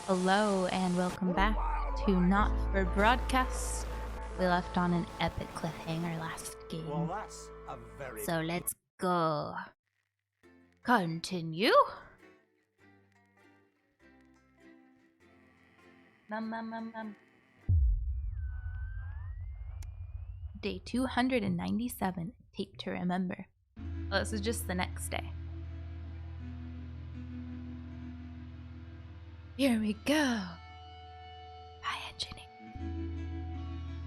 Hello and welcome back to Not for Broadcast. We left on an epic cliffhanger last game. Well, that's a very... So let's go. Continue. Day 297, Tape to Remember. Well, this is just the next day. Here we go. High engineering.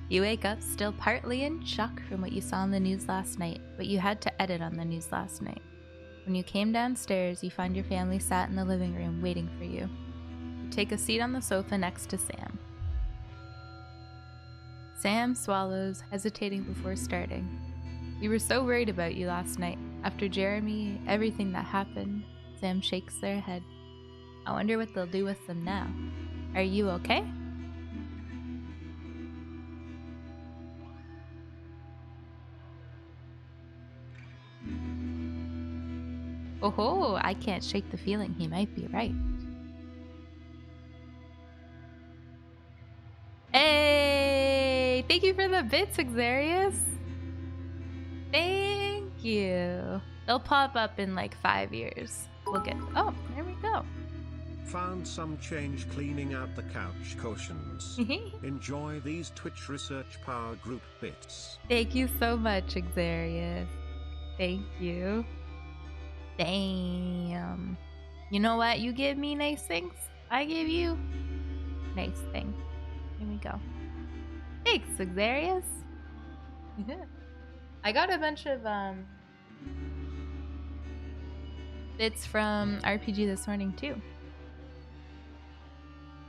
You wake up still partly in shock from what you saw on the news last night, but you had to edit on the news last night. When you came downstairs, you find your family sat in the living room waiting for you. You take a seat on the sofa next to Sam. Sam swallows, hesitating before starting. We were so worried about you last night. After Jeremy, everything that happened, Sam shakes their head. I wonder what they'll do with them now. Are you okay? Oh, I can't shake the feeling he might be right. Hey! Thank you for the bits, Xarius! Thank you. They'll pop up in like 5 years. We'll get... Oh, there we go. Found some change cleaning out the couch cushions. Enjoy these Twitch Research Power Group bits. Thank you so much, Xarius. Thank you. Damn. You know what? You give me nice things. I give you nice things. Here we go. Thanks, Xarius. I got a bunch of bits from RPG this morning too.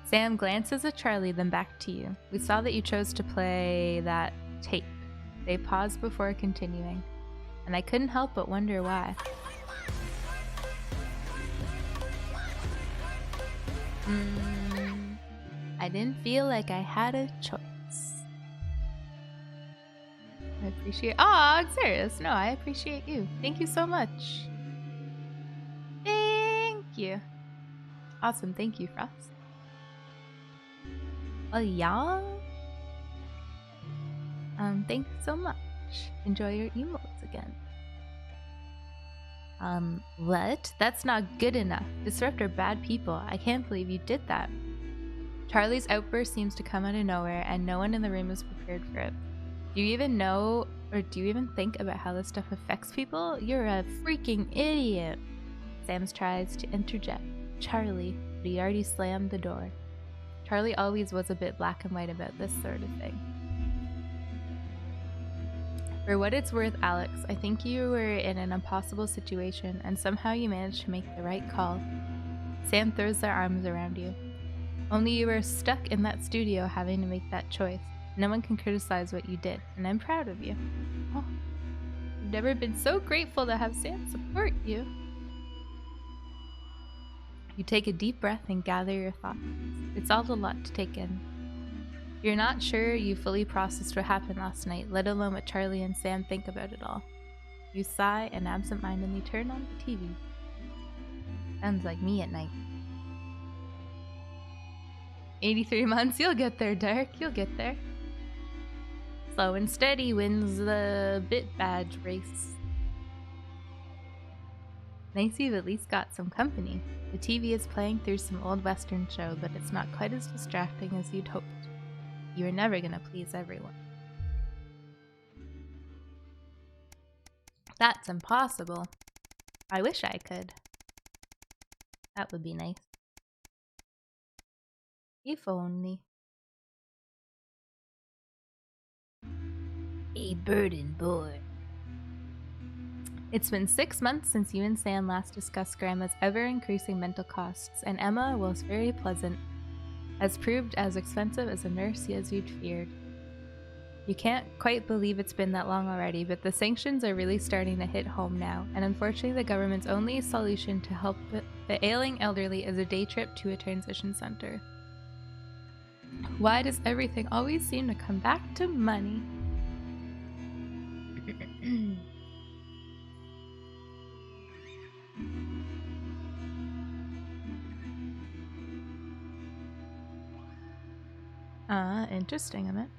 Sam glances at Charlie, then back to you. We saw that you chose to play that tape. They paused before continuing, and I couldn't help but wonder why. I didn't feel like I had a choice. I appreciate... Oh, Xarius. No, I appreciate you. Thank you so much. Thank you. Awesome. Thank you, Frost. Well, y'all. Thanks so much. Enjoy your emotes again. What? That's not good enough. Disrupt are bad people. I can't believe you did that. Charlie's outburst seems to come out of nowhere, and no one in the room is prepared for it. Do you even know, or do you even think about how this stuff affects people? You're a freaking idiot. Sam tries to interject Charlie, but he already slammed the door. Charlie always was a bit black and white about this sort of thing. For what it's worth, Alex, I think you were in an impossible situation, and somehow you managed to make the right call. Sam throws their arms around you. Only you were stuck in that studio having to make that choice. No one can criticize what you did, and I'm proud of you. Oh, I've never been so grateful to have Sam support you. You take a deep breath and gather your thoughts. It's all a lot to take in. You're not sure you fully processed what happened last night, let alone what Charlie and Sam think about it all. You sigh and absentmindedly turn on the TV. Sounds like me at night. 83 months, you'll get there, Derek, you'll get there. Slow and steady wins the bit badge race. Nice you've at least got some company. The TV is playing through some old western show, but it's not quite as distracting as you'd hoped. You are never gonna please everyone. That's impossible. I wish I could. That would be nice. If only. A burden boy. It's been 6 months since you and Sam last discussed Grandma's ever-increasing mental costs, and Emma was very pleasant, has proved as expensive as a nurse as you'd feared. You can't quite believe it's been that long already, but the sanctions are really starting to hit home now, and unfortunately the government's only solution to help the ailing elderly is a day trip to a transition center. Why does everything always seem to come back to money? Interesting, Emmett.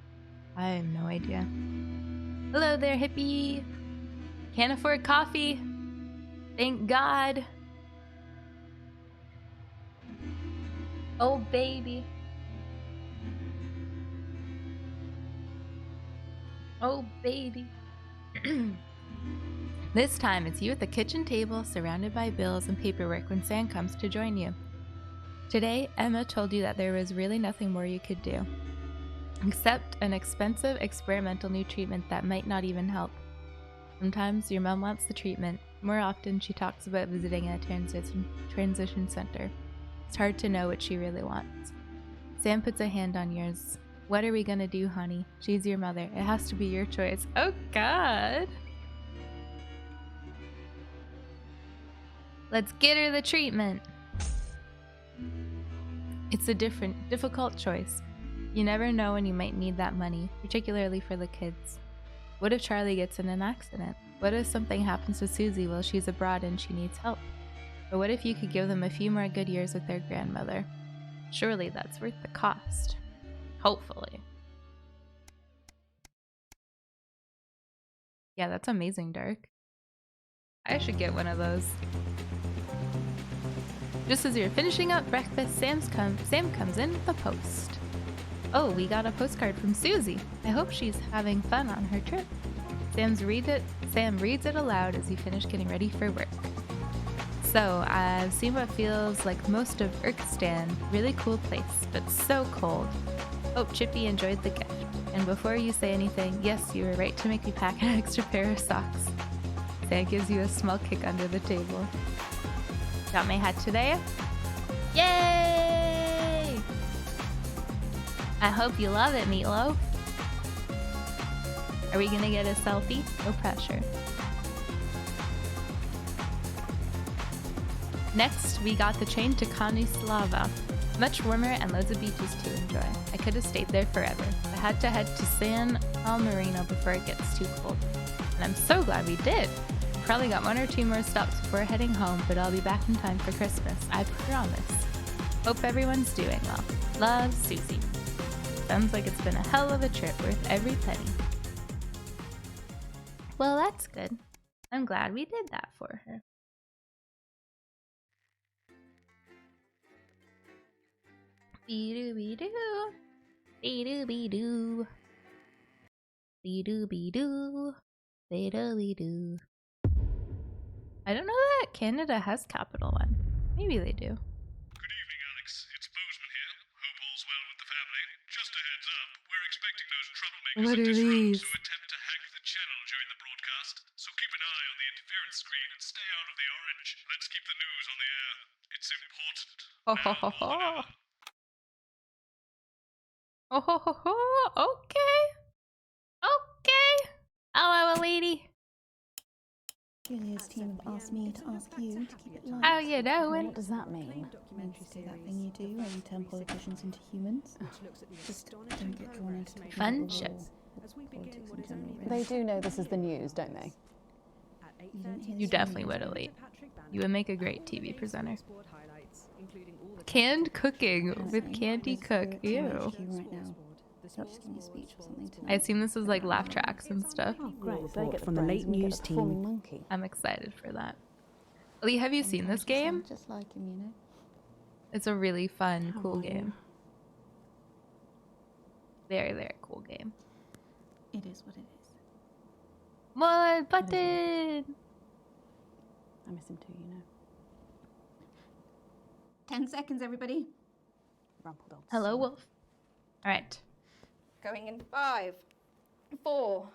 I have no idea. Hello there, hippie. Can't afford coffee. Thank God. Oh, baby. Oh, baby. This time it's you at the kitchen table, surrounded by bills and paperwork when Sam comes to join you. Today, Emma told you that there was really nothing more you could do, except an expensive experimental new treatment that might not even help. Sometimes your mom wants the treatment. More often, she talks about visiting a transition center. It's hard to know what she really wants. Sam puts a hand on yours. What are we gonna do, honey? She's your mother. It has to be your choice. Oh, God. Let's get her the treatment. It's a difficult choice. You never know when you might need that money, particularly for the kids. What if Charlie gets in an accident? What if something happens to Susie while she's abroad and she needs help? Or what if you could give them a few more good years with their grandmother? Surely that's worth the cost. Hopefully. Yeah, that's amazing, Dark. I should get one of those. Just as you're finishing up breakfast, Sam comes in with the post. Oh, we got a postcard from Susie. I hope she's having fun on her trip. Sam reads it aloud as you finish getting ready for work. So, I've seen what feels like most of Urkstan. Really cool place, but so cold. Hope Chippy enjoyed the gift. And before you say anything, yes, you were right to make me pack an extra pair of socks. Sam gives you a small kick under the table. Got my hat today? Yay! I hope you love it, Meatloaf. Are we gonna get a selfie? No pressure. Next, we got the train to Kanislava. Much warmer and loads of beaches to enjoy. I could have stayed there forever. I had to head to San Marino before it gets too cold. And I'm so glad we did. Probably got one or two more stops before heading home, but I'll be back in time for Christmas. I promise. Hope everyone's doing well. Love, Susie. Sounds like it's been a hell of a trip, worth every penny. Well, that's good. I'm glad we did that for her. Be-doo-be-doo. Be-doo-be-doo. Be-doo-be-doo. Be-doo-be-doo. I don't know that Canada has Capital One. Maybe they do. Good evening, Alex. It's Bozeman here. Hope all's well with the family. Just a heads up, we're expecting those troublemakers What at are these? to attempt to hack the channel during the broadcast. So keep an eye on the interference screen and stay out of the orange. Let's keep the news on the air. It's important. Ho ho ho ho. Oh ho ho ho. Okay. Okay. Hello, lady. Julia's team have asked me to ask you to keep it live. How you doing? What does that mean? Means you see that thing you do where you turn politicians into humans? Just don't get drawn into talking Fun about the shit. war, or politics in general. really. They do know this is the news, don't they? You didn't hear You the definitely story? would, Elite. You would make a great TV presenter. Canned cooking with Apparently, Candy there's a Cook. THQ Ew. right now. They'll just give me a speech or something I tonight. assume this is like laugh tracks and stuff. Oh, great. So they report get the from the brains late and we get news the performing team. monkey. I'm excited for that. Elite, have you seen this Sometimes you game? sound just like him, you know? It's a really fun, How cool are you? game. Very, very cool game. It is what it is. What button? I miss him too, you know. 10 seconds, everybody. Rumpled old Hello, sod. Wolf. All right. Going in 5, 4,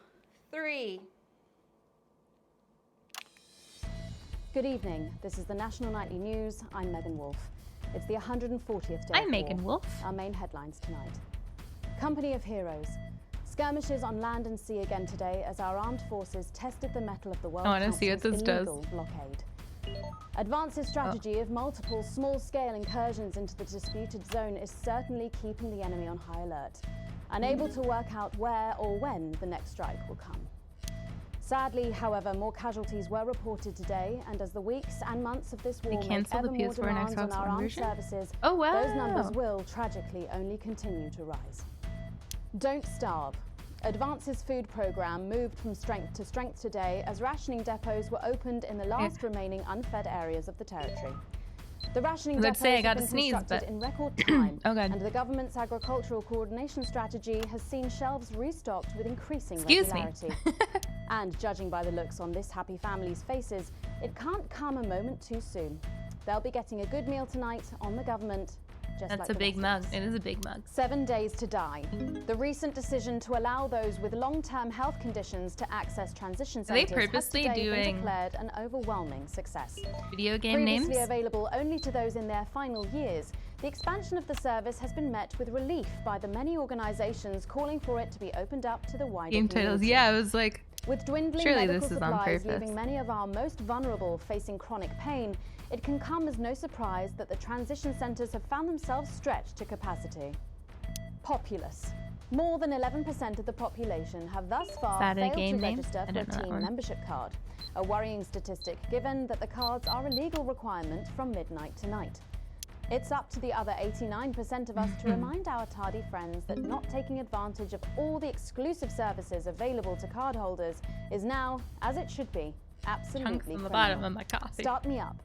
3. Good evening. This is the National Nightly News. I'm Megan Wolf. It's the 140th day. I'm of Megan war. Wolf. Our main headlines tonight. Company of Heroes. Skirmishes on land and sea again today as our armed forces tested the mettle of the World wanna see what Council's this does. illegal blockade. Advance's strategy of multiple small-scale incursions into the disputed zone is certainly keeping the enemy on high alert, unable to work out where or when the next strike will come. Sadly, however, more casualties were reported today, and as the weeks and months of this war make canceled the ever more PS4 and demands on Xbox our One armed version? services, Oh, wow. those numbers will tragically only continue to rise. Don't starve. Advance's food program moved from strength to strength today as rationing depots were opened in the last remaining unfed areas of the territory. The rationing depots have been constructed in record time, and the government's agricultural coordination strategy has seen shelves restocked with increasing regularity. And judging by the looks on this happy family's faces, it can't come a moment too soon. They'll be getting a good meal tonight on the government. That's a big mug. It is a big mug. 7 days to die. The recent decision to allow those with long-term health conditions to access transition centers has today been declared an overwhelming success. Video game names? Previously available only to those in their final years, the expansion of the service has been met with relief by the many organizations calling for it to be opened up to the wider game community. titles. Yeah, I was like, with dwindling surely medical this is on supplies purpose. leaving many of our most vulnerable facing chronic pain, it can come as no surprise that the transition centres have found themselves stretched to capacity. Populace. More than 11% of the population have thus far failed to register for a team membership card, a worrying statistic given that the cards are a legal requirement from midnight tonight. It's up to the other 89% of us to remind our tardy friends that not taking advantage of all the exclusive services available to cardholders is now, as it should be, absolutely chunks on the criminal. bottom of my coffee. Start me up.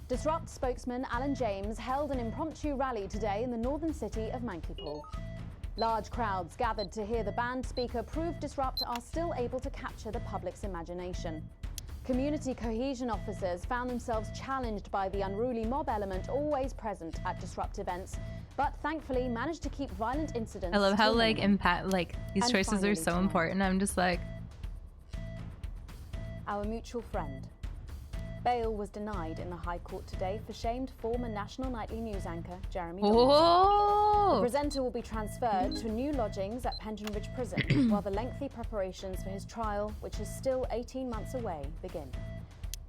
Disrupt spokesman Alan James held an impromptu rally today in the northern city of Mankipool. Large crowds gathered to hear the band speaker prove Disrupt are still able to capture the public's imagination. Community cohesion officers found themselves challenged by the unruly mob element always present at Disrupt events, but thankfully managed to keep violent incidents. I love how these choices are so important. I'm just like, our mutual friend. Bail was denied in the High Court today for shamed former National Nightly News anchor Jeremy Donaldson. The presenter will be transferred to new lodgings at Penton Ridge Prison while the lengthy preparations for his trial, which is still 18 months away, begin.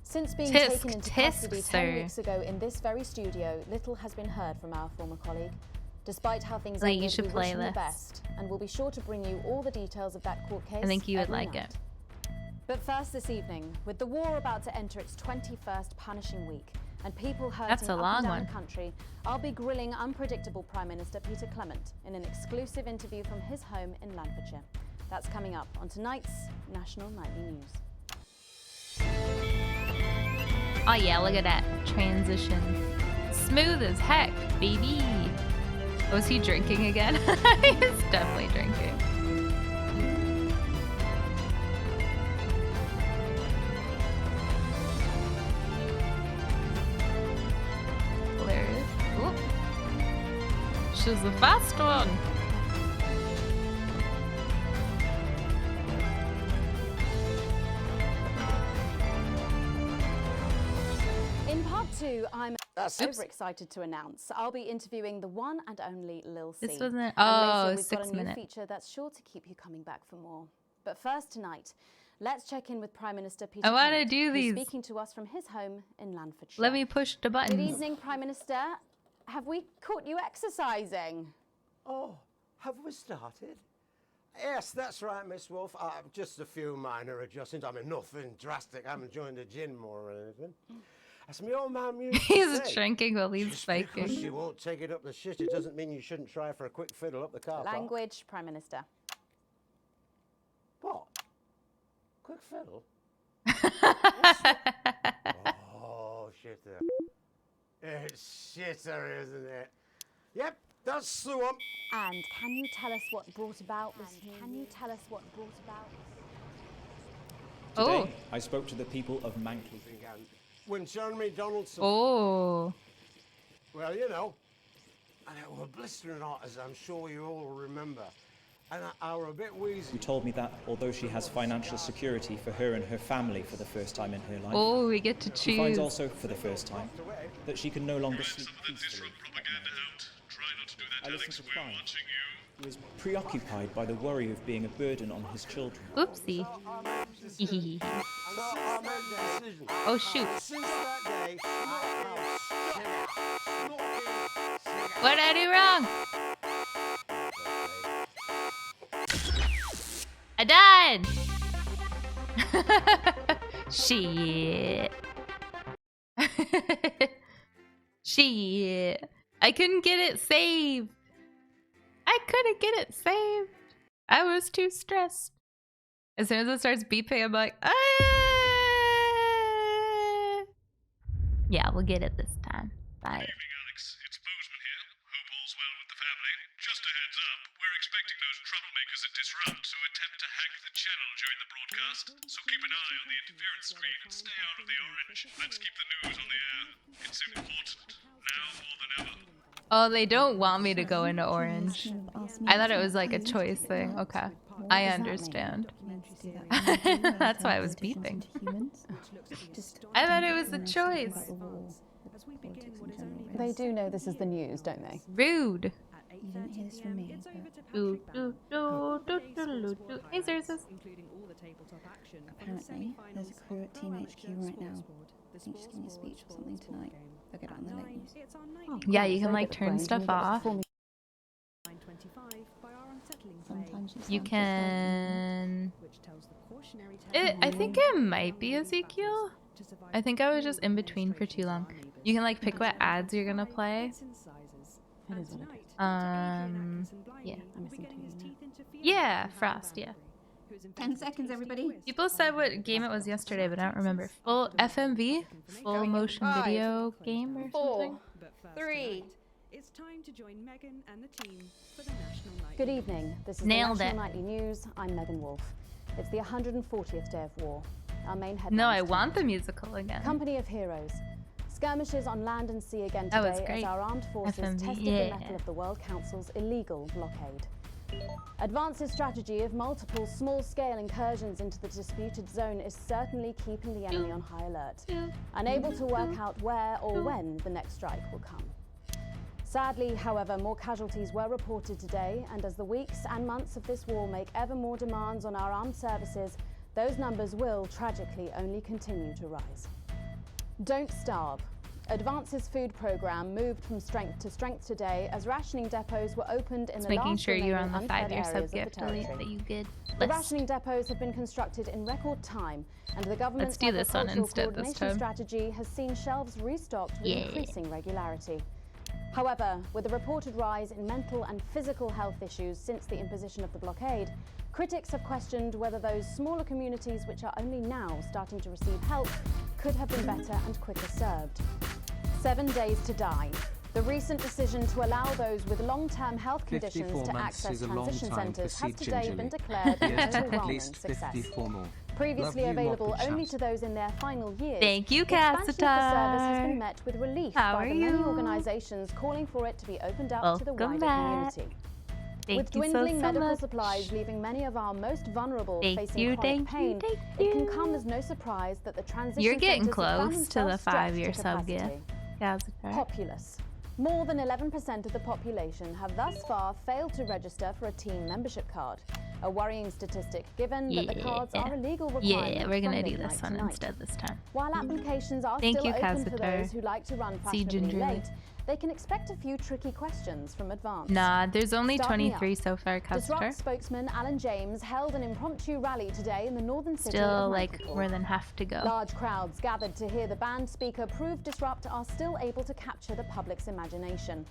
Since being taken into custody 10 weeks ago in this very studio, little has been heard from our former colleague. Despite how things ended, we wish him the best, and we'll be sure to bring you all the details of that court case. I think you would every like night. it. But first this evening, with the war about to enter its 21st punishing week and people hurting up and down the country, I'll be grilling unpredictable Prime Minister Peter Clement in an exclusive interview from his home in Lanfordshire. That's coming up on tonight's National Nightly News. Oh yeah, look at that transition. Smooth as heck, baby. Was he drinking again? He's definitely drinking. She's the fast one. In part 2, I'm overexcited to announce I'll be interviewing the one and only Lil C. This wasn't. And later, we've 6 got a new minutes. feature that's sure to keep you coming back for more. But first tonight, let's check in with Prime Minister Peter I want to Clement, do these. who's speaking to us from his home in Lanfordshire. Let me push the buttons. Good evening, Prime Minister. Have we caught you exercising? Oh, have we started? Yes, that's right, Miss Wolf. Just a few minor adjustments. I mean, nothing drastic. I haven't joined a gym or anything. As my old man used to He's say, drinking while he's just spiking. because you won't take it up the shit, it doesn't mean you shouldn't try for a quick fiddle up the car park. Language, Prime Minister. What? Quick fiddle? Oh, shitter. It's shitter, isn't it? Yep, that's the one. And can you tell us what brought about this? Can you tell us what brought about this? Today, I spoke to the people of Mankipool. When Jeremy Donaldson. Oh. Well, you know, and it was blistering hot, as I'm sure you all remember. And I were a bit wheezy. Who told me that although she has financial security for her and her family for the first time in her life, Oh, we get to she finds choose. also for the first time that she can no longer sleep peacefully. I listened to Prime, who was preoccupied by the worry of being a burden on his children. Oopsie. Hehehe. Oh shoot. Since that day, What did I do wrong? I died! Shit. Shit. I couldn't get it saved. I couldn't get it saved. I was too stressed. As soon as it starts beeping, I'm like, ah! Yeah, we'll get it this time. Bye. Good evening, Alex. It's Bozeman here. Hope all's well with the family. Just a heads up, we're expecting those troublemakers at Disrupt to attempt to hack the channel during the broadcast, so keep an eye on the interference screen and stay out of the orange. Let's keep the news on the air. It's important, now more than ever. Oh, they don't want me to go into orange. I thought it was like a choice thing. Okay. I understand. That's why I was beeping. I thought it was a choice. They do know this is the news, don't they? Rude. You didn't hear this from me, but Hey, Xerxes. apparently there's a crew at Team HQ right now. I think she's giving a speech or something tonight. They'll get it on the late news. Yeah, you can like turn stuff off. Sometimes You can. I think it might be Ezekiel. I think I was just in between for too long. You can like pick what ads you're gonna play. It is what it is. Yeah. I'm missing two now. Yeah, Frost, yeah. 10 seconds, everybody. People said what game it was yesterday, but I don't remember. Full FMV? Full motion video game or something? 4, 3. It's time to join Megan and the team for the National Night. Good evening. This is Nailed the National it. Nightly News. I'm Megan Wolf. It's the 140th day of war. Our main headlines. No, I tonight. want the musical again. Company of Heroes. Skirmishes on land and sea again That was today as great. our armed forces FMV, tested yeah. the mettle of the World Council's illegal blockade. Advance's strategy of multiple small-scale incursions into the disputed zone is certainly keeping the enemy on high alert, unable to work out where or when the next strike will come. Sadly, however, more casualties were reported today, and as the weeks and months of this war make ever more demands on our armed services, those numbers will, tragically, only continue to rise. Don't starve. Advance's food program moved from strength to strength today as rationing depots were opened in Just the making last sure you're remaining on the unfed 5-year areas sub of the gift delete territory. that you good. The List. rationing depots have been constructed in record time, and the government's do this one agricultural instead this coordination time. strategy has seen shelves restocked with Yeah. increasing regularity. However, with a reported rise in mental and physical health issues since the imposition of the blockade, critics have questioned whether those smaller communities which are only now starting to receive help could have been better and quicker served. 7 days to die. The recent decision to allow those with long-term health conditions 54 to months access is a long transition time to centres see has today gingerly. been declared an Yes, at overwhelming least success. 54 more. Previously Love you, available Moppy only Chaps. to those in their final years, Thank you, the expansion of the service has Cassitar. been met with relief How by are the many you? organisations calling for it to be opened up to the Welcome wider back. community. Thank With you so, dwindling so medical much. supplies leaving many of our most vulnerable Thank facing you, chronic thank pain, you, thank it can you. come as no surprise that the transition You're getting centres have found close to the themselves stretched 5-year to sub gift. capacity. Cassitar. Populous. More than 11% of the population have thus far failed to register for a team membership card. A worrying statistic given that the cards are a legal requirement. Yeah, we're gonna from do midnight this one tonight. instead this time. While applications are Thank still you, open for Cassitar. those who like to run See fashionably gingerly. late, they can expect a few tricky questions from Advance. Nah, there's only Start me 23 up. so far, Disrupt Cassitar. spokesman Alan James held an impromptu rally today in the northern city Still of like Manchester. more than half to go. Large crowds gathered to hear the band speaker prove Disrupt are still able to capture the public's imagination.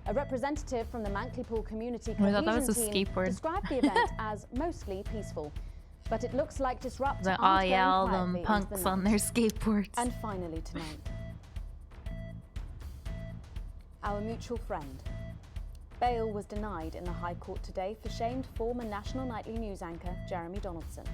A representative from the Mankleypool Community I thought that Cohesion was a team skateboard. described the event as mostly peaceful. But it looks like Disrupt But aren't oh yeah, going all quietly them into the punks on night. their skateboards. And finally tonight, our mutual friend. Bail was denied in the High Court today for shamed former National Nightly News anchor Jeremy Donaldson.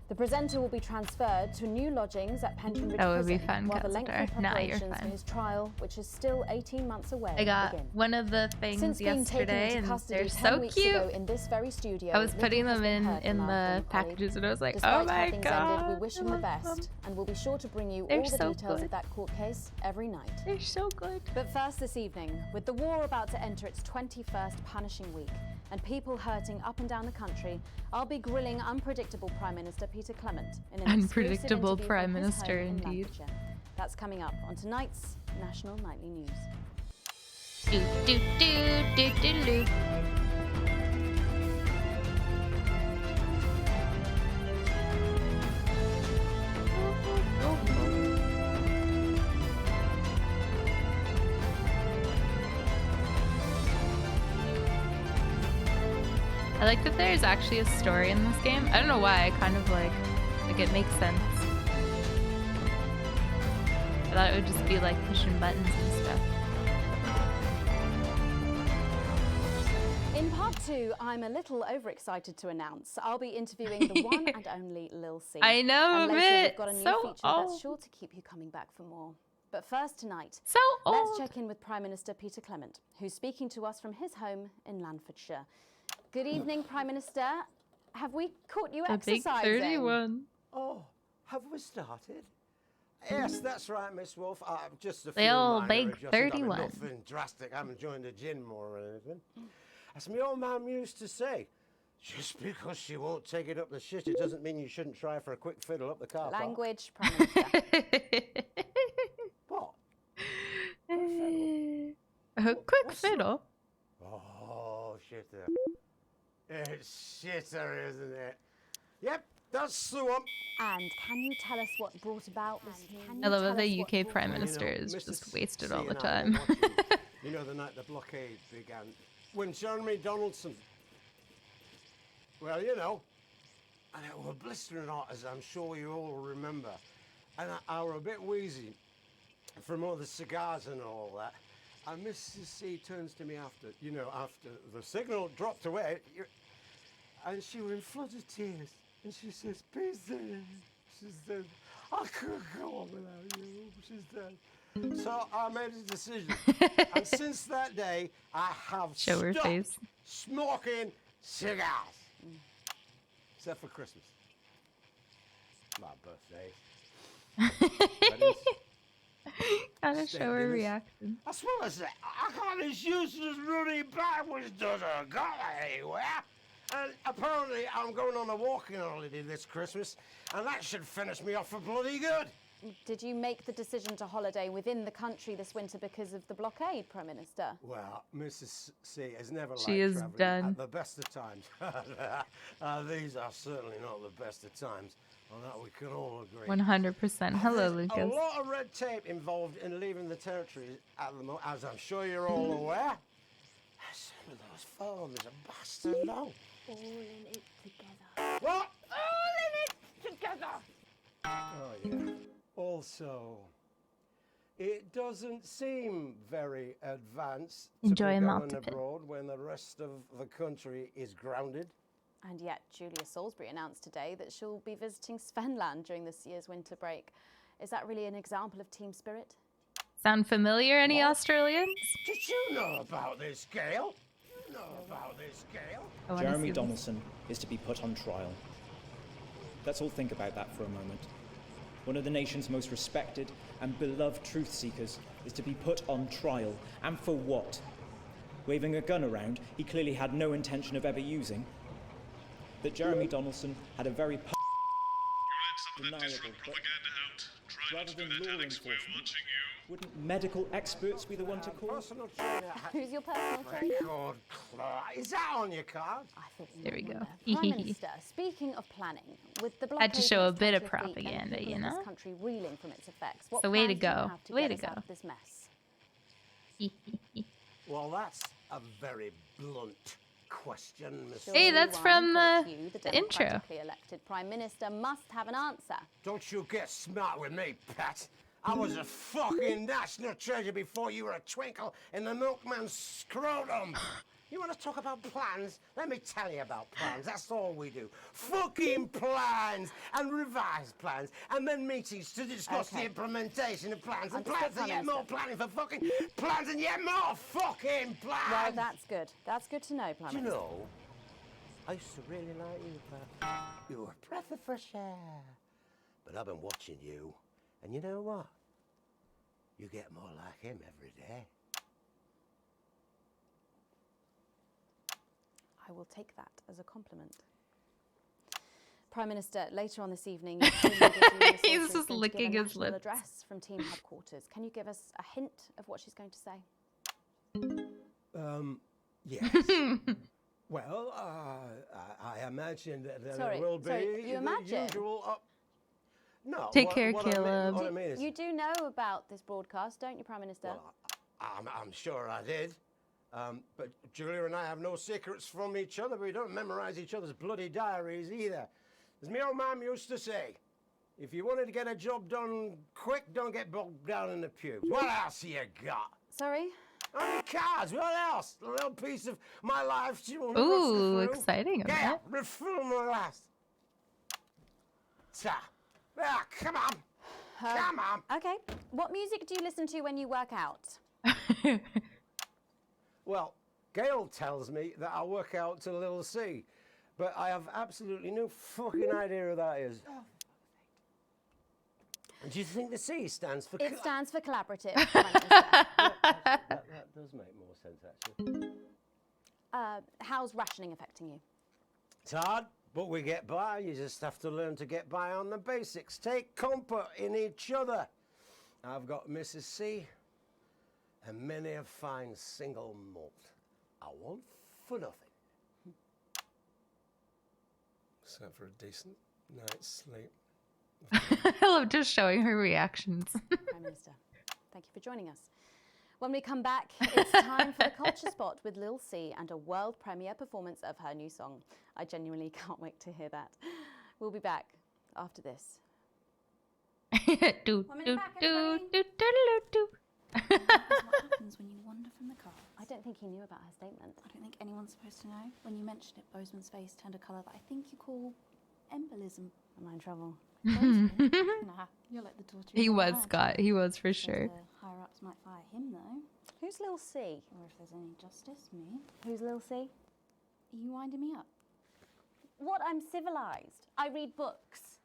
The presenter will be transferred to new lodgings at Penton Ridge That would be Prison, fun, while the lengthy Cassitar. Nah, you're preparations for fine. his trial, which is still 18 months away, I got begin. one of the things Since being taken yesterday, into and custody they're 10 so weeks cute. ago in this very studio, I was little putting has them been heard in from our the former colleague. packages, and I was like, Despite oh how my things god, ended, we wish him the I love best, them. and we'll be sure to bring you They're all the so details good. of that court case every night. They're so good. But first this evening, with the war about to enter its 21st punishing week and people hurting up and down the country, I'll be grilling unpredictable Prime Minister Peter Clement in an Unpredictable exclusive interview Prime from his Minister, home in indeed. Lancashire. That's coming up on tonight's National Nightly News. Do do do do do do. I like that there's actually a story in this game. I don't know why. I kind of like it makes sense. I thought it would just be like pushing buttons and stuff. In part 2, I'm a little overexcited to announce I'll be interviewing the one and only Lil C. I know, and later Mitt. we've got a new So feature old. that's sure to keep you coming back for more. But first tonight, So let's old. check in with Prime Minister Peter Clement, who's speaking to us from his home in Lanfordshire. Good evening, Prime Minister. Have we caught you A big exercising? 31. Oh, have we started? Yes, that's right, Miss Wolf. Just a few Little minor big adjustments. I mean, 31. nothing drastic. I haven't joined the gym more or anything. As my old mum used to say, just because she won't take it up the shit, it doesn't mean you shouldn't try for a quick fiddle up the car park. Language, Prime Minister. What? A quick fiddle. Oh, shitter. It's shitter, isn't it? Yep, that's the one. And can you tell us what brought about this news? I love that the UK Prime Minister is just wasted all the time. You know, the night the blockade began, when Jeremy Donaldson, well, you know, and it was blistering hot, as I'm sure you all remember, and I were a bit wheezy from all the cigars and all that. And Mrs. C turns to me after the signal dropped away, and she was in floods of tears, and she says, "Peter," she said, "I couldn't go on without you," she said. So I made a decision, and since that day, I have Show her stopped face. smoking cigars, except for Christmas, my birthday. Weddings. Gotta show her reaction. That's what I said. I got this useless Rudy backwards doesn't go anywhere. And apparently I'm going on a walking holiday this Christmas, and that should finish me off for bloody good. Did you make the decision to holiday within the country this winter because of the blockade, Prime Minister? Well, Mrs. C has never liked She is travelling done. at the best of times. These are certainly not the best of times. On that we can all agree. 100%. Hello, There's Lucas. a lot of red tape involved in leaving the territory at the moment, as I'm sure you're all aware. Some of those forms are bastard long. All in it together. What? All in it together. Oh yeah. Also, it doesn't seem very advanced Enjoy to a be malt going dip. abroad when the rest of the country is grounded. And yet, Julia Salisbury announced today that she'll be visiting Svenland during this year's winter break. Is that really an example of team spirit? Sound familiar, any What? Australians? Did you know about this, Gail? You know about this, Gail? I wanna see Jeremy this. Donaldson is to be put on trial. Let's all think about that for a moment. One of the nation's most respected and beloved truth seekers is to be put on trial. And for what? Waving a gun around he clearly had no intention of ever using. That Jeremy Donaldson had a very You let some of that deniable, disrupt but propaganda out. Try rather not to do than that, law Alex. We're enforcement, watching you. wouldn't medical experts be the one to call? Personal trainer. Who's your personal trainer? Record clerk. Is that on your card? I thought you There we might go. wonder. Prime Minister, speaking of planning, with the Had to blockade show a next bit of couple weeks and propaganda, people you in know? This country reeling from its effects. What So way to plans do you go. have to Way get to us go. out of this mess? Well, that's a very blunt question, Miss. Hey, that's from Thought the you, intro. democratically elected Prime Minister, must have an answer. Don't you get smart with me, Pat. I was a fucking national treasure before you were a twinkle in the milkman's scrotum. You want to talk about plans? Let me tell you about plans. That's all we do. Fucking plans and revised plans, and then meetings to discuss the Okay. implementation of plans and Understood, plans and yet Prime more Minister. planning for fucking plans and yet more fucking plans. Well, that's good. That's good to know, Prime Do you Minister. know, I used to really like you, Pat. You were a breath of fresh air. But I've been watching you, and you know what? You get more like him every day. I will take that as a compliment. Prime Minister, later on this evening, Julia He's Salisbury is just going to give a licking his national lips. address from team headquarters. Can you give us a hint of what she's going to say? Yes. Well, I imagine that there Sorry, will be sorry, you the imagine? usual. No. Take care, what I Caleb. what I mean is, You do know about this broadcast, don't you, Prime Minister? well, I'm sure I did. But Julia and I have no secrets from each other. We don't memorize each other's bloody diaries either. As my old mum used to say, if you wanted to get a job done quick, don't get bogged down in the pubes. What else you got? Sorry? Only cards, what else? A little piece of my life. Ooh, exciting. Yeah, the film will last. Come on. Come on. Okay. What music do you listen to when you work out? Well, Gail tells me that I work out to Lil C, but I have absolutely no fucking idea who that is. And do you think the C stands for... It stands for collaborative. that does make more sense, actually. How's rationing affecting you? It's hard, but we get by. You just have to learn to get by on the basics. Take comfort in each other. I've got Mrs. C and many a fine single malt. I want for nothing. Except for a decent night's sleep. I love just showing her reactions. Prime Minister, thank you for joining us. When we come back, it's time for the Culture Spot with Lil C and a world premiere performance of her new song. I genuinely can't wait to hear that. We'll be back after this. do, One do, minute back, do, everybody. do, do, do, do. What happens when you wander from the car? I don't think he knew about her statement. I don't think anyone's supposed to know. When you mentioned it, Bozeman's face turned a colour that I think you call embolism. Am I in trouble? Bozeman? Nah, you're like the daughter. He of was, Mad. Scott. He was for Says sure. The higher ups might fire him though, Who's Lil C? or if there's any justice, me. Who's Lil C? Are you winding me up? What? I'm civilized. I read books.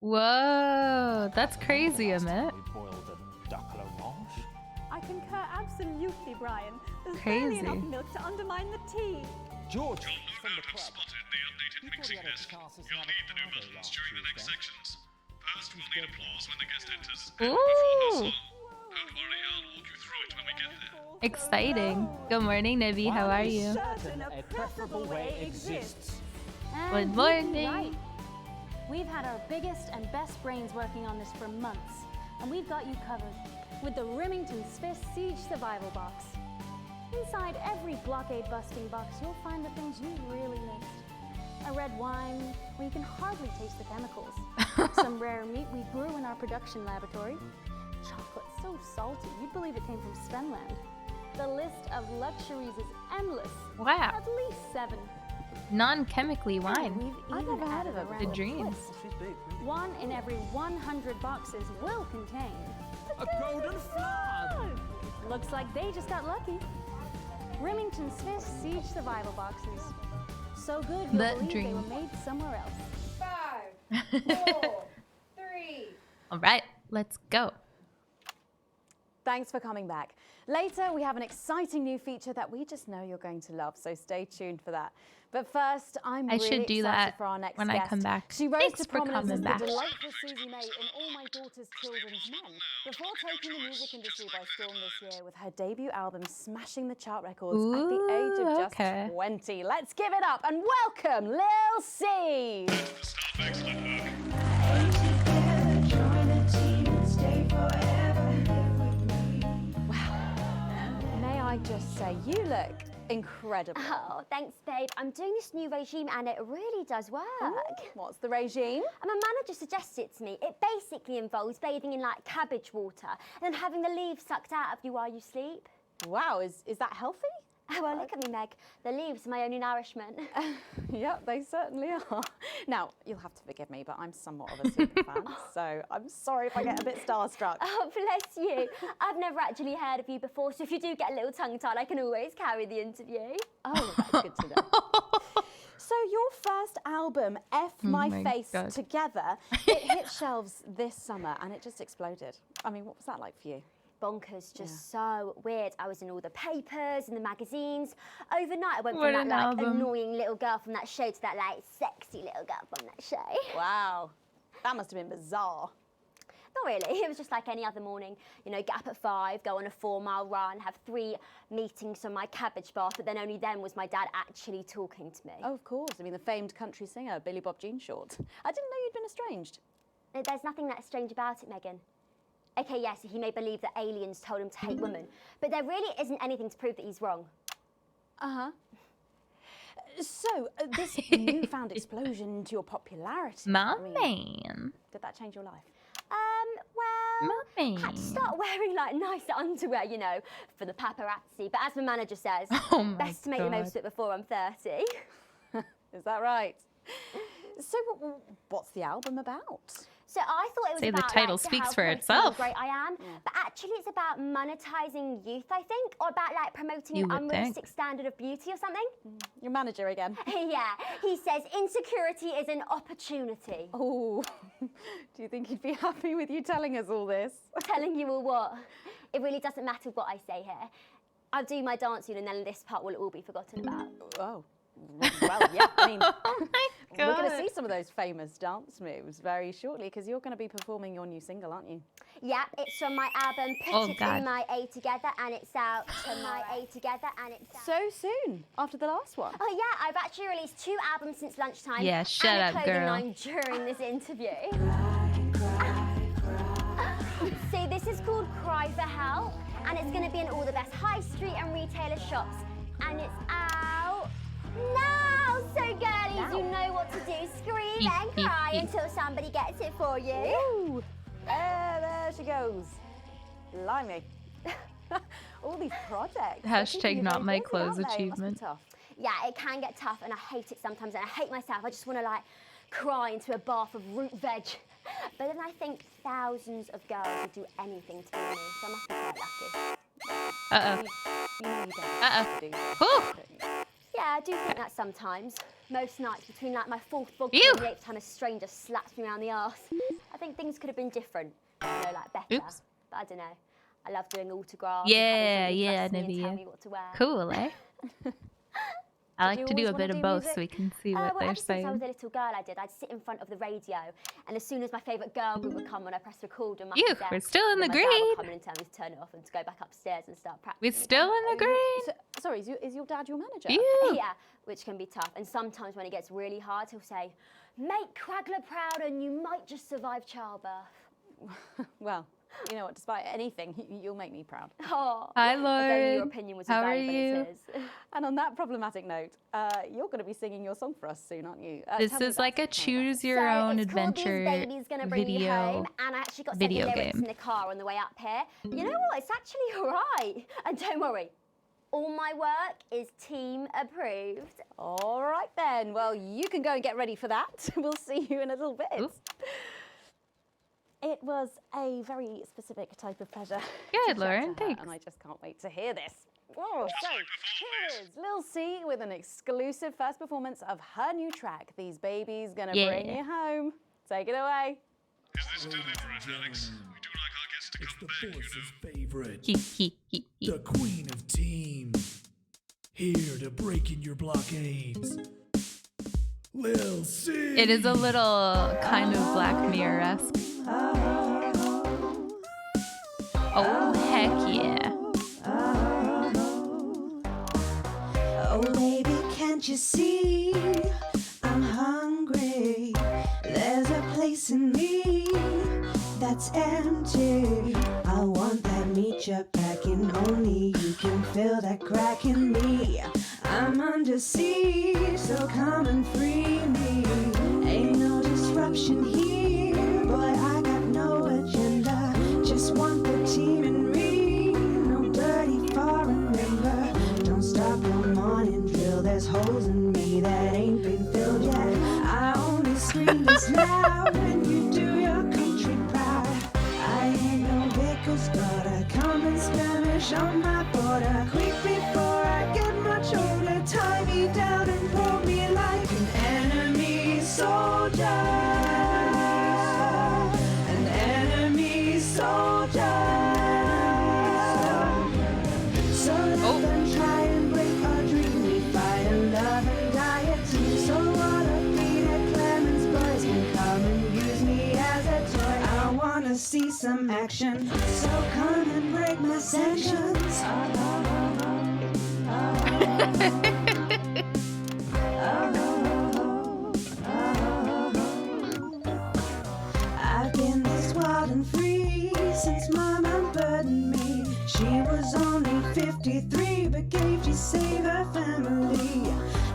Whoa, that's crazy, Amit. Boiled a duck à l'orange. I concur absolutely, Brian. There's Crazy. barely enough milk to undermine the tea. George You'll no from the doubt have club. spotted the updated You thought mixing he had a desk. Picasso You'll need the new avocado buttons last during the next Tuesday. sections. First, we'll need applause when the guest enters. Ooh. And before her song. Don't worry, I'll walk you through it when we get there. Exciting. Good morning, Nibby. How are you? Certain a preferable way exists. And Good morning. right. We've had our biggest and best brains working on this for months, and we've got you covered with the Remington Swiss Siege Survival Box. Inside every blockade-busting box, you'll find the things you really missed. A red wine where you can hardly taste the chemicals. Some rare meat we grew in our production laboratory. Chocolate so salty, you'd believe it came from Svenland. The list of luxuries is endless. Wow. At least 7. Non-chemically wine. We've I've even never heard added of a it. The random dream. twist. One in every 100 boxes will contain A golden flood! Looks like they just got lucky. Remington Swiss Siege Survival Boxes. So good you'll That believe they dream. were made somewhere else. 5, 4, 3. All right, let's go. Thanks for coming back. Later, we have an exciting new feature that we just know you're going to love, so stay tuned for that. But first, I'm I really should do excited that for our next when guest. I come back. She rose Thanks to for prominence as coming the back. delightful Susie May in All My Daughter's Children's Men, before taking the music industry by storm this year with her debut album smashing the chart records at the age of Ooh, just okay. 20. Let's give it up and welcome Lil C. The staff excellent work. May I just say, you look incredible. Oh, thanks, babe. I'm doing this new regime and it really does work. What's the regime? And my manager suggested it to me. It basically involves bathing in like cabbage water and then having the leaves sucked out of you while you sleep. Wow, is that healthy? Oh, well, look at me, Meg. The leaves are my only nourishment. Yep, they certainly are. Now, you'll have to forgive me, but I'm somewhat of a super fan, so I'm sorry if I get a bit starstruck. Oh, bless you. I've never actually heard of you before, so if you do get a little tongue-tied, I can always carry the interview. Oh, that's good to know. So your first album, F My my Face God. Together, it hit shelves this summer and it just exploded. I mean, what was that like for you? Bonkers, just so weird. I was in all the papers and the magazines. Overnight, I went What from an that like album. annoying little girl from that show to that like sexy little girl from that show. Wow, that must have been bizarre. Not really. It was just like any other morning. You know, get up at 5, go on a 4-mile run, have 3 meetings on my cabbage bath, but then only then was my dad actually talking to me. Oh, of course. I mean, the famed country singer, Billy Bob Jean Short. I didn't know you'd been estranged. There's nothing that strange about it, Megan. Okay, yes, he may believe that aliens told him to hate women, but there really isn't anything to prove that he's wrong. Uh-huh. So, this newfound explosion to your popularity. My I mean, man. did that change your life? Well, My had to man. start wearing like nice underwear, you know, for the paparazzi. But as my manager says, Oh my best to make the most of it before I'm 30. Is that right? So, what's the album about? So I thought it was Say the about title like, speaks how for confident itself. and great I am, but actually it's about monetizing youth, I think, or about like promoting You an would unrealistic standard of beauty or something. Your manager again. Yeah, he says insecurity is an opportunity. Oh, do you think he'd be happy with you telling us all this? Telling you all what? It really doesn't matter what I say here. I'll do my dancing and then this part will all be forgotten about. Oh, well, yeah, I mean, Oh my we're going to God. see some of those famous dance moves very shortly because you're going to be performing your new single, aren't you? Yeah, it's from my album Put Oh, It God. In My A Together, and it's out to my A Together, and it's out. So soon, after the last one. Oh yeah, I've actually released 2 albums since lunchtime. Yeah, shut and up, a clothing girl. line during this interview. See, this is called Cry for Help, and it's going to be in all the best high street and retailer shops, and it's out now. So girlies, you know what to do. Scream and cry until somebody gets it for you. Ooh, there she goes. Blimey. All these projects. They're keeping Hashtag you not very my busy, clothes aren't they? It must be achievement. tough. Yeah, it can get tough, and I hate it sometimes, and I hate myself. I just want to like cry into a bath of root veg. But then I think thousands of girls would do anything to be me, so I must be quite lucky. Uh-oh. You know you don't Uh-oh. do Ooh. don't you? Yeah, I do think that sometimes. Most nights, between like my 4th vodka Ew. and the 8th time a stranger slaps me around the arse, I think things could have been different. You know, like better. Oops. But I don't know. I love doing autographs. Yeah, and having yeah, somebody dress me and tell Nivea. me what to wear. Cool, eh? I Did you like to do always a wanna bit of do both music? so we can see what Well, they're ever since I was saying. a little girl, I'd sit in front of the radio, and as soon as my favourite girl group would come on, I press record and Ew, we're still in the My dad would green. come in and tell me to turn it off and to go back upstairs and start practicing. We're still in the green. So, sorry, is your dad your manager? Ew. Yeah, which can be tough. And sometimes when it gets really hard, he'll say, "Make Quagler proud, and you might just survive childbirth." Well, you know what, despite anything, you'll make me proud. Oh, Hi, if only your Lord. opinion was How as are valuable you? as his. And on that problematic note, you're going to be singing your song for us soon, aren't you? This Tell me is about like a it. choose your So own it's called adventure These Babies Gonna Bring You Home, video. and I actually got sent video the lyrics game. in the car on the way up here. You know what? It's actually alright. And don't worry, all my work is team approved. All right then. Well, you can go and get ready for that. We'll see you in a little bit. Ooh. It was a very specific type of pleasure. Good, to chat Lauren, to her, thanks. And I just can't wait to hear this. Oh, so here's Lil C with an exclusive first performance of her new track, These Babies Gonna Bring Yeah. You Home. Take it away. Is this deliberate, Alex? We do like our guests to It's come the back, you boys' know. favorite, He, he. the queen of teams, here to break in your blockades. Lil C. It is a little kind of Black Mirror-esque. Oh, heck yeah. Oh, baby, can't you see? I'm hungry. There's a place in me that's empty. I want that meat you're packing. Only you can fill that crack in me. I'm under siege, so come and free me. Ain't no disruption here. Boy, I got no agenda. Just want the team and me. No dirty foreign labor. Don't stop no morning drill. There's holes in me that ain't been filled yet. I only scream this loud when you do your country proud. I ain't no baker's daughter. Common Spanish on my border. Quick before I get much older. Tie me down and pull me like an enemy soldier. An enemy soldier. So let them try and break our dream. We fight and love and die a team. So what a Peter Clemens boys can come and use me as a toy. I wanna see some action. So come and break my sanctions. I've been this wild and free since save her family.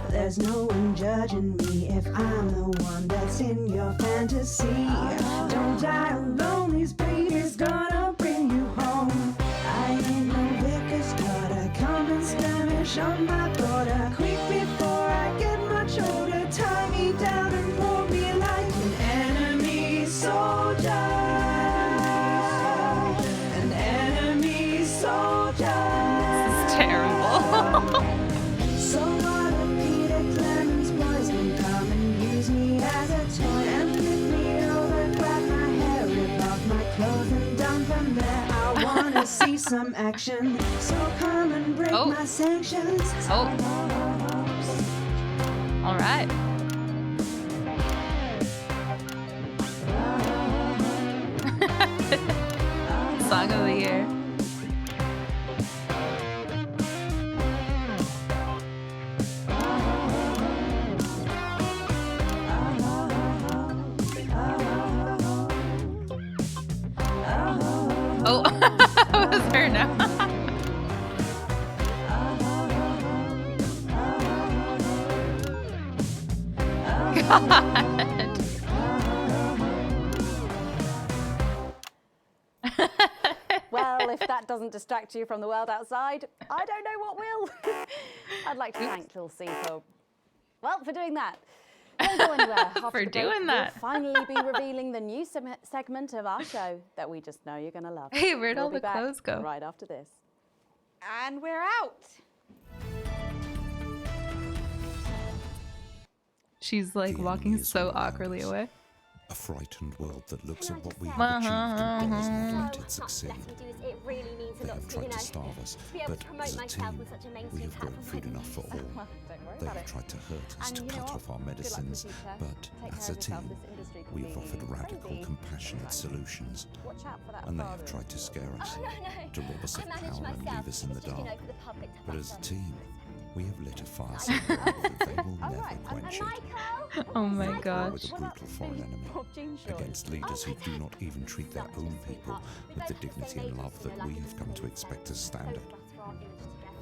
There's no one judging me if I'm the one that's in your fantasy. Don't die alone, these babies gonna bring you home. I ain't no vicar's daughter, come and skirmish on my border. Quick before I get much older, tie me down and pull me like an enemy soldier. An enemy soldier. This is terrible. So what if Peter Clemens boys can come and use me as a toy and flip me over, grab my hair, rip off my clothes and down from there? I wanna see some action, so come and break my sanctions. Oh. All right. Song of the year. Oh, it was her now. God. Well, if that doesn't distract you from the world outside, I don't know what will. I'd like to thank Lil C for doing that. Don't go anywhere. After For the break, doing that. We'll finally be revealing the new segment of our show that we just know you're going to love. Hey, where'd We'll all be the back clothes go? right after this. And we're out. She's like walking so awkwardly away. A frightened world that looks at what we have achieved and dares not let it succeed. It really means a They lot have to tried you know, to starve us, to be able but to promote as a myself team, with such a we mainstream have grown platform. food enough for all. They have tried to hurt us, to cut off our medicines, but as a team, we have offered radical, compassionate solutions. And they have tried to scare us, to rob us of power and leave us in the dark. But as a team, we have lit a fire so bright that they will never quench it. Oh my god. With a brutal foreign enemy, against leaders who do not even treat their own people with the dignity and love that we have come to expect as standard.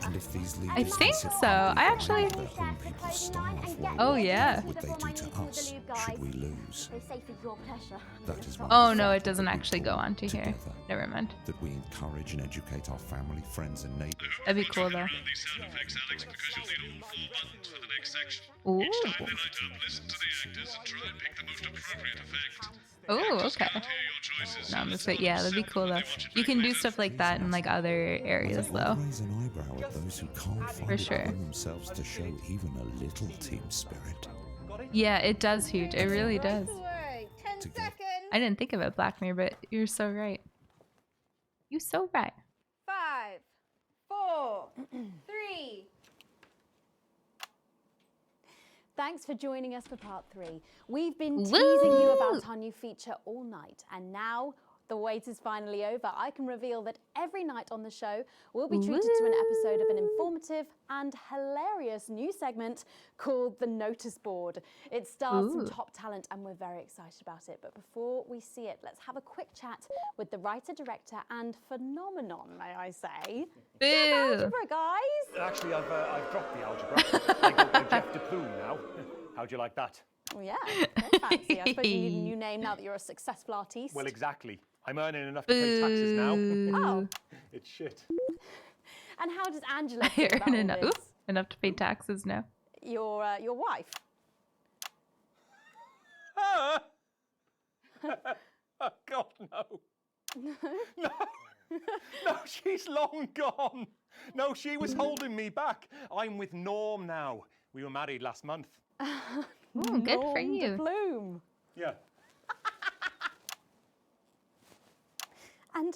And if these leaders I think consider so. I actually. their own people starve, Oh yeah. what would they do to us should we lose? That is my Oh no, it doesn't actually go on to here. together, Never mind. that we encourage and educate our family, friends, and neighbors. That'd be cool though. These sound effects, Alex, because you'll need all 4 buttons for the next section. Ooh. Each time they light up, listen to the actors and try and pick the most appropriate effect. Oh, okay. No, I'm just saying, yeah, that'd be cool though. You can do stuff like that in like other areas though. Raise an eyebrow at those who can't find For it sure. within themselves to show even a little team spirit. Yeah, it does, Huge. It really does. 10 seconds. I didn't think about Black Mirror, but you're so right. You so right. 5, 4, 3. Thanks for joining us for part 3. We've been teasing you about our new feature all night, and now the wait is finally over. I can reveal that every night on the show, we'll be treated to an episode of an informative and hilarious new segment called The Notice Board. It stars some top talent, and we're very excited about it. But before we see it, let's have a quick chat with the writer, director, and phenomenon, may I say. Jeff Algebra, guys! Actually, I've dropped the algebra. I go by Jeff DePlume now. How'd you like that? Oh yeah, very fancy. I suppose you need a new name now that you're a successful artiste. Well, exactly. I'm earning enough to pay taxes now. Oh. It's shit. And how does Angela I feel about earn all enough, this? enough to pay taxes now. Your wife? Oh, God, no. No. No, she's long gone. No, she was holding me back. I'm with Norm now. We were married last month. Ooh, good for Norm you. Bloom. Yeah. And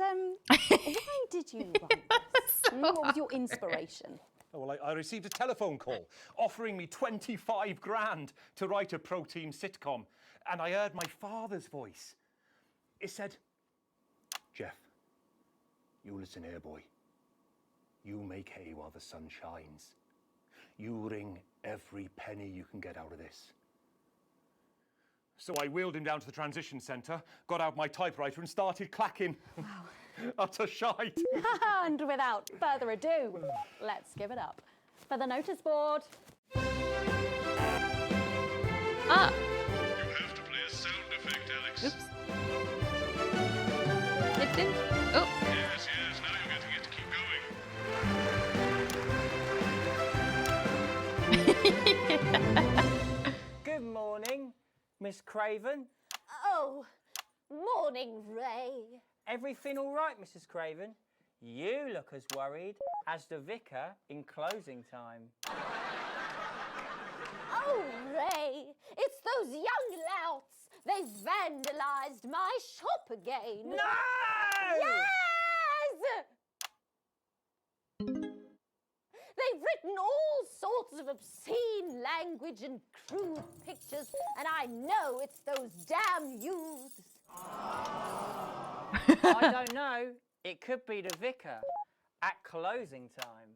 why did you write this? What was your inspiration? Oh, well, I received a telephone call offering me 25 grand to write a pro-team sitcom. And I heard my father's voice. It said, Jeff, you listen here, boy. You make hay while the sun shines. You wring every penny you can get out of this. So I wheeled him down to the transition centre, got out my typewriter and started clacking. Wow. Utter shite. And without further ado, let's give it up for the notice board. Ah. You have to play a sound effect, Alex. Oops. It didn't. Oh. Yes, yes, now you're getting it. Keep going. Good morning, Miss Craven. Oh, morning, Ray. Everything all right, Mrs. Craven? You look as worried as the vicar in closing time. Oh, Ray, it's those young louts. They've vandalised my shop again. No! Yes! They've written all sorts of obscene language and crude pictures, and I know it's those damn youths. I don't know. It could be the vicar at closing time.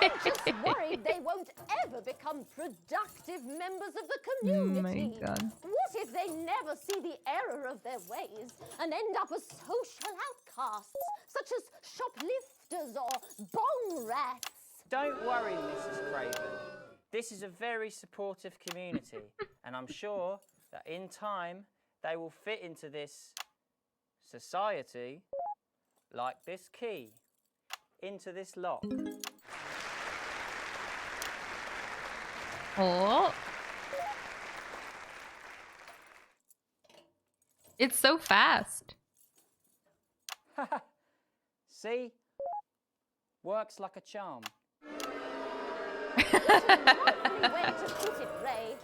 I'm just worried they won't ever become productive members of the community. Oh my God. What if they never see the error of their ways and end up as social outcasts, such as shoplifters or bong rats? Don't worry, Mrs. Craven. This is a very supportive community, and I'm sure that in time they will fit into this society like this key into this lock. Oh. It's so fast. See? Works like a charm. What a lovely way to put it, Ray.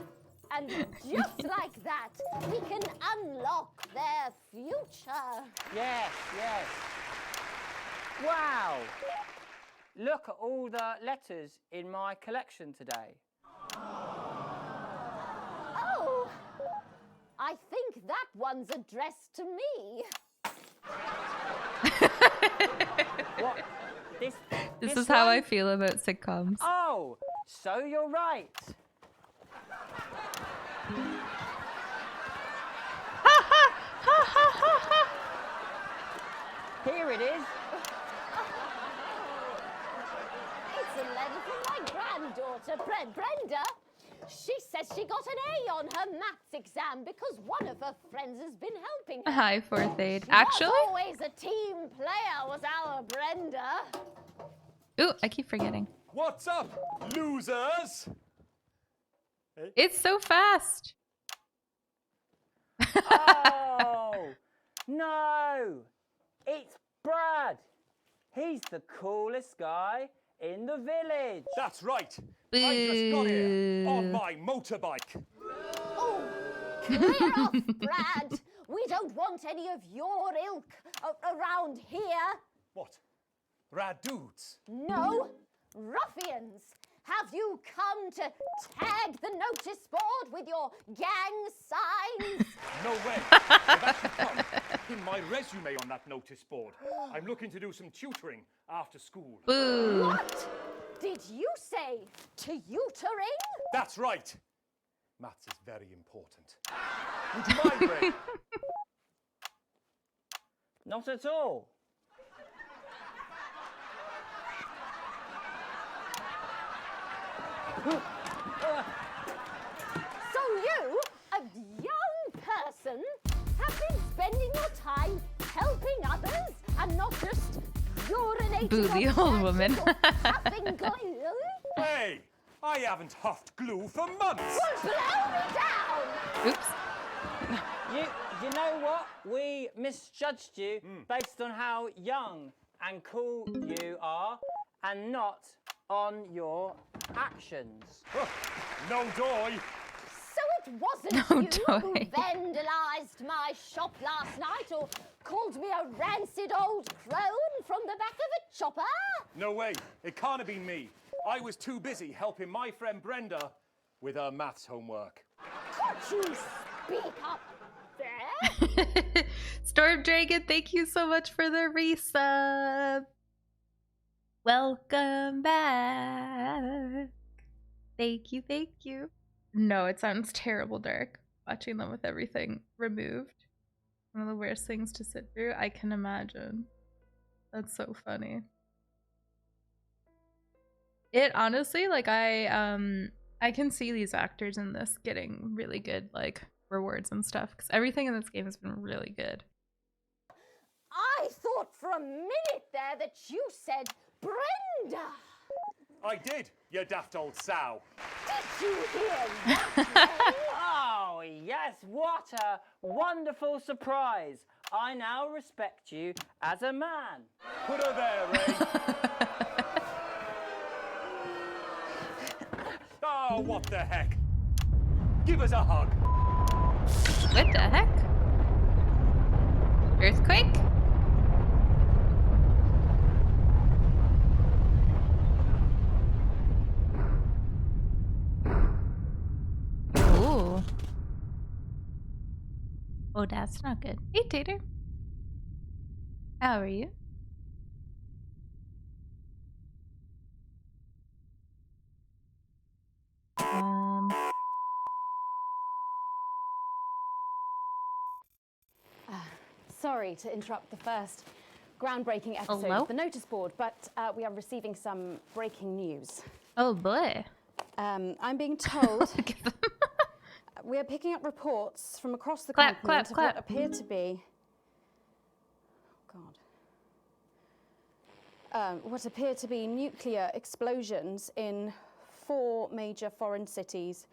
And just like that, we can unlock their future. Yes, yes. Wow! Look at all the letters in my collection today. Oh, I think that one's addressed to me. What? This is how I feel about sitcoms. Oh, so you're right. Here it is. It's a letter from my granddaughter, Brenda. She says she got an A on her maths exam because one of her friends has been helping her. Hi, fourth aid. She Actually? was always a team player, was our Brenda. Ooh, I keep forgetting. What's up, losers? It's so fast. Oh, no. It's Brad. He's the coolest guy in the village. That's right. I just got here on my motorbike. Oh, clear off, Brad. We don't want any of your ilk around here. What? Rad dudes? No, ruffians. Have you come to tag the notice board with your gang signs? No way. I've actually come in my resume on that notice board. I'm looking to do some tutoring after school. Boo. What did you say? Tutoring? That's right. Maths is very important. Would you mind, Ray? Not at all. So you, a young person, have been spending your time helping others and not just urinating Boo, the on old tags woman. or huffing glue? Hey, I haven't huffed glue for months. Well, blow me down! Oops. You know what? We misjudged you based on how young and cool you are and not on your actions. No doy. So it wasn't No you who doy. vandalised my shop last night or called me a rancid old crone from the back of a chopper? No way. It can't have been me. I was too busy helping my friend Brenda with her maths homework. Could you speak up there? Storm Dragon, thank you so much for the resub. Welcome back. Thank you, thank you. No, it sounds terrible, Dark. Watching them with everything removed. One of the worst things to sit through. I can imagine. That's so funny. It honestly, like, I can see these actors in this getting really good, like, rewards and stuff, because everything in this game has been really good. I thought for a minute there that you said Brenda. I did, you daft old sow. Did you hear that? Oh, yes, what a wonderful surprise. I now respect you as a man. Put her there, Ray. Oh, what the heck? Give us a hug. What the heck? Earthquake? Ooh. Oh, that's not good. Hey, Tater. How are you? Sorry to interrupt the first groundbreaking episode Hello? of the notice board, but we are receiving some breaking news. Oh boy. I'm being told we are picking up reports from across the Clap, continent clap, of what appear to be what appear to be nuclear explosions in 4 major foreign cities.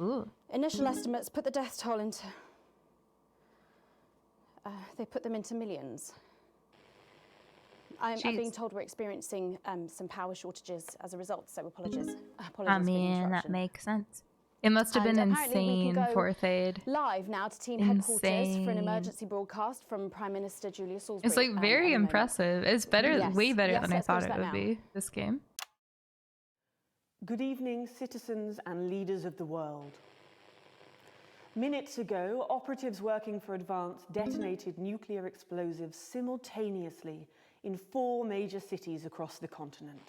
Ooh. Initial estimates put the death toll into they put them into millions. I'm being told we're experiencing some power shortages as a result, so apologies. I mean, that makes sense. It must have been insane, Fourth Aid. Live now to team headquarters for an emergency broadcast from Prime Minister Julia Salisbury. It's like very impressive. It's better, Yes. way better Yes, than I let's thought watch it that would now. be, this game. Good evening, citizens and leaders of the world. Minutes ago, operatives working for Advance detonated nuclear explosives simultaneously in 4 major cities across the continent.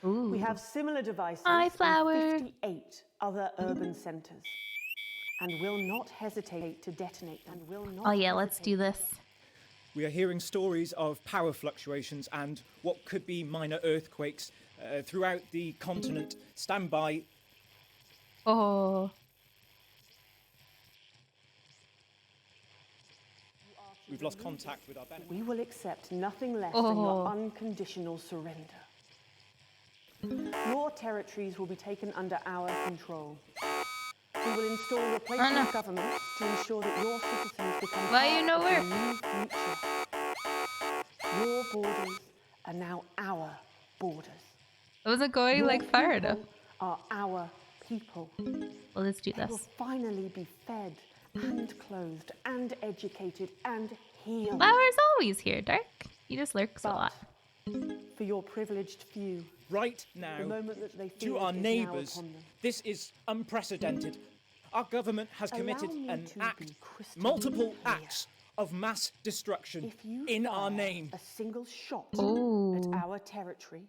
Ooh. We have similar devices Hi, Flower. in 58 other urban centers and will not hesitate to detonate them. Oh yeah, let's do this. We are hearing stories of power fluctuations and what could be minor earthquakes throughout the continent. Stand by. Oh. We've lost contact with our benefit. We will accept nothing less than your Oh. unconditional surrender. Your territories will be taken under our control. We will install replacement governments to ensure that your citizens become Why part you know of where? the new future. Your borders are now our borders. It wasn't going Your like far enough. people are our people. Well, let's do They will this. finally be fed and clothed and educated and healed. Flower's always here, Dark. He just lurks a lot. For your privileged few, Right now, the moment that they to feel our is now neighbours, upon them. this is unprecedented. Our government has committed Allow me an to act, be crystal multiple clear. acts of mass destruction If you in our fire name. a single shot Ooh. at our territory,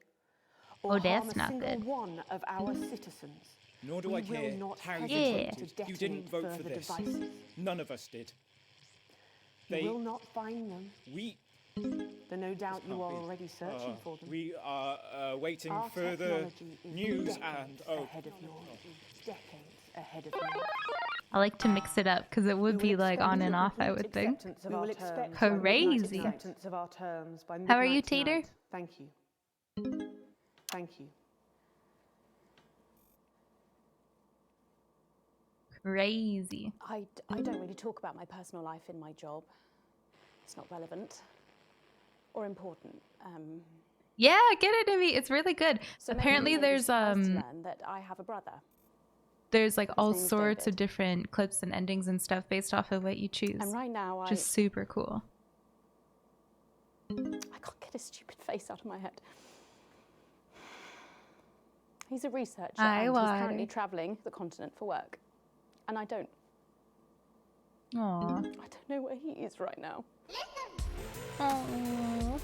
or Oh, that's harm a not single good. one of our citizens, Nor do we I will care not how you hesitate Yeah. to voted. You didn't detonate vote for further this. devices. None of us did. You They, will not find them, we, though no doubt you can't are be. already searching for them. We are waiting Our further technology is news decades and ahead of yours. Decades ahead of yours. I like to mix it up because it would be like on and off, I would think. We will expect Crazy. acceptance of our terms by How are you, midnight Tater? tonight. Thank you. Thank you. Crazy. I don't really talk about my personal life in my job. It's not relevant or important. Yeah, get it, Ivy. It's really good. So maybe Apparently, you may be there's surprised to learn that I have a brother. there's like all name's sorts David. of different clips and endings and stuff based off of what you choose. And right now, Which is super cool. I can't get his stupid face out of my head. He's a researcher Hi, and he's Wilder. currently travelling the continent for work. And I don't. Aww. I don't know where he is right now. Aww.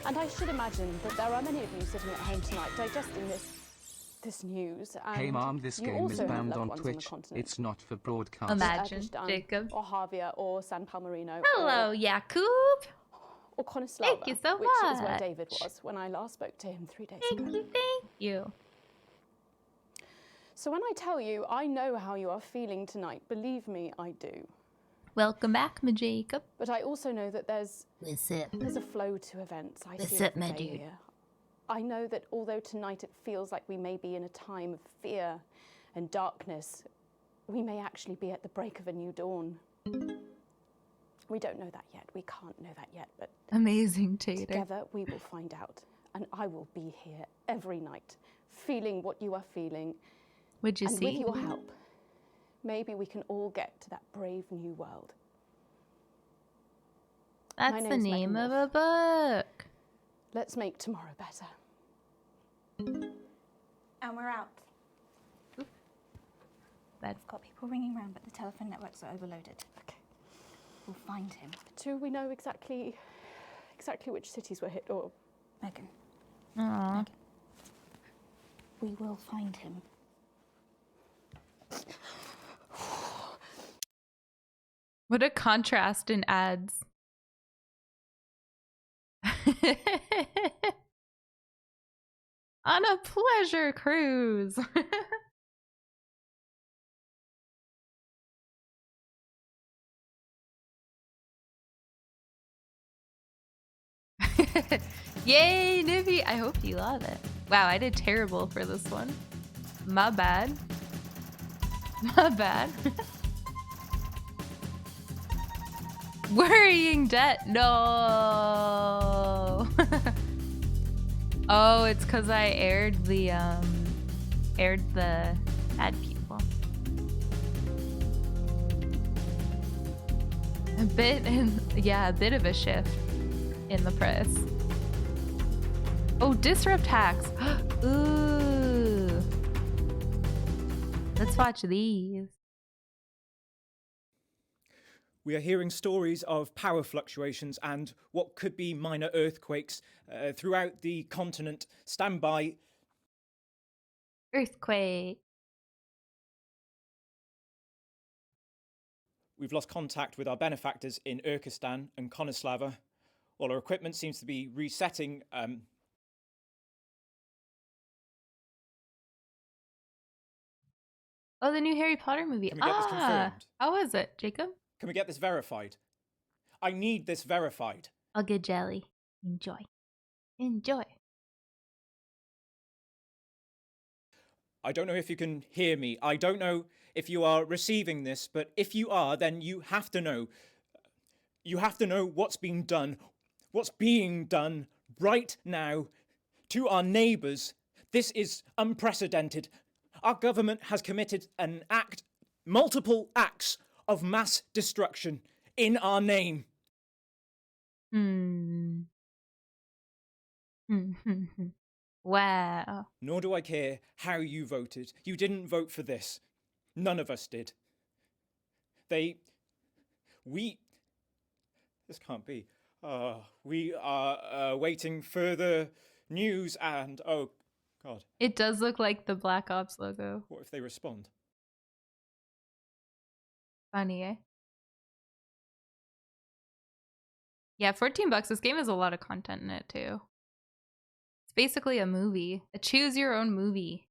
And I should imagine that there are many of you sitting at home tonight digesting this news. And Hey Mom, this you game is also have banned loved on ones the Twitch. continent. It's not for broadcast. Imagine, Uzbekistan, Jacob. or Javier, or San Palmarino. Hello, or, Yakub. or Conislava, Thank you so which is where much. David was when I last spoke to him 3 days ago. Thank you. So when I tell you I know how you are feeling tonight, believe me, I do. Welcome back, my Jacob. But I also know that there's a flow to events. I see it every day here. I know that although tonight it feels like we may be in a time of fear and darkness, we may actually be at the break of a new dawn. We don't know that yet. We can't know that yet, but amazing, Tater. Together we will find out, and I will be here every night, feeling what you are feeling. Would you and see? with your help, maybe we can all get to that brave new world. That's the name of a book. Let's make tomorrow better. And we're out. That's got people ringing around, but the telephone networks are overloaded. Okay. We'll find him. Do we know exactly which cities were hit, or Megan? Aww. Megan. We will find him. What a contrast in ads. On a pleasure cruise. Yay, Nippy! I hope you love it. Wow, I did terrible for this one. My bad. My bad. Worrying debt. No. Oh, it's because I aired the ad people. A bit of a shift in the press. Oh, disrupt hacks. Ooh. Let's watch these. We are hearing stories of power fluctuations and what could be minor earthquakes throughout the continent. Stand by. Earthquake. We've lost contact with our benefactors in Urkistan and Konislava. All our equipment seems to be resetting. Oh, the new Harry Potter movie. Can we get this confirmed? How was it, Jacob? Can we get this verified? I need this verified. I'll get jelly. Enjoy. Enjoy. I don't know if you can hear me. I don't know if you are receiving this, but if you are, then you have to know. You have to know what's being done right now to our neighbours. This is unprecedented. Our government has committed multiple acts of mass destruction in our name. Wow. Nor do I care how you voted. You didn't vote for this. None of us did. This can't be. We are awaiting further news and, oh, God. It does look like the Black Ops logo. What if they respond? Funny, eh? Yeah, $14. This game has a lot of content in it, too. It's basically a movie. A choose your own movie.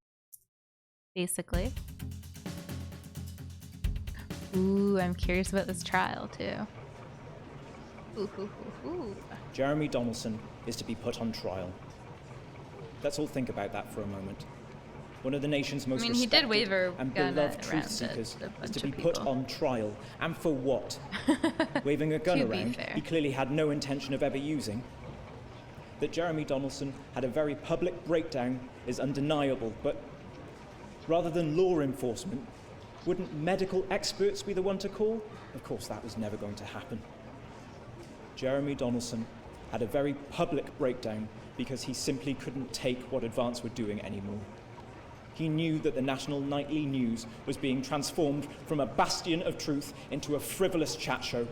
Basically. Ooh, I'm curious about this trial, too. Ooh. Jeremy Donaldson is to be put on trial. Let's all think about that for a moment. One of the nation's most respected and beloved truth seekers is to be put on trial. And for what? Waving a gun around he clearly had no intention of ever using. That Jeremy Donaldson had a very public breakdown is undeniable, but rather than law enforcement, wouldn't medical experts be the one to call? Of course, that was never going to happen. Jeremy Donaldson had a very public breakdown because he simply couldn't take what Advance were doing anymore. He knew that the national nightly news was being transformed from a bastion of truth into a frivolous chat show.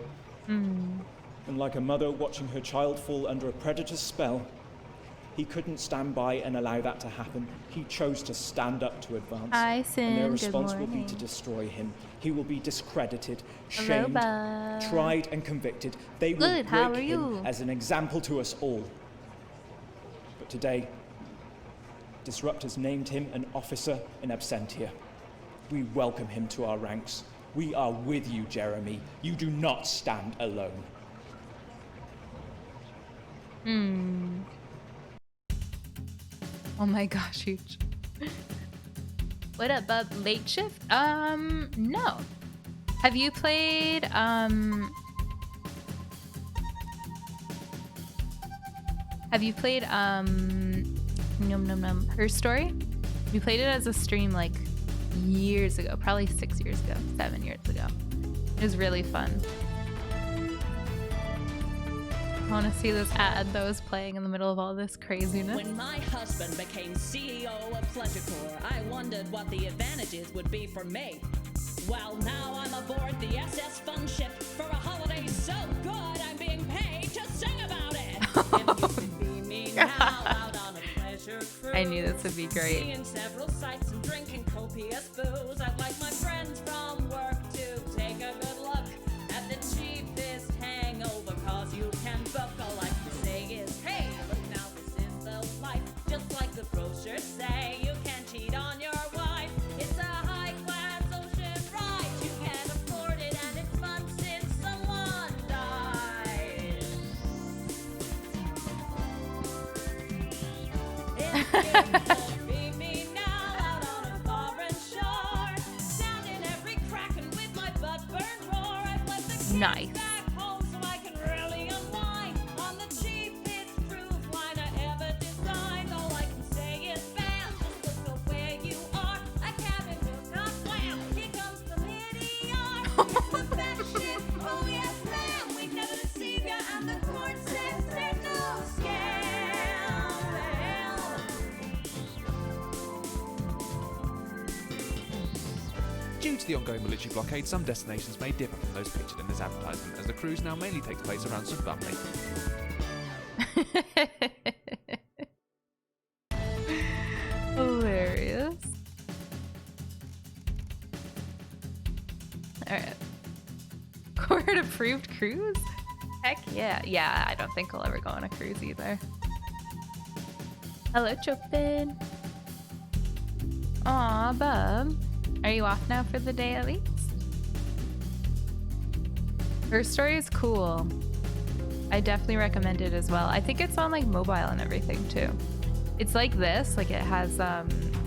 And like a mother watching her child fall under a predator's spell, He couldn't stand by and allow that to happen. He chose to stand up to Advance. Hi, Sin. And their Good response will be morning. to destroy him. He will be discredited, Hello, shamed, bud. tried and convicted. They will Good, how break are him you? as an example to us all. But today, Disruptors named him an officer in absentia. We welcome him to our ranks. We are with you, Jeremy. You do not stand alone. Oh my gosh, huge. What up, bub? Late shift? No. Have you played, Her Story? We played it as a stream like years ago, probably 6 years ago, 7 years ago. It was really fun. I want to see this ad that was playing in the middle of all this craziness. When my husband became CEO of PleasureCore, I wondered what the advantages would be for me. Well, now I'm aboard the SS Fun Ship for a holiday so good I'm being paid to sing about it. If you could be me now out on a pleasure cruise, I knew this would be great. seeing several sights and drinking copious booze, I'd like my friends from work to take a good look at the cheapest hangover, cause you can book. All I can say is, hey, look now, this is the life. Just like the brochures say, you can't cheat on your wife. It's a high-class ocean ride. You can't afford it, and it's fun since someone died. If you could be me now out on a foreign shore, sounding every kraken with my butt burn roar, I've left the kids Nice. back home so I can really unwind on the cheapest cruise line I ever designed. All I can say is bam, just look where you are. A cabin will not slam. Here comes the Meteor. It's the best ship. Oh yes, ma'am. We've never deceived ya, and the court says there's no scam. Due to the ongoing military blockade, some destinations may differ from those pictured in this advertisement, as the cruise now mainly takes place around some family. Hilarious. Alright. Court approved cruise? Heck yeah. Yeah, I don't think I'll ever go on a cruise either. Hello, Chopin. Aw, bub. Are you off now for the day at least? Her Story is cool. I definitely recommend it as well. I think it's on like mobile and everything too. It's like this, like it has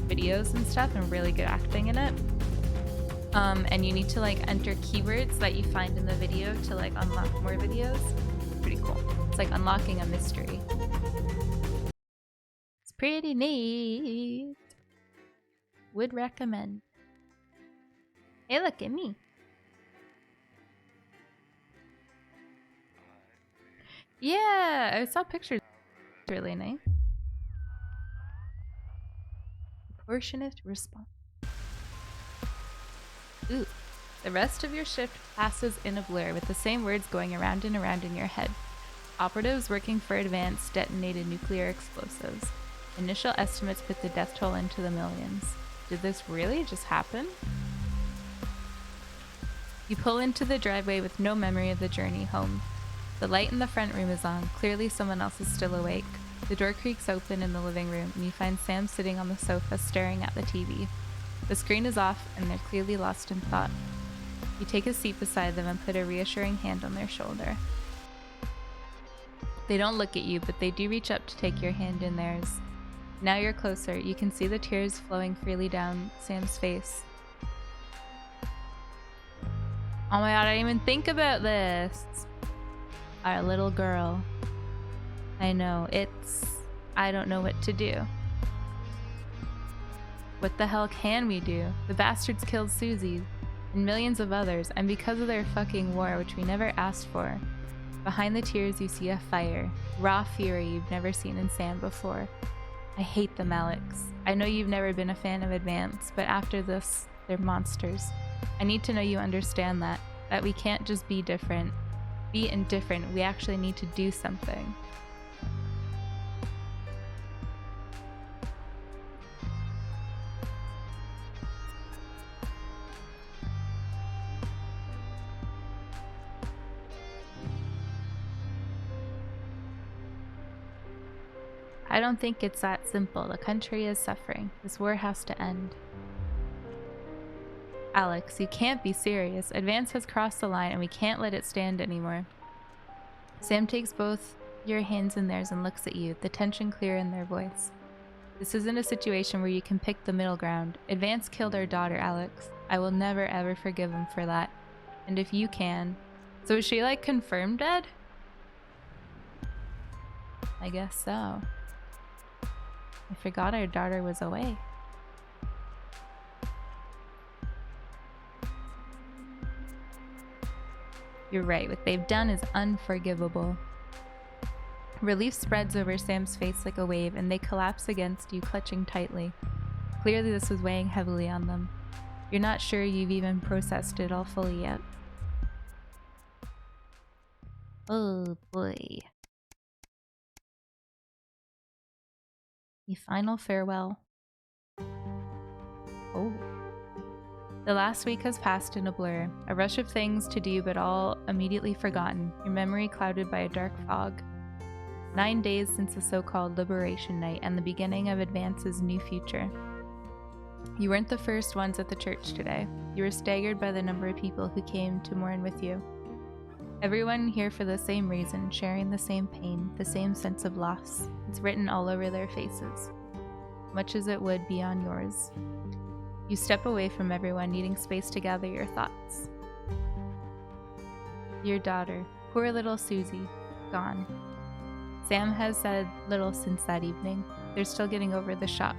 videos and stuff and really good acting in it. And you need to like enter keywords that you find in the video to like unlock more videos. Pretty cool. It's like unlocking a mystery. It's pretty neat. Would recommend. Hey, look at me. Yeah, I saw pictures. It's really nice. Proportionate response. Ooh. The rest of your shift passes in a blur with the same words going around and around in your head. Operatives working for Advance detonated nuclear explosives. Initial estimates put the death toll into the millions. Did this really just happen? You pull into the driveway with no memory of the journey home. The light in the front room is on. Clearly someone else is still awake. The door creaks open in the living room and you find Sam sitting on the sofa staring at the TV. The screen is off and they're clearly lost in thought. You take a seat beside them and put a reassuring hand on their shoulder. They don't look at you, but they do reach up to take your hand in theirs. Now you're closer. You can see the tears flowing freely down Sam's face. Oh my god, I didn't even think about this. Our little girl. I know, I don't know what to do. What the hell can we do? The bastards killed Susie and millions of others, and because of their fucking war, which we never asked for. Behind the tears you see a fire. Raw fury you've never seen in Sam before. I hate them, Alex. I know you've never been a fan of Advance, but after this, they're monsters. I need to know you understand that we can't just be different. Be indifferent. We actually need to do something. I don't think it's that simple. The country is suffering. This war has to end. Alex, you can't be serious. Advance has crossed the line and we can't let it stand anymore. Sam takes both your hands in theirs and looks at you, the tension clear in their voice. This isn't a situation where you can pick the middle ground. Advance killed our daughter, Alex. I will never ever forgive him for that. And if you can... So is she like confirmed dead? I guess so. I forgot our daughter was away. You're right, what they've done is unforgivable. Relief spreads over Sam's face like a wave, and they collapse against you, clutching tightly. Clearly this was weighing heavily on them. You're not sure you've even processed it all fully yet. Oh boy. The final farewell. Oh. The last week has passed in a blur, a rush of things to do but all immediately forgotten, your memory clouded by a dark fog. 9 days since the so-called Liberation Night and the beginning of Advance's new future. You weren't the first ones at the church today. You were staggered by the number of people who came to mourn with you. Everyone here for the same reason, sharing the same pain, the same sense of loss. It's written all over their faces, much as it would be on yours. You step away from everyone, needing space to gather your thoughts. Your daughter, poor little Susie, gone. Sam has said little since that evening. They're still getting over the shock.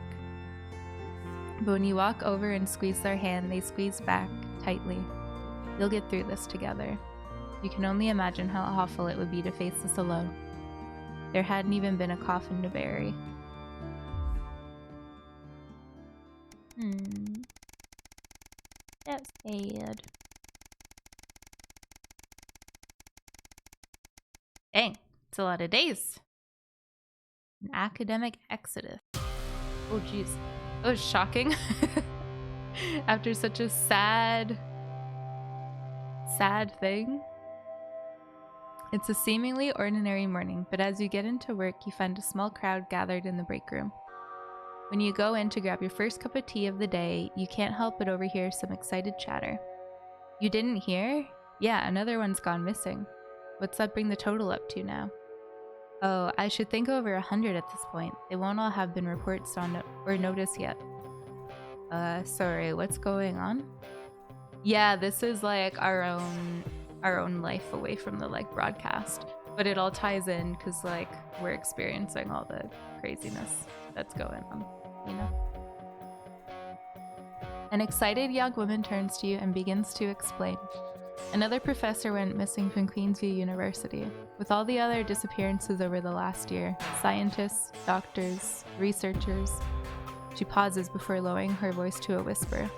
But when you walk over and squeeze their hand, they squeeze back tightly. You'll get through this together. You can only imagine how awful it would be to face this alone. There hadn't even been a coffin to bury. That's sad. Dang, it's a lot of days. An academic exodus. Oh jeez. That was shocking. After such a sad thing. It's a seemingly ordinary morning, but as you get into work, you find a small crowd gathered in the break room. When you go in to grab your first cup of tea of the day, you can't help but overhear some excited chatter. You didn't hear? Yeah, another one's gone missing. What's that bring the total up to now? Oh, I should think over 100 at this point. They won't all have been reports on or noticed yet. Sorry, what's going on? Yeah, this is like our own life away from the like broadcast, but it all ties in because like we're experiencing all the craziness that's going on, you know? An excited young woman turns to you and begins to explain. Another professor went missing from Queensview University. With all the other disappearances over the last year, scientists, doctors, researchers. She pauses before lowering her voice to a whisper.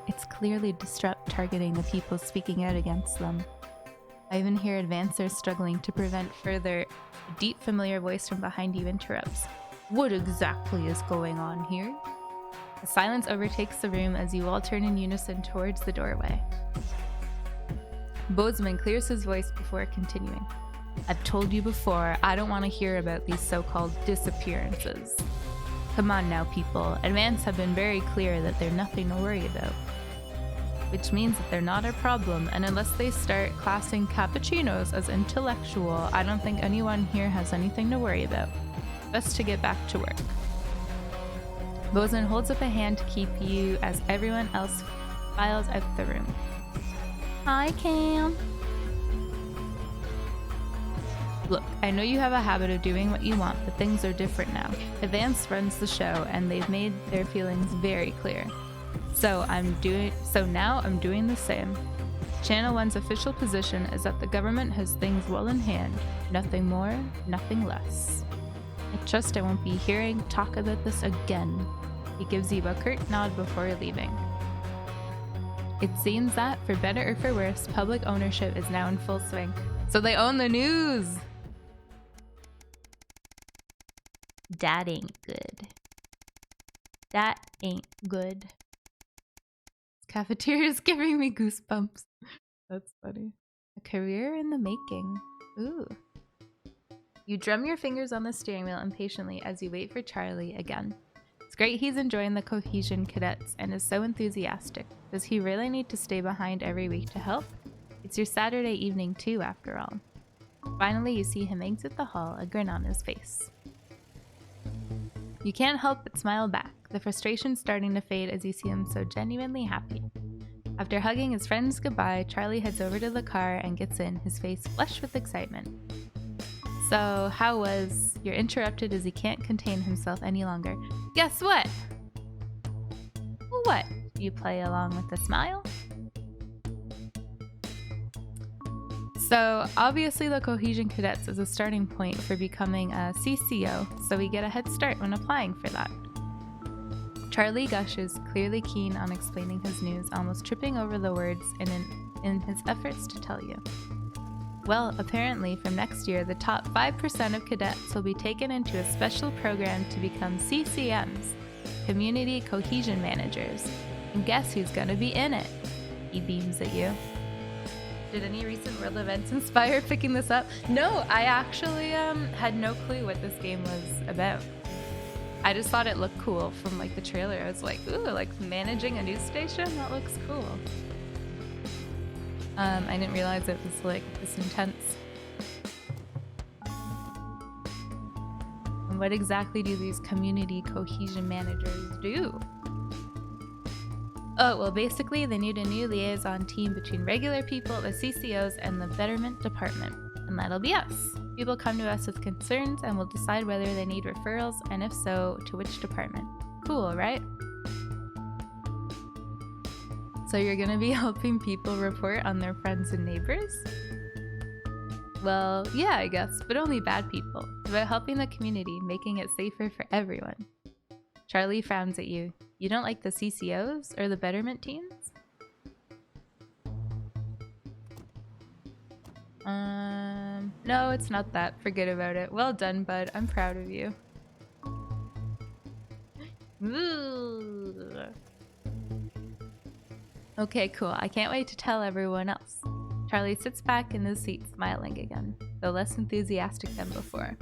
It's clearly Disrupt targeting the people speaking out against them. I even hear advancers struggling to prevent further. A deep, familiar voice from behind you interrupts. What exactly is going on here? A silence overtakes the room as you all turn in unison towards the doorway. Bozeman clears his voice before continuing. I've told you before, I don't want to hear about these so-called disappearances. Come on now, people. Advance have been very clear that they're nothing to worry about. Which means that they're not a problem, and unless they start classing cappuccinos as intellectual, I don't think anyone here has anything to worry about. Best to get back to work. Bozeman holds up a hand to keep you as everyone else files out the room. Hi, Cam. Look, I know you have a habit of doing what you want, but things are different now. Advance runs the show, and they've made their feelings very clear. So now I'm doing the same. Channel 1's official position is that the government has things well in hand. Nothing more, nothing less. I trust I won't be hearing talk about this again. He gives you a curt nod before leaving. It seems that, for better or for worse, public ownership is now in full swing. So they own the news! That ain't good. That ain't good. Cafeteria is giving me goosebumps. That's funny. A career in the making. Ooh. You drum your fingers on the steering wheel impatiently as you wait for Charlie again. It's great he's enjoying the Cohesion Cadets and is so enthusiastic. Does he really need to stay behind every week to help? It's your Saturday evening too, after all. Finally, you see him exit the hall, a grin on his face. You can't help but smile back, the frustration starting to fade as you see him so genuinely happy. After hugging his friends goodbye, Charlie heads over to the car and gets in, his face flushed with excitement. So, how was? You're interrupted as he can't contain himself any longer. Guess what? What? You play along with a smile? So, obviously the Cohesion Cadets is a starting point for becoming a CCO, so we get a head start when applying for that. Charlie gushes, clearly keen on explaining his news, almost tripping over the words in his efforts to tell you. Well, apparently from next year, the top 5% of cadets will be taken into a special program to become CCMs, Community Cohesion Managers. And guess who's gonna be in it? He beams at you. Did any recent world events inspire picking this up? No, I actually had no clue what this game was about. I just thought it looked cool from like the trailer. I was like, ooh, like managing a news station? That looks cool. I didn't realize it was like this intense. And what exactly do these community cohesion managers do? Oh, well, basically they need a new liaison team between regular people, the CCOs, and the Betterment Department. And that'll be us. People come to us with concerns and we'll decide whether they need referrals, and if so, to which department. Cool, right? So you're gonna be helping people report on their friends and neighbors? Well, yeah, I guess, but only bad people. It's about helping the community, making it safer for everyone. Charlie frowns at you. You don't like the CCOs or the Betterment teams? No, it's not that. Forget about it. Well done, bud. I'm proud of you. Ooh. Okay, cool. I can't wait to tell everyone else. Charlie sits back in his seat, smiling again, though less enthusiastic than before.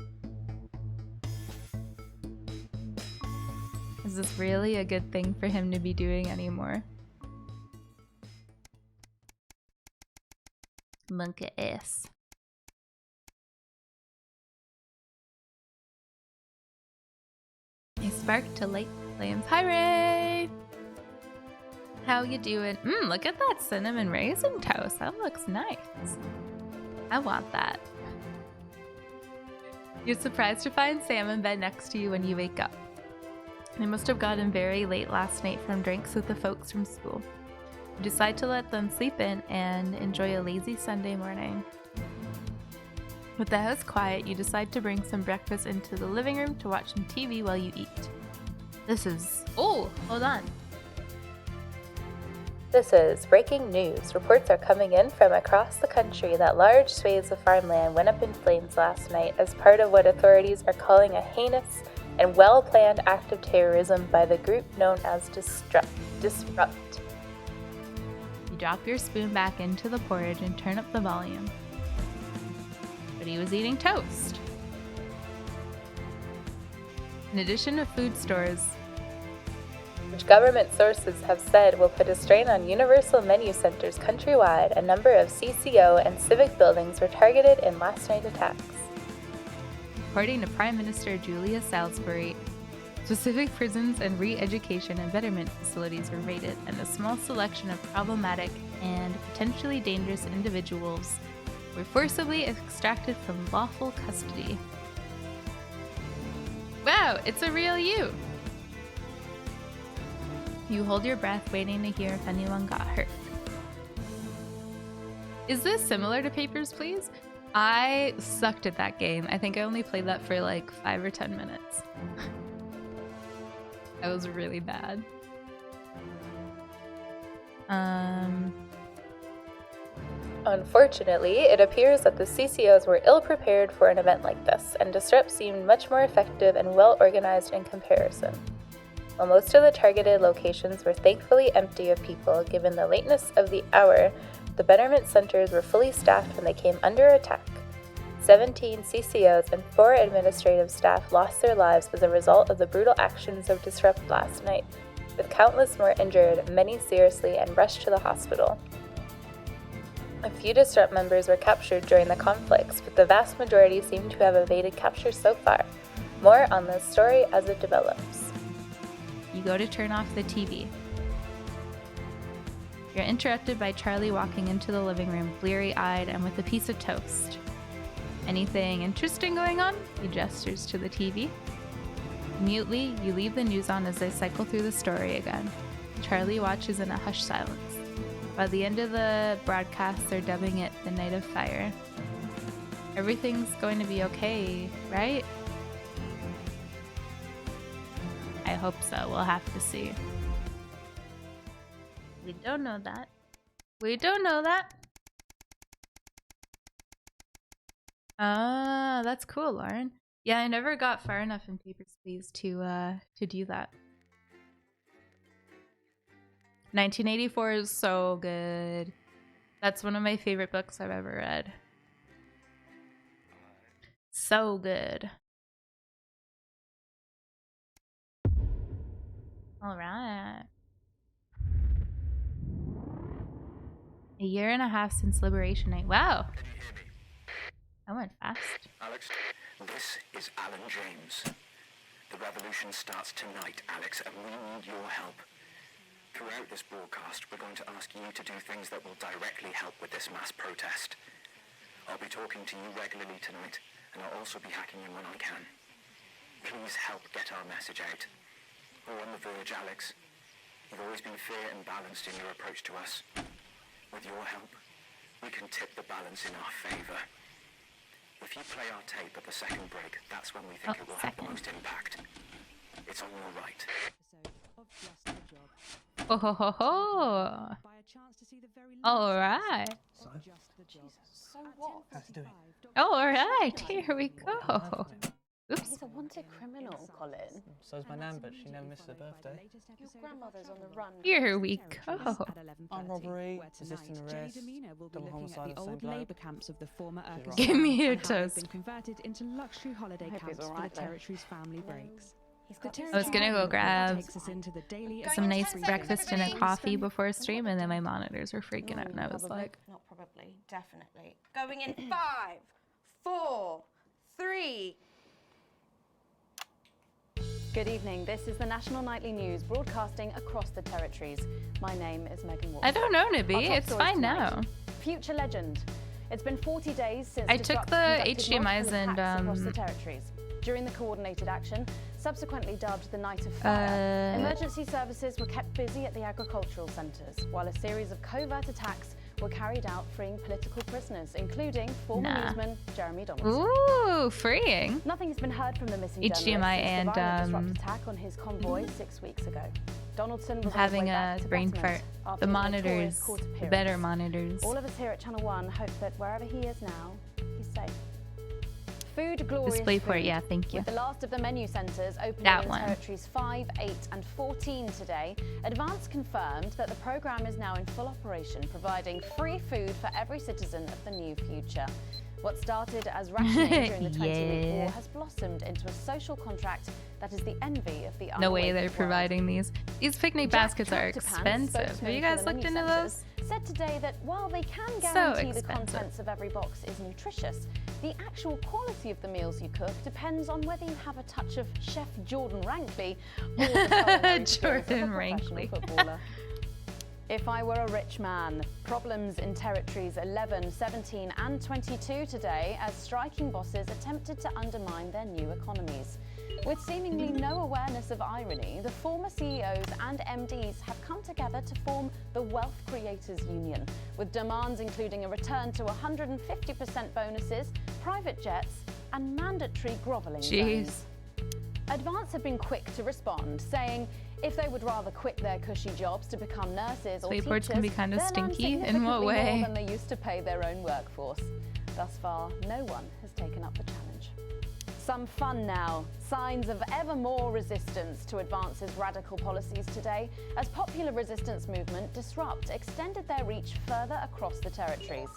Is this really a good thing for him to be doing anymore? Monkey ass. A spark to light the flames. Hi, Ray! How you doing? Look at that cinnamon raisin toast. That looks nice. I want that. You're surprised to find Sam in bed next to you when you wake up. They must have gotten very late last night from drinks with the folks from school. You decide to let them sleep in and enjoy a lazy Sunday morning. With the house quiet, you decide to bring some breakfast into the living room to watch some TV while you eat. This is... Oh, hold on. This is breaking news. Reports are coming in from across the country that large swathes of farmland went up in flames last night as part of what authorities are calling a heinous and well-planned act of terrorism by the group known as Disrupt. You drop your spoon back into the porridge and turn up the volume. But he was eating toast. In addition to food stores, which government sources have said will put a strain on universal menu centers countrywide, a number of CCO and civic buildings were targeted in last night's attacks. According to Prime Minister Julia Salisbury, specific prisons and re-education and betterment facilities were raided, and a small selection of problematic and potentially dangerous individuals were forcibly extracted from lawful custody. Wow, it's a real you! You hold your breath, waiting to hear if anyone got hurt. Is this similar to Papers, Please? I sucked at that game. I think I only played that for like 5 or 10 minutes. I was really bad. Unfortunately, it appears that the CCOs were ill-prepared for an event like this, and Disrupt seemed much more effective and well-organized in comparison. While most of the targeted locations were thankfully empty of people, given the lateness of the hour, the Betterment centers were fully staffed when they came under attack. 17 CCOs and 4 administrative staff lost their lives as a result of the brutal actions of Disrupt last night, with countless more injured, many seriously, and rushed to the hospital. A few Disrupt members were captured during the conflicts, but the vast majority seem to have evaded capture so far. More on this story as it develops. You go to turn off the TV. You're interrupted by Charlie walking into the living room, bleary-eyed and with a piece of toast. Anything interesting going on? He gestures to the TV. Mutely, you leave the news on as they cycle through the story again. Charlie watches in a hushed silence. By the end of the broadcast, they're dubbing it the Night of Fire. Everything's going to be okay, right? I hope so. We'll have to see. We don't know that. We don't know that. Ah, that's cool, Lauren. Yeah, I never got far enough in Papers, Please to do that. 1984 is so good. That's one of my favorite books I've ever read. So good. All right. A year and a half since Liberation Night. Wow. That went fast. Alex, this is Alan James. The revolution starts tonight, Alex, and we need your help. Throughout this broadcast, we're going to ask you to do things that will directly help with this mass protest. I'll be talking to you regularly tonight, and I'll also be hacking in when I can. Please help get our message out. We're on the verge, Alex. You've always been fair and balanced in your approach to us. With your help, we can tip the balance in our favor. If you play our tape at the second break, that's when we think it will have the most impact. It's on your right. Oh ho ho ho! All right. So what? All right. Here we go. Oops. He's a wanted criminal, Colin. So's my nan, but she never misses her birthday. Your grandmother's on the run. Here we go. Armed robbery, resisting arrest, double homicide of the same bloke. Labour camps of the former Irkutsk Give me your and how they've toast. been converted into luxury holiday camps for the territory's family breaks. I was gonna go grab some nice breakfast and a coffee before stream, and then my monitors were freaking out, and I was like, Not probably, definitely. Going in 5, 4, 3. Good evening. This is the National Nightly News broadcasting across the territories. My name is Megan Wolf. I don't know, Nibby. Our top It's stories fine tonight. now. Future legend. It's been 40 days since I took Disrupt the conducted HDMIs multiple and, attacks across the territories. During the coordinated action, subsequently dubbed the Night of Fire, emergency services were kept busy at the agricultural centres, while a series of covert attacks were carried out freeing political prisoners, including former newsman Jeremy Donaldson. Ooh, freeing. Nothing has been heard from the missing HDMI journalist since and the violent Disrupt attack on his convoy 6 weeks ago. Donaldson was having on his way a back to brain Betterment fart. after The his notorious monitors, court the appearance. better monitors. All of us here at Channel 1 hope that wherever he is now, he's safe. Food Glorious DisplayPort, Food, yeah, thank you. With the last of the menu centres opening That in one. territories 5, 8 and 14 today, Advance confirmed that the programme is now in full operation, providing free food for every citizen of the new future. What started as rationing during the 20-week war Yeah. has blossomed into a social contract that is the envy of the No way unawakened they're world. providing these. These picnic Jack baskets are Tractorpan, expensive. Have spokesman you for guys the looked menu into centres, those? said today that while they can So guarantee the expensive. contents of every box is nutritious, the actual quality of the meals you cook depends on whether you have a touch of Chef Jordan Rankley or the culinary skills of a Jordan professional Rankley. footballer. If I were a rich man, problems in territories 11, 17 and 22 today as striking bosses attempted to undermine their new economies. With seemingly no awareness of irony, the former CEOs and MDs have come together to form the Wealth Creators Union, with demands including a return to 150% bonuses, private jets and mandatory grovelling Jeez. zones. Advance have been quick to respond, saying if they would rather quit their cushy jobs to become nurses or Playboards teachers, can be kinda they'll earn stinky. In what significantly way? more than they used to pay their own workforce. Thus far, no one has taken up the challenge. Some fun now. Signs of ever more resistance to Advance's radical policies today, as popular resistance movement Disrupt extended their reach further across the territories.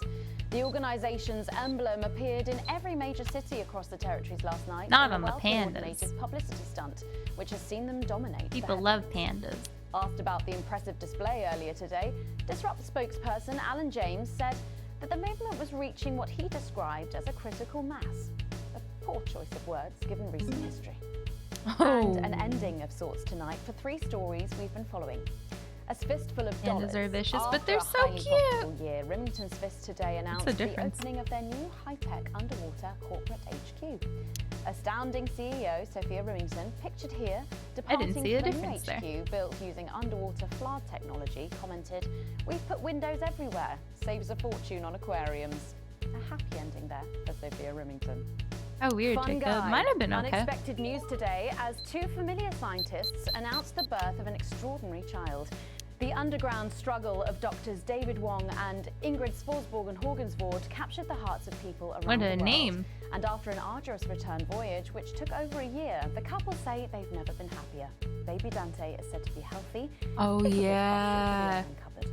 The organisation's emblem appeared in every major city across the territories last night. Not in a on the well-coordinated pandas. publicity stunt, which has seen them dominate. People love pandas. Asked about the impressive display earlier today, Disrupt spokesperson Alan James said that the movement was reaching what he described as a critical mass. A poor choice of words given recent history. And an ending of sorts tonight for 3 stories we've been following. A fistful of dollars. Pandas are vicious, but After they're a so highly cute. profitable year, Remington's Fist today announced the opening of their new high-tech underwater corporate HQ. Astounding CEO Sophia Remington, pictured here, departing see the from a new difference there. HQ built using underwater FLAD technology, commented, "We've put windows everywhere, saves a fortune on aquariums." A happy ending there for Sophia Remington. Oh, weird, Fun Jacob. guy. Might have been okay. Unexpected news today as 2 familiar scientists announced the birth of an extraordinary child. The underground struggle of doctors David Wong and Ingrid Svorsborg Horgensvoord captured the hearts of people around What the a world. name. And after an arduous return voyage, which took over a year, the couple say they've never been happier. Baby Dante is said to be healthy. Oh, Little bit yeah. partial to be uncovered.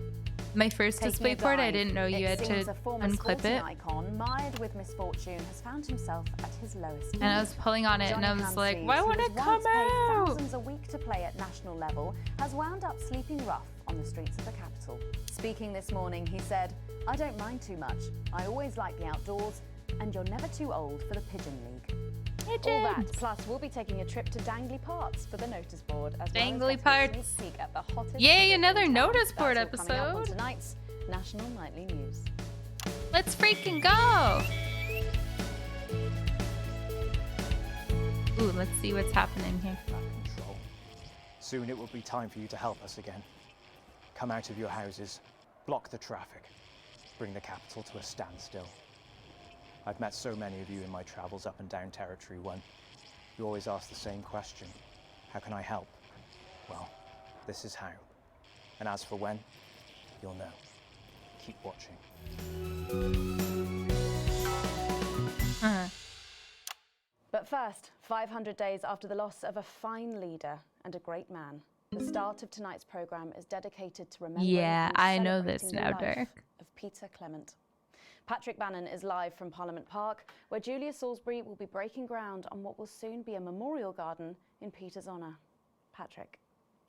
My first Taking display a port, I dive, didn't know you it had seems to a former unclip sporting it. icon, mired with misfortune, has found himself at his lowest. And I was pulling on it and I Johnny was like, Hanseys, why who won't was it once come paid out? thousands a week to play at national level, has wound up sleeping rough on the streets of the capital. Speaking this morning, he said, "I don't mind too much. I always like the outdoors, and you're never too old for the Pigeon League." All that, plus we'll be taking a trip to Dangly Parts for the notice board, as Dangly well as Parts. getting a sneak peek at the hottest Yay, resort another in town. notice board That's all coming up on episode. tonight's National Nightly News. Let's freaking go! Ooh, let's see what's happening here. Control. Soon it will be time for you to help us again. Come out of your houses, block the traffic, bring the capital to a standstill. I've met so many of you in my travels up and down Territory 1. You always ask the same question. How can I help? Well, this is how. And as for when, you'll know. Keep watching. But first, 500 days after the loss of a fine leader and a great man, the start of tonight's programme is dedicated to remembering Yeah, and I know this celebrating now, the life Dirk. of Peter Clement. Patrick Bannon is live from Parliament Park, where Julia Salisbury will be breaking ground on what will soon be a memorial garden in Peter's honour. Patrick.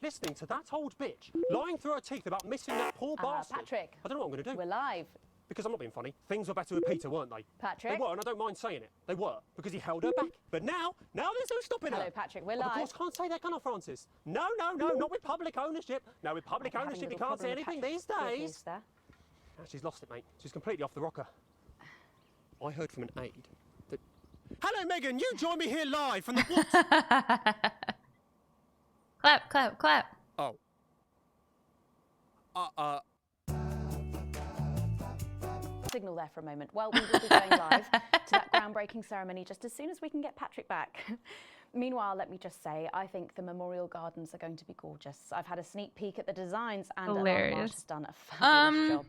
Listening to that old bitch lying through her teeth about missing that poor bastard. Patrick. I don't know what I'm going to do. We're live. Because I'm not being funny. Things were better with Peter, weren't they? Patrick. They were, and I don't mind saying it. They were, because he held her back. But now there's no stopping her. Hello, Patrick, we're Of live. course, can't say that, can I, Francis? No, not with public ownership. No, with public Having a ownership, you little can't say problem, anything Patrick. these Good days. news there. Now she's lost it, mate. She's completely off the rocker. I heard from an aide that... Hello, Megan, you join me here live from the what? Clap, clap, clap. Oh. Signal there for a moment. Well, we will be going live to that groundbreaking ceremony just as soon as we can get Patrick back. Meanwhile, let me just say, I think the memorial gardens are going to be gorgeous. I've had a sneak peek at the designs and Alan Hilarious. Marsh has done a fabulous job.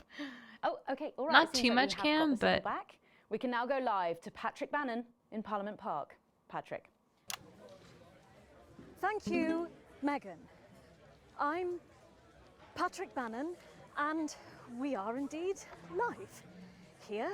Oh, okay, all right. Not it seems too like much, we have got Cam, the signal but- back. We can now go live to Patrick Bannon in Parliament Park. Patrick. Thank you, Megan. I'm Patrick Bannon, and we are indeed live here.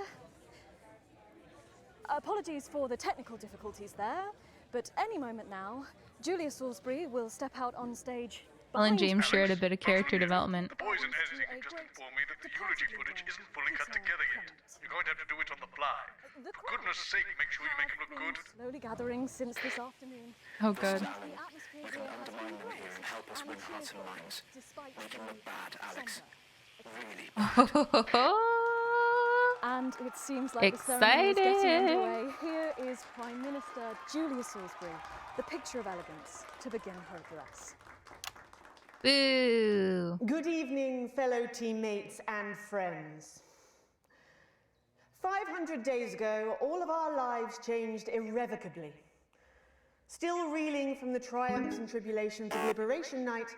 Apologies for the technical difficulties there, but any moment now, Julia Salisbury will step out on stage. Alan behind James me. shared a bit of character development. The boys in editing have just informed me that the eulogy footage isn't fully cut together yet. You're going to have to do it on the fly. For goodness sake, make sure you make it look good. Slowly gathering since this afternoon. Oh, good. You can undermine them here and help us win hearts and minds. We can look bad, Alex. Really bad. And it seems like the ceremony is getting Excited. underway. Here is Prime Minister Julia Salisbury, the picture of elegance, to begin her address. Boo. Good evening, fellow teammates and friends. 500 days ago, all of our lives changed irrevocably. Still reeling from the triumphs and tribulations of Liberation Night,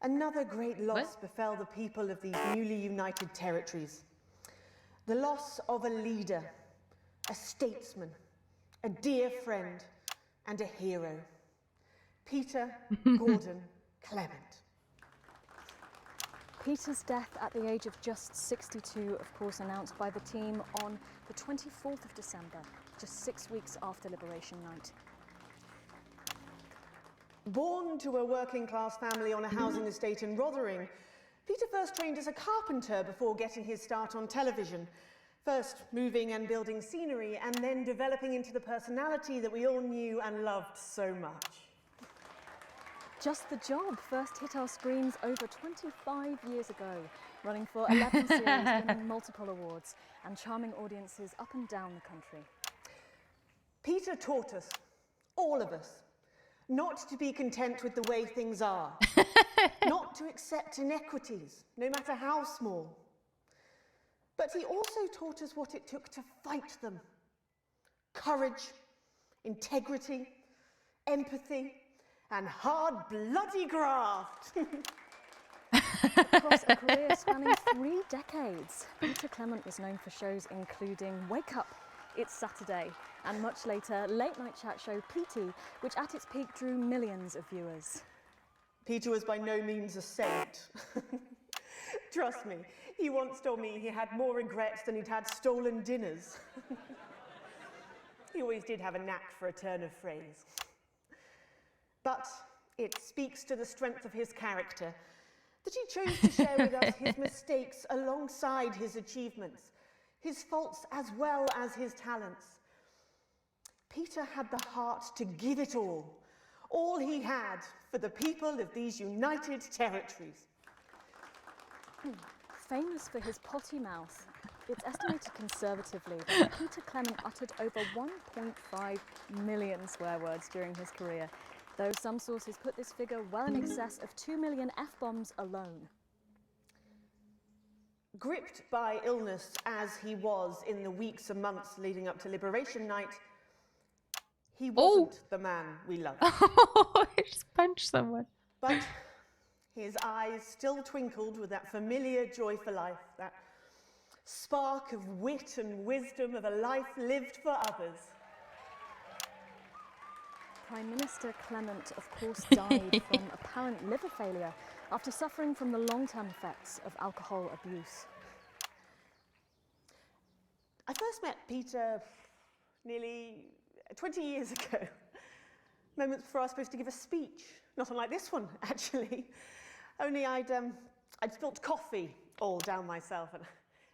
another great loss befell the people of these newly united territories. The loss of a leader, a statesman, a dear friend, and a hero. Peter Gordon Clement. Peter's death at the age of just 62, of course, announced by the team on the 24th of December, just 6 weeks after Liberation Night. Born to a working-class family on a housing estate in Rotherham, Peter first trained as a carpenter before getting his start on television. First moving and building scenery, and then developing into the personality that we all knew and loved so much. Just the Job first hit our screens over 25 years ago, running for 11 series, winning multiple awards, and charming audiences up and down the country. Peter taught us, all of us, not to be content with the way things are, not to accept inequities, no matter how small. But he also taught us what it took to fight them. Courage, integrity, empathy, and hard, bloody graft. Across a career spanning 3 decades, Peter Clement was known for shows including Wake Up, It's Saturday, and much later, late-night chat show PT, which at its peak drew millions of viewers. Peter was by no means a saint. Trust me, he once told me he had more regrets than he'd had stolen dinners. He always did have a knack for a turn of phrase. But it speaks to the strength of his character that he chose to share with us his mistakes alongside his achievements, his faults as well as his talents. Peter had the heart to give it all he had for the people of these United Territories. Famous for his potty mouth, it's estimated conservatively that Peter Clement uttered over 1.5 million swear words during his career, though some sources put this figure well in excess of 2 million F-bombs alone. Gripped by illness as he was in the weeks and months leading up to Liberation Night, he wasn't the man we loved. Oh, I just punched someone. But his eyes still twinkled with that familiar joy for life, that spark of wit and wisdom of a life lived for others. Prime Minister Clement, of course, died from apparent liver failure after suffering from the long-term effects of alcohol abuse. I first met Peter nearly 20 years ago, moments before I was supposed to give a speech. Not unlike this one, actually. Only I'd spilt coffee all down myself, and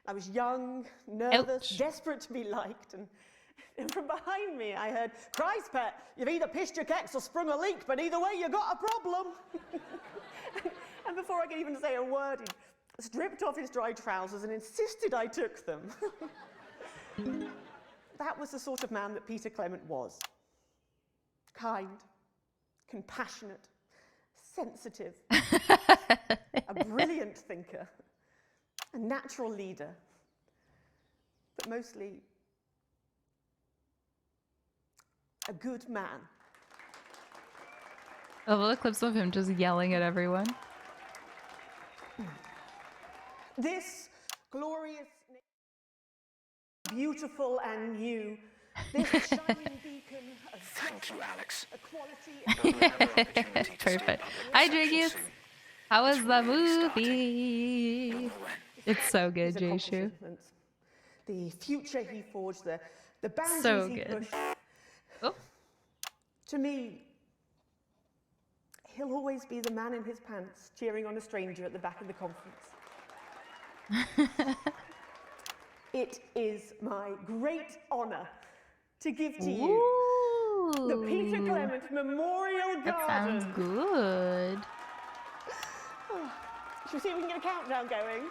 I was young, nervous, desperate to be liked, and from behind me I heard, "Christ, pet, you've either pissed your kecks or sprung a leak, but either way you got a problem." And before I could even say a word, he stripped off his dry trousers and insisted I took them. That was the sort of man that Peter Clement was. Kind, compassionate, sensitive, a brilliant thinker, a natural leader, but mostly a good man. I love the clips of him just yelling at everyone. This glorious, beautiful and new, this shining beacon of Thank you, Alex. equality. Perfect. Hi, Dragius. How was the movie? It's so good, His Jay Shu. accomplishments, the future he forged, the boundaries So he good. pushed. Oh. To me, he'll always be the man in his pants cheering on a stranger at the back of the conference. It is my great honour to give to you the Peter Clement Memorial Garden. That sounds good. Should we see if we can get a countdown going?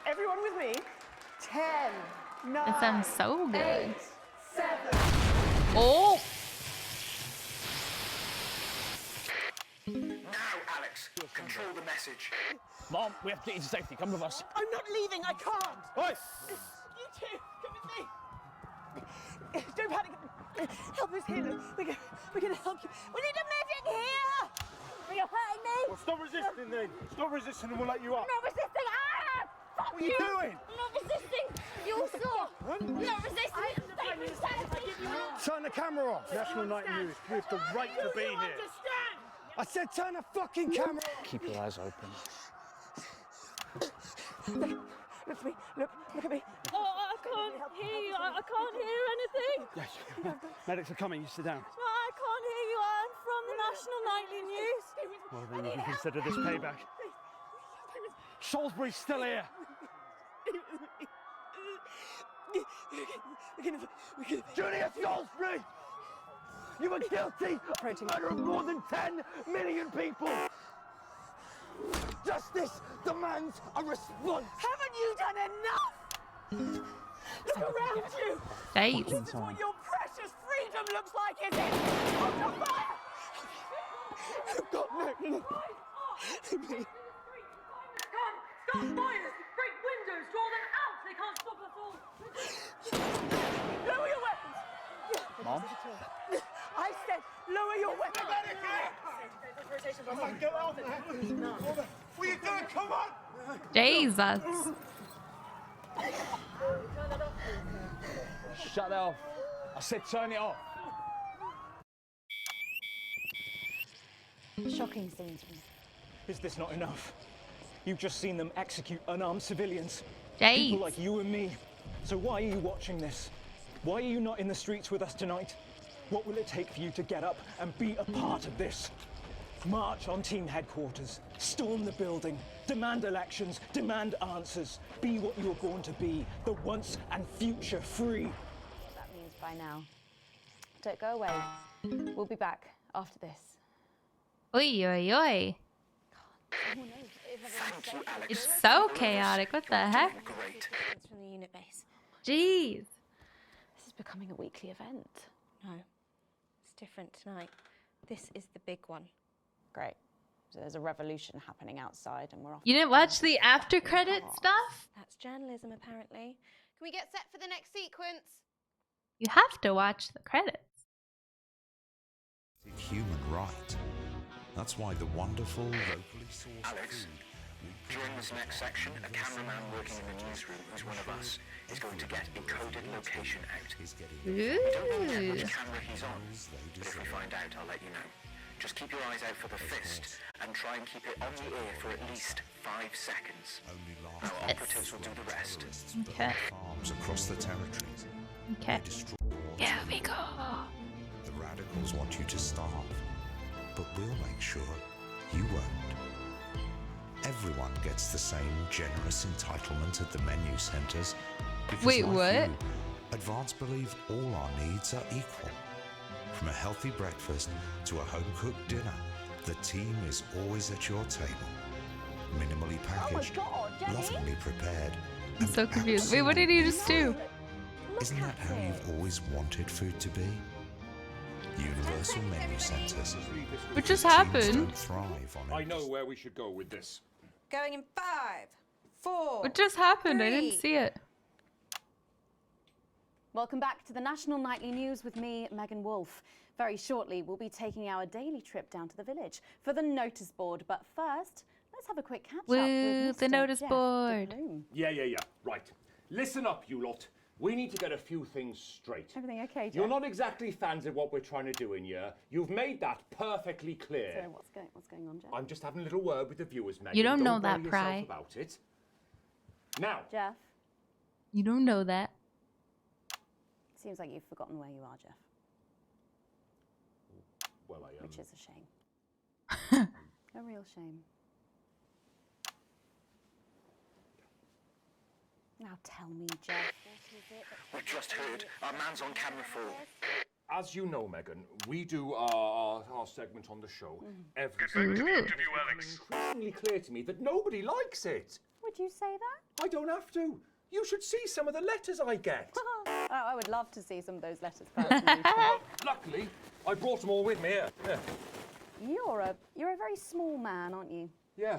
Everyone with me? 10, 9, It sounds so good. 8, 7. Oh! Now, Alex, control the message. Mom, we have to get you to safety. Come with us. I'm not leaving, I can't. Oi! You two, come with me. Don't panic. Help us here. We're gonna help you. We need a medic here. Are you hurting me? Well, stop resisting then. Stop resisting and we'll let you up. I'm not resisting. Ah! What are you doing? I'm not resisting. You all saw. I'm not resisting. Turn the camera off. National Night News. We have the right to be here. I said turn the fucking camera off. Keep your eyes open. Look at me. Look at me. Oh, I can't hear you. I can't hear anything. Yes. Medics are coming. You sit down. No, I can't hear you. I'm from the National Nightly News. Well, then you can consider this payback. Salisbury's still here. Julius Salisbury! You were guilty of murder of more than 10 million people! Justice demands a response! Haven't you done enough? Look around you. Dave. This is what your precious freedom looks like, is it? Hold the fire! You've got no... Stop fires! Break windows! Draw them out! They can't stop us all! Lower your weapons! Mom? I said, lower your weapons! Go out there! What are you doing? Come on! Jesus. Shut it off. I said turn it off. Shocking scenes from Is this not enough? You've just seen them execute unarmed civilians. Dave. People like you and me. So why are you watching this? Why are you not in the streets with us tonight? What will it take for you to get up and be a part of this? March on team headquarters, storm the building, demand elections, demand answers. Be what you were born to be, the once and future free. what that means by now. Don't go away. We'll be back after this. Oi, oi, oi. Thank you, Alex. It's so chaotic. What the heck? Great. It's from the unit base. Jeez. This is becoming a weekly event. No, it's different tonight. This is the big one. Great. So there's a revolution happening outside and we're off. You didn't watch the after credit stuff? That's journalism, apparently. Can we get set for the next sequence? You have to watch the credits. It's a human right. That's why the wonderful locally sourced Alex, during this next section, a cameraman working in the newsroom who's one of us is going to get encoded location out. We don't know yet which camera he's on, but if we find out, I'll let you know. Just keep your eyes out for the fist and try and keep it on the air for at least 5 seconds. Our operatives will do the rest. Okay. Farms across the territories. Okay. They destroy Here we go. The radicals want you to starve, but we'll make sure you won't. Everyone gets the same generous entitlement at the menu centres. because Wait, like what? you, Advance believe all our needs are equal. From a healthy breakfast to a home-cooked dinner, the team is always at your table. Minimally packaged, lovingly prepared. I'm so confused. Wait, what did he just do? Isn't that how you've always wanted food to be? Universal menu centres. What just Teams happened? don't thrive on I know where we should go with this. Going in 5, 4. What just happened? I 3. didn't see it. Welcome back to the National Nightly News with me, Megan Wolfe. Very shortly, we'll be taking our daily trip down to the village for the notice board. But first, let's have a quick catch up Woo, with the Mr. notice Jeff board. DeBloom. Yeah. Right. Listen up, you lot. We need to get a few things straight. Everything okay, Jeff? You're not exactly fans of what we're trying to do in here. You've made that perfectly clear. So what's going on, Jeff? I'm just having a little word with the viewers, Megan. You don't know worry that, yourself Pry. about it. Now, Jeff, You don't know that. seems like you've forgotten where you are, Jeff, well, I which is a shame. A real shame. Now tell me, Jeff, what is it? We've just heard our man's on camera for. As you know, Megan, we do our segment on the show every Get back single to the day. interview, Alex. It's increasingly clear to me that nobody likes it. Would you say that? I don't have to. You should see some of the letters I get. Oh, I would love to see some of those letters personally. Well, luckily, I brought them all with me here. Yeah. You're a very small man, aren't you? Yeah.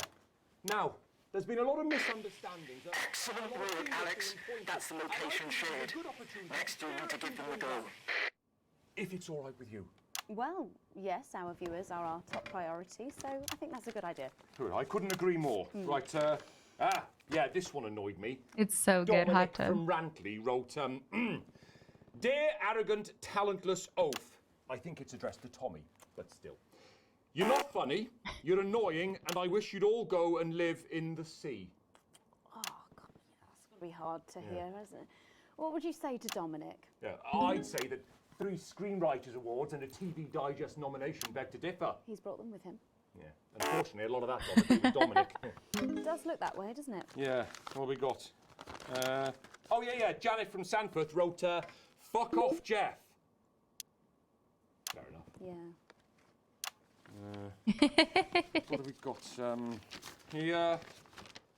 Now, there's been a lot of misunderstandings. Excellent work, Alex. That's the location shared. Next, you'll need to give them the go. If it's all right with you. Well, yes, our viewers are our top priority, so I think that's a good idea. Good, I couldn't agree more. Right, Yeah, this one annoyed me. It's so good, Dominic Hot Tub. from Rantley wrote, Dear arrogant, talentless oaf. I think it's addressed to Tommy, but still. You're not funny, you're annoying, and I wish you'd all go and live in the sea. Oh, God, yeah, that's going to be hard to hear, isn't it? What would you say to Dominic? Yeah, I'd say that 3 Screenwriters Awards and a TV Digest nomination beg to differ. He's brought them with him. Yeah, unfortunately, a lot of that's got to do with Dominic. It does look that way, doesn't it? Yeah, what have we got? Oh, yeah, Janet from Sanforth wrote, fuck off, Jeff. Fair enough. Yeah. What have we got?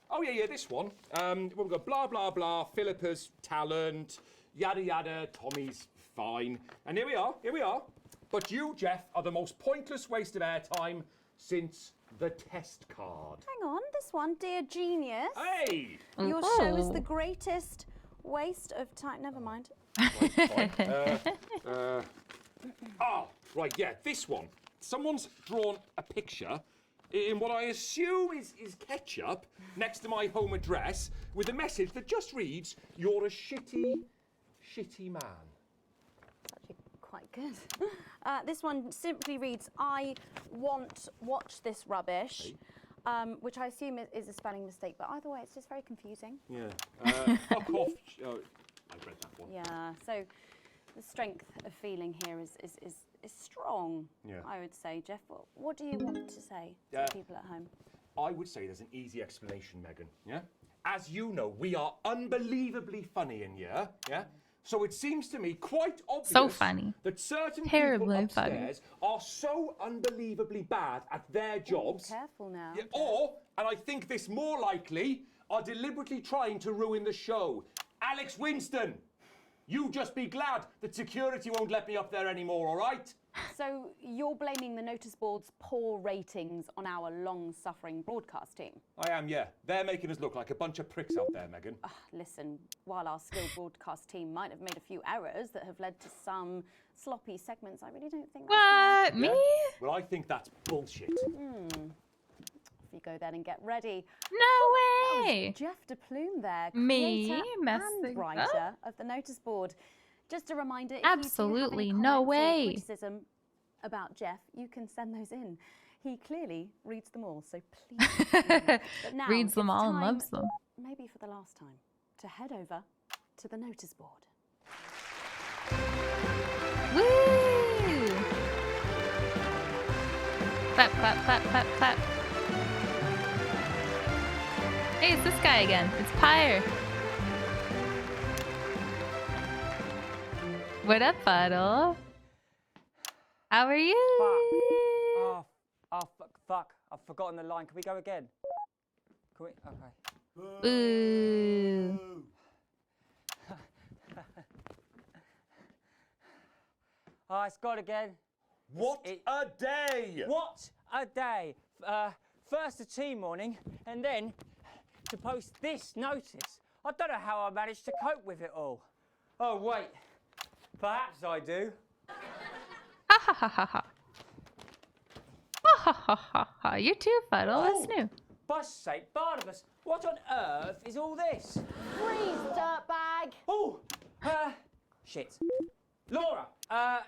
Oh, yeah, this one. We've got blah, blah, blah, Philippa's talent, yada, yada, Tommy's fine. And here we are. But you, Jeff, are the most pointless waste of airtime since the test card. Hang on, this one, Dear Genius. Hey! Your show is the greatest waste of time. Never mind. Right, yeah, this one. Someone's drawn a picture in what I assume is ketchup next to my home address with a message that just reads, you're a shitty man. Actually, quite good. This one simply reads, I want watch this rubbish, which I assume is a spelling mistake, but either way, it's just very confusing. Yeah. Fuck off. Oh, I read that one. Yeah, so the strength of feeling here is strong, I would say. Jeff, what do you want to say to the people at home? I would say there's an easy explanation, Megan, yeah? As you know, we are unbelievably funny in here, yeah? So it seems to me quite obvious that certain people upstairs are so unbelievably bad at their jobs. Careful now. Yeah, or, and I think this more likely, are deliberately trying to ruin the show. Alex Winston, you just be glad that security won't let me up there anymore, all right? So you're blaming the notice board's poor ratings on our long-suffering broadcast team? I am, yeah. They're making us look like a bunch of pricks out there, Megan. Listen, while our skilled broadcast team might have made a few errors that have led to some sloppy segments, I really don't think that's... What? Me? Well, I think that's bullshit. Off you go then and get ready. No way! That was Jeff de Plume there, Me creator messing and writer of the notice board. Just a reminder, absolutely if you do have any no comments or way. criticism about Jeff, you can send those in. He clearly reads them all, so please. But now Reads them it's all and time, loves them. Maybe for the last time, to head over to the notice board. Woo! Clap, clap, clap, clap, clap. Hey, it's this guy again. It's Pyre. What up, Puddle? How are you? Fuck. I've forgotten the line. Can we go again? Can we? Okay. Boo. It's gone again. What a day! What a day! First a team morning, and then to post this notice. I don't know how I managed to cope with it all. Oh, wait. Perhaps I do. Ha ha ha ha ha. Ha ha ha ha ha. You too, Puddle. That's new. Bus sake, Barnabas, what on earth is all this? Freeze, dirtbag! Oh! Shit. Laura, I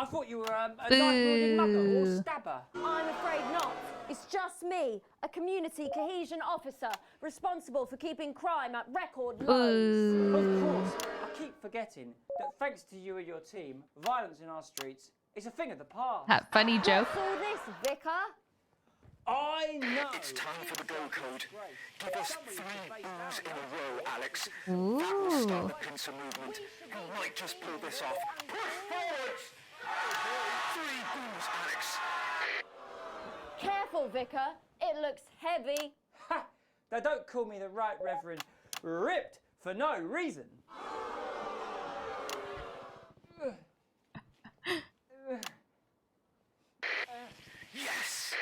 thought you were a knife-wielding mugger or stabber. I'm afraid not. It's just me, a community cohesion officer, responsible for keeping crime at record lows. Of course, I keep forgetting that thanks to you and your team, violence in our streets is a thing of the past. That funny joke. What's all this, Vicar? I know. It's time for the go code. Give us 3 boos in a row, Alex. Ooh. That will start the pincer movement. You might just pull this off. Push forwards! 3 boos, Alex. Careful, Vicar. It looks heavy. Ha! Now don't call me the Right Reverend Ripped for no reason. Yes!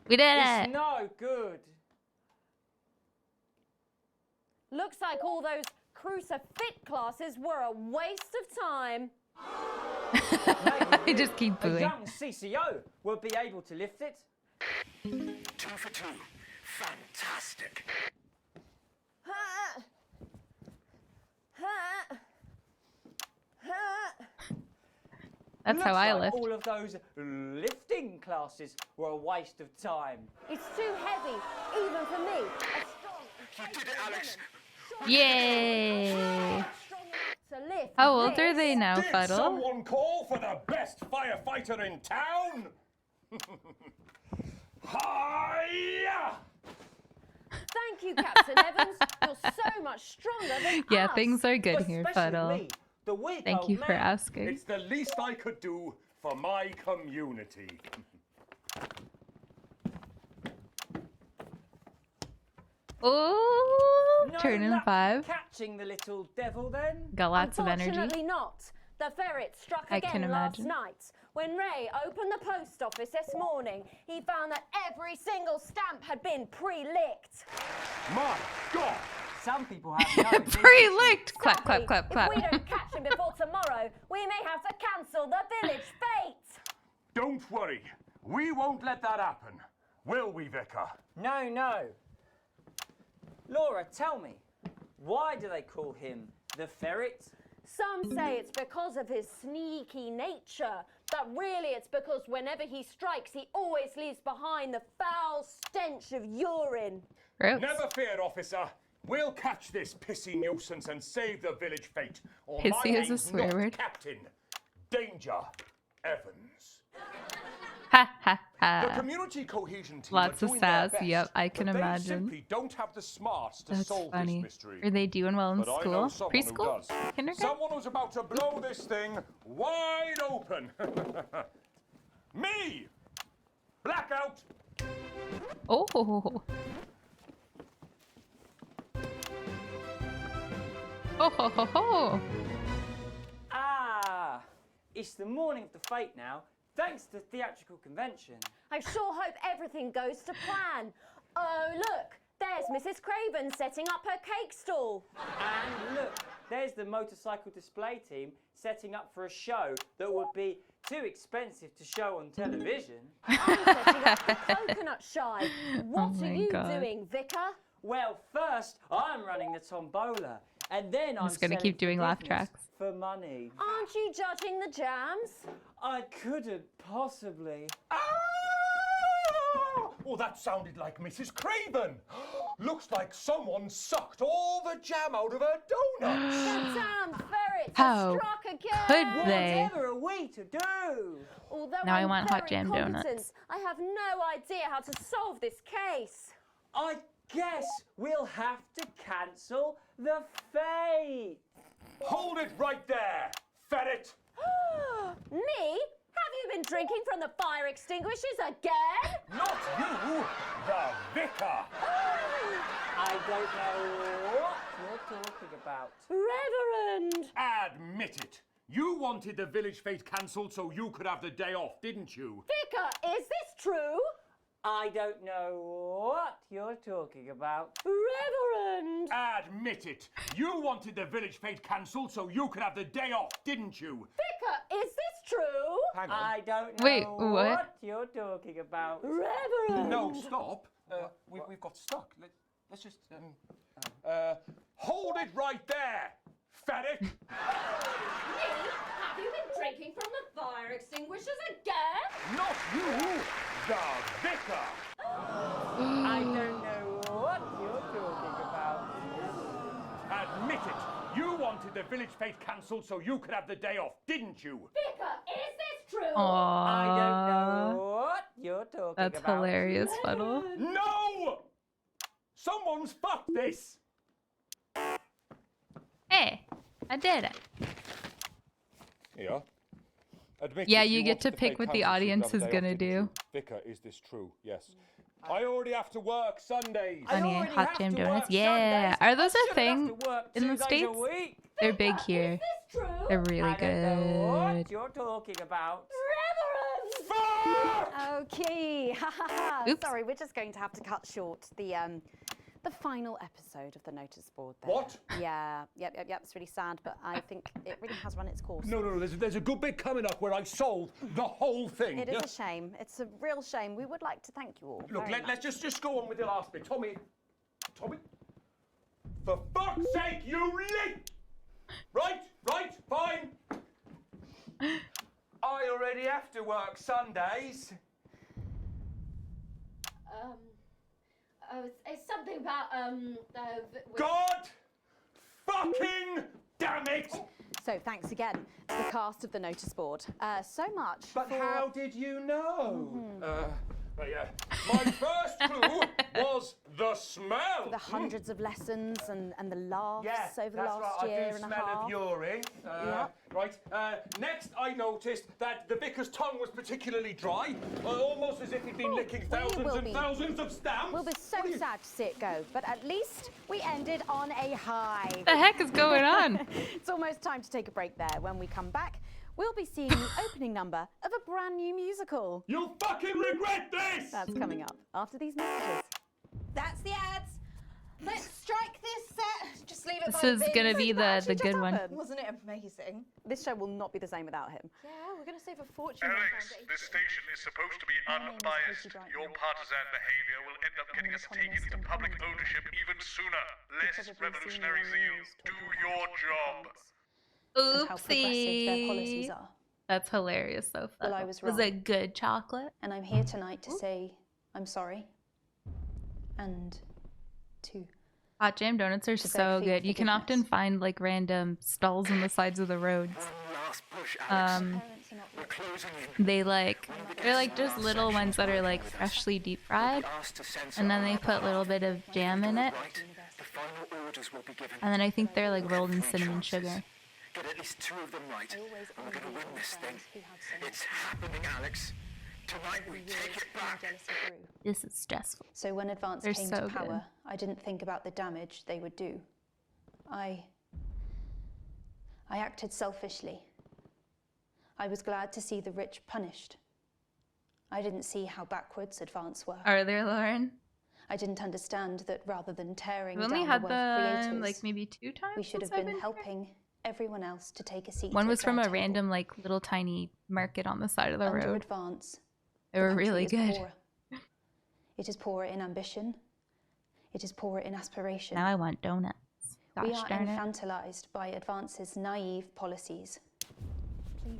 We did It's it. no good. Looks like all those Crucifit classes were a waste of time. I just keep A booing. young CCO will be able to lift it. 2 for 2. Fantastic. That's how I lift. All of those lifting classes were a waste of time. It's too heavy, even for me. You did it, Alex. Yay! To lift How old are this. they now, Did Fuddle? someone call for the best firefighter in town? Hiya! Thank you, Captain Evans. You're so much stronger than Yeah, us. things are good here, Especially Fuddle. me, the weak Thank old you for man. asking. It's the least I could do for my community. Oh, No turning luck 5. catching the little devil then? Got lots of energy. Unfortunately not. The ferret struck I again can last imagine. night. When Ray opened the post office this morning, he found that every single stamp had been pre-licked. My God! Some people have no Pre-licked! Clap, clap, clap, clap. If we don't catch him before tomorrow, we may have to cancel the village fete. Don't worry. We won't let that happen. Will we, Vicar? No, no. Laura, tell me, why do they call him the ferret? Some say it's because of his sneaky nature, but really it's because whenever he strikes, he always leaves behind the foul stench of urine. Gross. Never fear, officer. We'll catch this pissy nuisance and save the village fate. Or Pissy my is a name's swear not word. Captain Danger Evans. Ha ha The ha. community cohesion team Lots are of doing their sass. best, Yep, I can but they imagine. simply don't have the smarts to That's solve funny. this mystery. Are they doing well in But I know school? someone who Preschool? does. Kindergarten? Someone who's about to blow this thing wide open. Me! Blackout! Oh. Ho ho ho ho. Ah, it's the morning of the fete now, thanks to theatrical convention. I sure hope everything goes to plan. Oh, look, there's Mrs. Craven setting up her cake stall. And look, there's the motorcycle display team setting up for a show that would be too expensive to show on television. Setting up the coconut shy. What Oh are my you God. doing, Vicar? Well, first, I'm running the tombola, and then I'm just gonna keep doing laugh tracks. for money. Aren't you judging the jams? I couldn't possibly. Oh, that sounded like Mrs. Craven. Looks like someone sucked all the jam out of her donuts. The damn ferrets How have struck again. could they? Whatever are we to do? Although Now I I'm want hot very jam competent, donuts. I have no idea how to solve this case. I guess we'll have to cancel the fete. Hold it right there, ferret. Me? Have you been drinking from the fire extinguishers again? Not you, the vicar. I don't know what you're talking about. Reverend! Admit it. You wanted the village fete cancelled so you could have the day off, didn't you? Vicar, is this true? I don't know what you're talking about. Reverend! Admit it. You wanted the village fete cancelled so you could have the day off, didn't you? Vicar, is this true? Hang on. I don't know Wait, what? what you're talking about. Reverend! No, stop. We've got stuck. Let's just... hold it right there, ferret. Me? Have you been drinking from the fire extinguishers again? Not you, the vicar. I don't know what you're talking about. Admit it. You wanted the village fete cancelled so you could have the day off, didn't you? Vicar, is this true? I don't Aww. know what you're talking That's about. hilarious, Fuddle. No! Someone's fucked this. Hey, I did it. Yeah. Admit Yeah, it, you get wanted to the pick fete what the cancelled so you audience could have is the day off, gonna didn't do. you? Vicar, is this true? Yes. I already have to work Sundays. Honey, already hot have jam to donuts. work Yeah. Sundays. Are those I a shouldn't thing have to work in the 2 days a States? week. They're big here. Is this true? They're really I don't know good. what you're talking about. Reverend! Okay, Oops. sorry, we're just going to have to cut short the the final episode of the notice board there. What? Yeah, yep. It's really sad, but I think it really has run its course. No, there's a good bit coming up where I solve the whole thing. It is a shame. It's a real shame. We would like to thank you all. Look, very much. let's just go on with the last bit. Tommy, for fuck's sake, you late! Right, fine. I already have to work Sundays. It's something about God fucking damn it! So thanks again to the cast of the notice board. So much. But for... how did you know? My first clue was the smell. The hundreds of lessons and the laughs over the last right. year I do and a smell half. of urine. Right. Next, I noticed that the vicar's tongue was particularly dry, almost as if he'd been licking thousands and thousands of stamps. We'll be so sad to see it go, but at least we ended on a high. What the heck is going on? It's almost time to take a break there. When we come back, we'll be seeing the opening number of a brand new musical. You'll fucking regret this! That's coming up after these messages. That's the ads. Let's strike this set. Just leave it. This by is the gonna bin. be the good one. Wasn't it amazing? This show will not be the same without him. Yeah, we're gonna save a fortune. Alex, this station is supposed to be unbiased. Your partisan behavior will end up getting us taken into public ownership even sooner. Less revolutionary zeal. Do your job. And how progressive their policies Oopsie. are. That's hilarious though. Well, I was Was wrong. it good chocolate? And I'm here tonight to say I'm sorry. And to Hot Jam donuts are so beg for good. You can often find like random stalls on the sides of the roads. They're like just little ones that are like freshly deep fried, and then they put a little bit of jam in it, and then I think they're like rolled in cinnamon sugar. Get at least 2 of them right, and we're going to win this thing. It's happening, Alex. Tonight we take it back. This is stressful. So when Advance They're came so to good. power, I didn't think about the damage they would do. I acted selfishly. I was glad to see the rich punished. I didn't see how backwards Advance were. Are there, Lauren? I didn't understand that rather than tearing We've down only the had wealth them creators, like maybe 2 times. we should since have I've been been helping everyone else to take a seat. One at was from their a table. random like little tiny market on the side of the Under road. Advance, They the were country really is good. poorer. It is poorer in ambition. It is poorer in aspiration. Now I want donuts. We Gosh are darn it. infantilized by Advance's naive policies.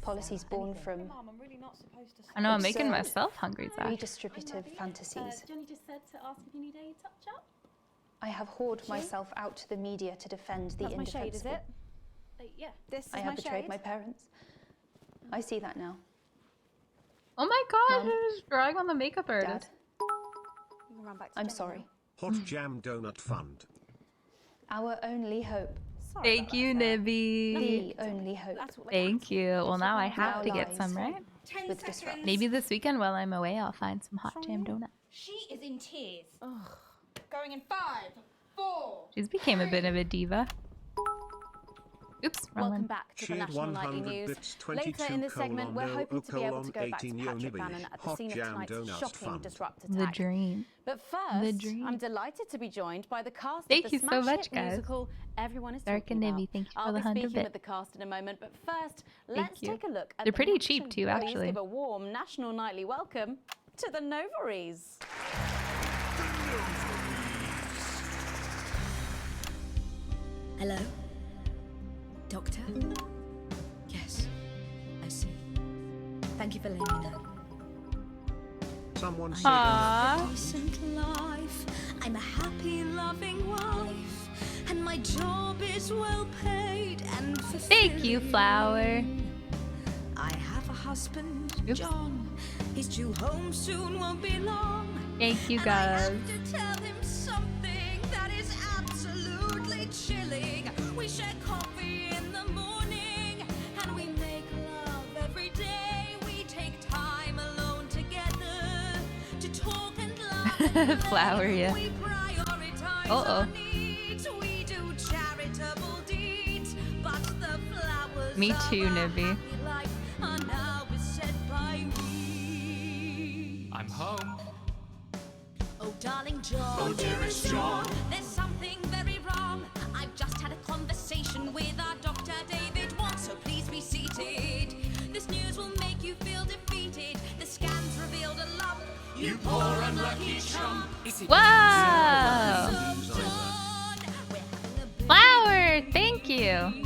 Policies born from Mom, I'm really not supposed to. I know I'm making absurd, myself hungry, Zach. redistributive fantasies. Johnny just said to ask if you need a touch up. I have whored myself out to the media to defend the That's my shade, is indefensible. it? Yeah. This is I my have betrayed shade. my parents. I see that now. Oh my god, Mom. you're just drawing on the makeup artist. Dad, You can run back to I'm Johnny sorry. Hot Jam Donut Fund. Our only hope. Thank you, Nibby. The only hope. Thank you. Well, now I have Our to get lives some, right? 10 with seconds. disrupt. Maybe this weekend while I'm away, I'll find some hot jam donuts. She is in tears. Going in 5, 4. She's became a bit of a diva. Oops, wrong Welcome one. back to the Cheered National Nightly 100 News. bits, Later in this segment, we're 22 hoping to be able to go back to 18 Patrick Yonibi. Bannon at the Hot scene of Jam tonight's Donuts shocking Fund. disrupt The attack. dream. But The first, dream. I'm delighted to be joined by the cast Thank of the you so smash much, hit guys. musical Everyone is Dark Talking and Nibby, About. thank you for I'll the be 100 speaking bit. with the cast in a moment, but first, Thank let's you. take a look at They're the pretty cheap reaction. too, Please actually. give a warm National Nightly welcome to the Novaries. Hello? Doctor? Yes, I see. Thank you for letting me know. Someone said a decent life. I'm a happy, loving wife. And my job is well paid and fulfilling. Thank you, Flower. I have a husband, John. He's due home soon, won't be long. Thank you, And I guys. have to tell him something that is absolutely chilling. We share coffee in the morning and we make love every day. We take time alone together to talk and laugh. Flower, yeah. We prioritize Uh-oh. our needs. We do charitable deeds, but the flowers Me of too, our Nibby. happy life are now beset by weeds. I'm home. Oh Darling John, oh dearest John, there's something very wrong. I've just had a conversation with our doctor, David Watt, so please be seated. This news will make you feel defeated. The scans revealed a lump. you poor unlucky chump. Wow! Flower, thank you.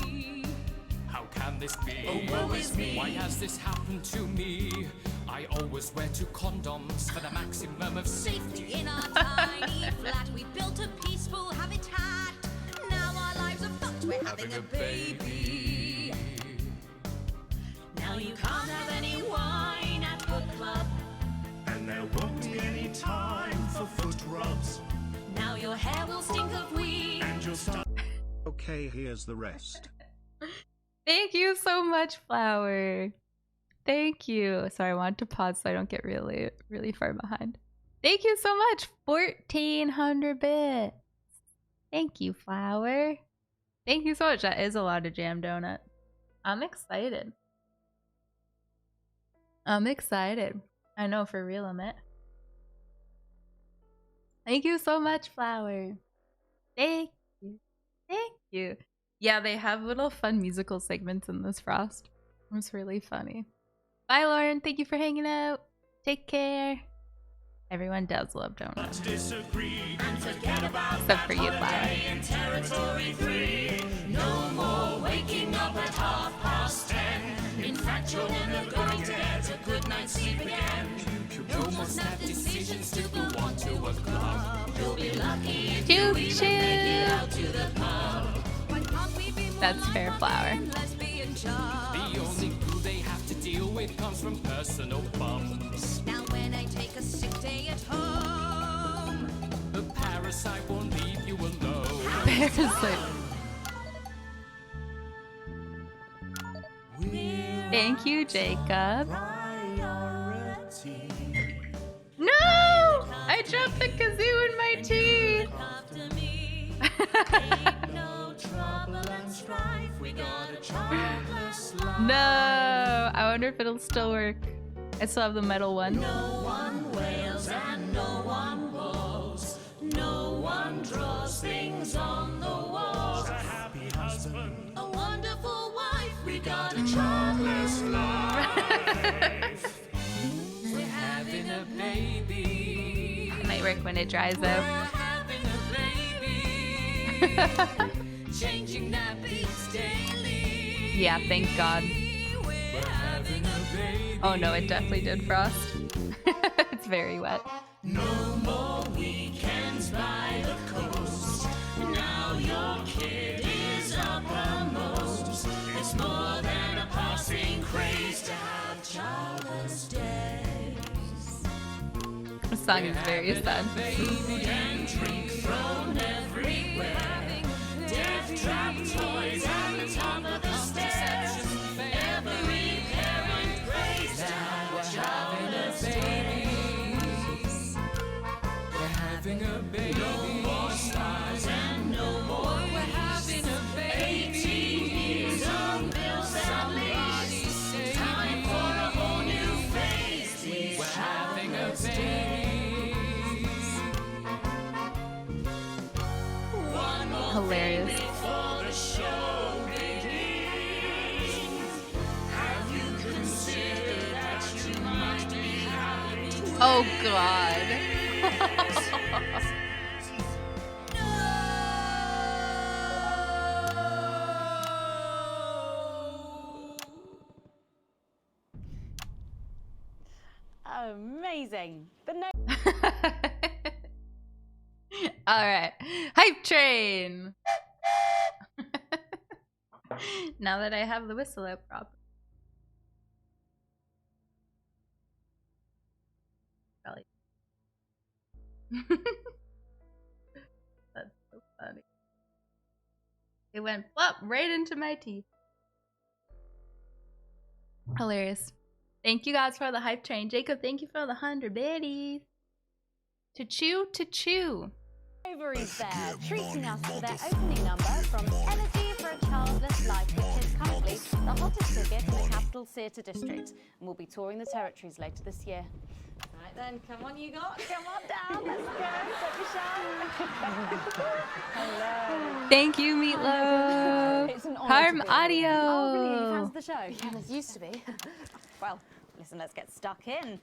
How can this be? Oh, woe is me. Why has this happened to me? I always wear 2 condoms for the maximum of Safety in our tiny flat. We built a peaceful habitat. Now our lives are fucked. We're having a baby. Now you can't have any wine at book club. And there won't be any time for foot rubs. Now your hair will stink of weed. And you'll start. Okay, here's the rest. Thank you so much, Flower. Thank you. Sorry, I wanted to pause so I don't get really, really far behind. Thank you so much. 1,400 bits. Thank you, Flower. Thank you so much. That is a lot of jam donut. I'm excited. I'm excited. I know, for real, I'm it. Thank you so much, Flower. Thank you. Thank you. Yeah, they have little fun musical segments in this Frost. It's really funny. Bye, Lauren. Thank you for hanging out. Take care. Everyone does love donuts. Disagree and forget about Except for you, Flower. in territory 3. No more waking up at 10:30. In fact, you're never going to get a good night's sleep again. No more snap decisions to go on to a club. You'll be lucky if Choo you choo. even make it out to the pub. That's fair, Flower. The only glue they have to deal with comes from personal bums. Now when I take a sick day at home, The parasite won't leave you alone. Parasite. Thank you, Jacob. No! I dropped the kazoo in my teeth. No! I wonder if it'll still work. I still have the metal one. No one wails and no one woes. No one draws things on the walls. A happy husband, a wonderful wife. we got a childless life. We're having a baby. Might work when it dries We're out. having a baby. Changing nappies daily. Yeah, thank God. We're having a baby. Oh no, it definitely did frost. It's very wet. No more weekends by the coast. Now your kid is uppermost. It's more than a passing craze to have childless days. The song is very sad. Food and drink thrown everywhere. Death trap toys at the top of the stairs. Every parent prays to have childless days. We're having a baby. No more stars and no more We're having a baby. 18 years on bills and leaves. Time for a whole new phase. We're having a One more Hilarious. thing before the show begins. Have you considered that you might be having twins? Oh God. Amazing. But no. All right, hype train. Now that I have the whistle out proper. Probably. That's so funny. It went plop right into my teeth. Hilarious. Thank you guys for the hype train. Jacob, thank you for the 100 biddies. To chew, to chew. Ovaries there, treating us to their opening number from Energy for a a childless life, which is currently the hottest ticket in the capital theatre district, and we'll be touring the territories later this year. Right then, come on, you lot, come on down, let's go, don't be shy. Hello. Thank you, Meatloaf. It's an honour Harm to be here. Audio. Oh, really? Are you fans of the show? Yeah, it used to be. Well, listen, let's get stuck in.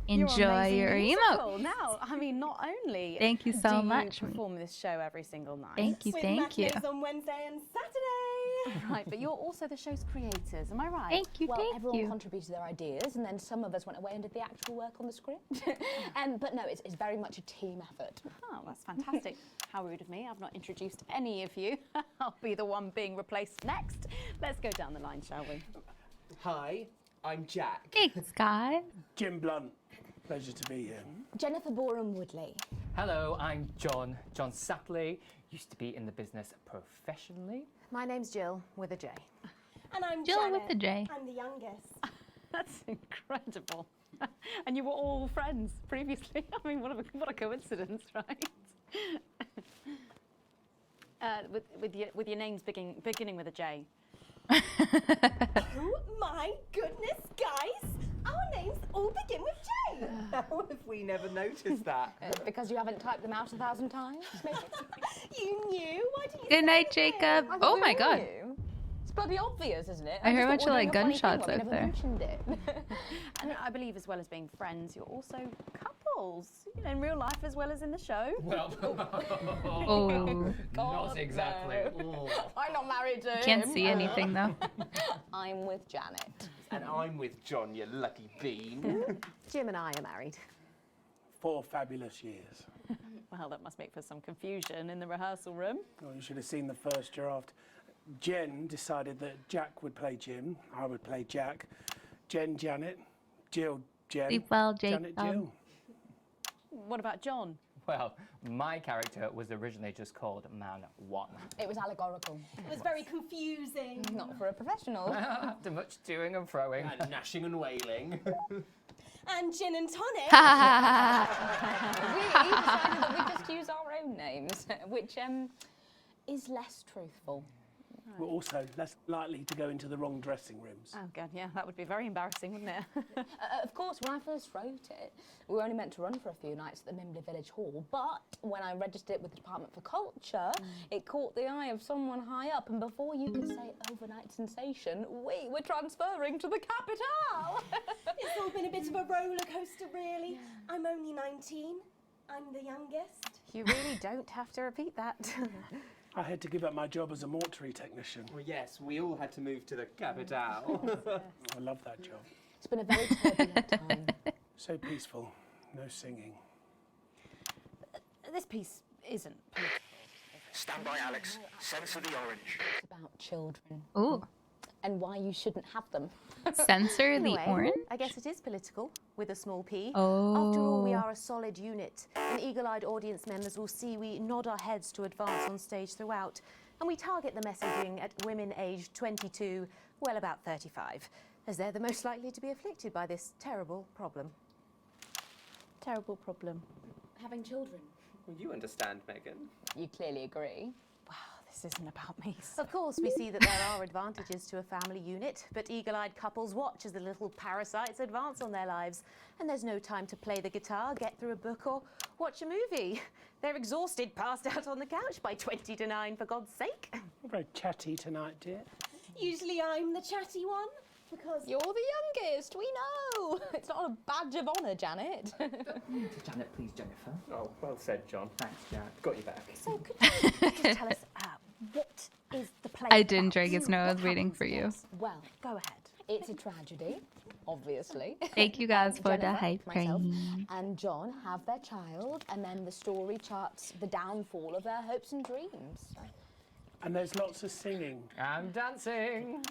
Enjoy your musical. emotes. Now, I mean, not only Thank you so do much. you perform this show every single night. Thank you, With thank you. matinees on Wednesday and Saturday. Right, but you're also the show's creators, am I right? Thank you, Well, thank everyone you. contributed their ideas, and then some of us went away and did the actual work on the script. But no, it's very much a team effort. Oh, that's fantastic. How rude of me. I've not introduced any of you. I'll be the one being replaced next. Let's go down the line, shall we? Hi, I'm Jack. Thanks, guys. Jim Blunt. Pleasure to be here. Jennifer Boram Woodley. Hello, I'm John Sapley. Used to be in the business professionally. My name's Jill, with a J. And I'm Jill Janet. with a J. I'm the youngest. That's incredible. And you were all friends previously. I mean, what a coincidence, right? With your names beginning with a J. Oh my goodness, guys! Our names all begin with J. How have we never noticed that? Because you haven't typed them out 1,000 times, maybe? You knew? Why didn't you Good say night, anything? Jacob. I Oh thought my we all god. knew. It's bloody obvious, isn't it? I heard a just bunch thought of, we were like, doing a funny gunshots thing, out but we there. never mentioned it. And I believe, as well as being friends, you're also couples, you know, in real life as well as in the show. Well, Oh. not exactly. I'm not married to him. Can't see anything though. I'm with Janet. And I'm with John, you lucky bean. Jim and I are married. 4 fabulous years. Well, that must make for some confusion in the rehearsal room. Well, you should have seen the first draft. Jen decided that Jack would play Jim, I would play Jack. Jen, Janet, Jill, Jen, Sleep well, Janet, Jacob. Jill. What about John? Well, my character was originally just called Man 1. It was allegorical. It was very confusing. Not for a professional. After much toing and froing. And gnashing and wailing. And gin and tonic. We decided that we'd just use our own names, which is less truthful. We're also less likely to go into the wrong dressing rooms. Oh, God, yeah, that would be very embarrassing, wouldn't it? Of course, when I first wrote it, we were only meant to run for a few nights at the Mimbley Village Hall, but when I registered it with the Department for Culture, it caught the eye of someone high up, and before you could say overnight sensation, we were transferring to the capital. It's all been a bit of a roller coaster, really. Yeah. I'm only 19. I'm the youngest. You really don't have to repeat that. I had to give up my job as a mortuary technician. Well, yes, we all had to move to the capital. I love that job. It's been a very turbulent time. So peaceful, no singing. This piece isn't political. Stand by, Alex. Censor the orange. It's about children. Ooh. And why you shouldn't have them. Censor Anyway, the orange? I guess it is political, with a small p. Oh. After all, we are a solid unit, and eagle-eyed audience members will see we nod our heads to advance on stage throughout, and we target the messaging at women aged 22, well, about 35, as they're the most likely to be afflicted by this terrible problem. Terrible problem. Having children. Well, you understand, Megan. You clearly agree. This isn't about me. Of course, we see that there are advantages to a family unit, but eagle-eyed couples watch as the little parasites advance on their lives, and there's no time to play the guitar, get through a book, or watch a movie. They're exhausted, passed out on the couch by 20 to 9, for God's sake. You're very chatty tonight, dear. Usually I'm the chatty one, because... You're the youngest, we know. It's not a badge of honour, Janet. Janet, please, Jennifer. Oh, well said, John. Thanks, Jack. Got you back. So could you just tell us what is the play I didn't, about? Dragons. No, I was waiting for you. Well, go ahead. It's a tragedy, obviously. Thank you guys for the Jennifer, hype myself, train. and John have their child, and then the story charts the downfall of their hopes and dreams. And there's lots of singing. I'm dancing.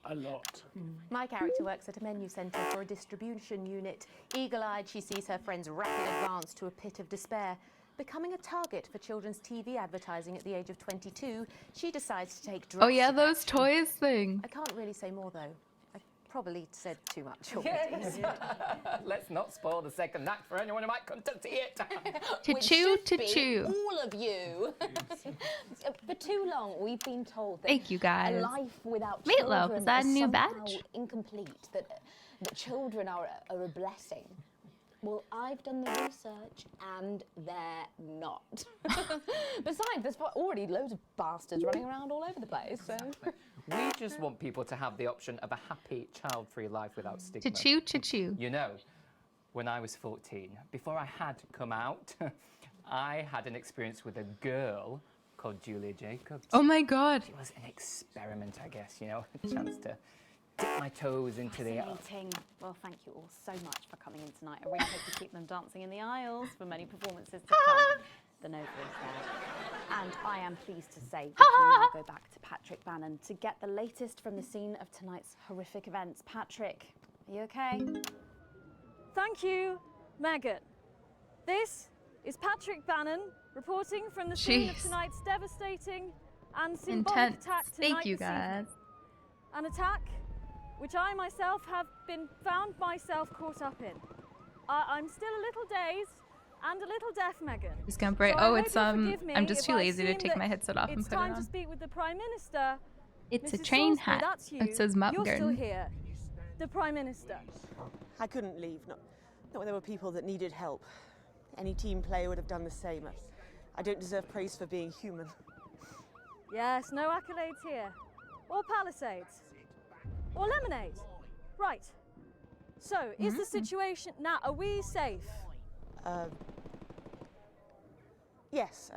A lot. My character works at a menu centre for a distribution unit. Eagle-eyed, she sees her friend's rapid advance to a pit of despair. Becoming a target for children's TV advertising at the age of 22, she decides to take drugs. Oh yeah, those toys thing. I can't really say more, though. I probably said too much already. Let's not spoil the second act for anyone who might come to see it. Which Choo, should be choo. all of you. For too long, we've been told that Thank you, guys. a life without Meatloaf, children is that a new somehow badge? incomplete, that children are a blessing. Well, I've done the research, and they're not. Besides, there's already loads of bastards running around all over the place, so... We just want people to have the option of a happy, child-free life without stigma. Choo, choo, choo. You know, when I was 14, before I had come out, I had an experience with a girl called Julia Jacobs. Oh my God. It was an experiment, I guess, you know, a chance to dip my toes into the... Fascinating. Well, thank you all so much for coming in tonight. I really hope you keep them dancing in the aisles for many performances to come. The Nova is there. And I am pleased to say we can now go back to Patrick Bannon to get the latest from the scene of tonight's horrific events. Patrick, are you okay? Thank you, Megan. This is Patrick Bannon reporting from the scene of Jeez. tonight's devastating and symbolic Intense. attack tonight. Thank you, this evening. guys. An attack which I myself have been found myself caught up in. I'm still a little dazed and a little deaf, Megan. Just gonna break. So I Oh, hope it's you'll forgive me I'm just if too I lazy to seem take that my headset off and it's put it time to on. speak with the Prime Minister. It's a Mrs. train Salisbury, hat. That's you. It says Mount You're still Garden. here. The Prime Minister. I couldn't leave, not when there were people that needed help. Any team player would have done the same. I don't deserve praise for being human. Yes, no accolades here. Or Palisades. Or lemonade. Right. So, is the situation now, are we safe? Yes,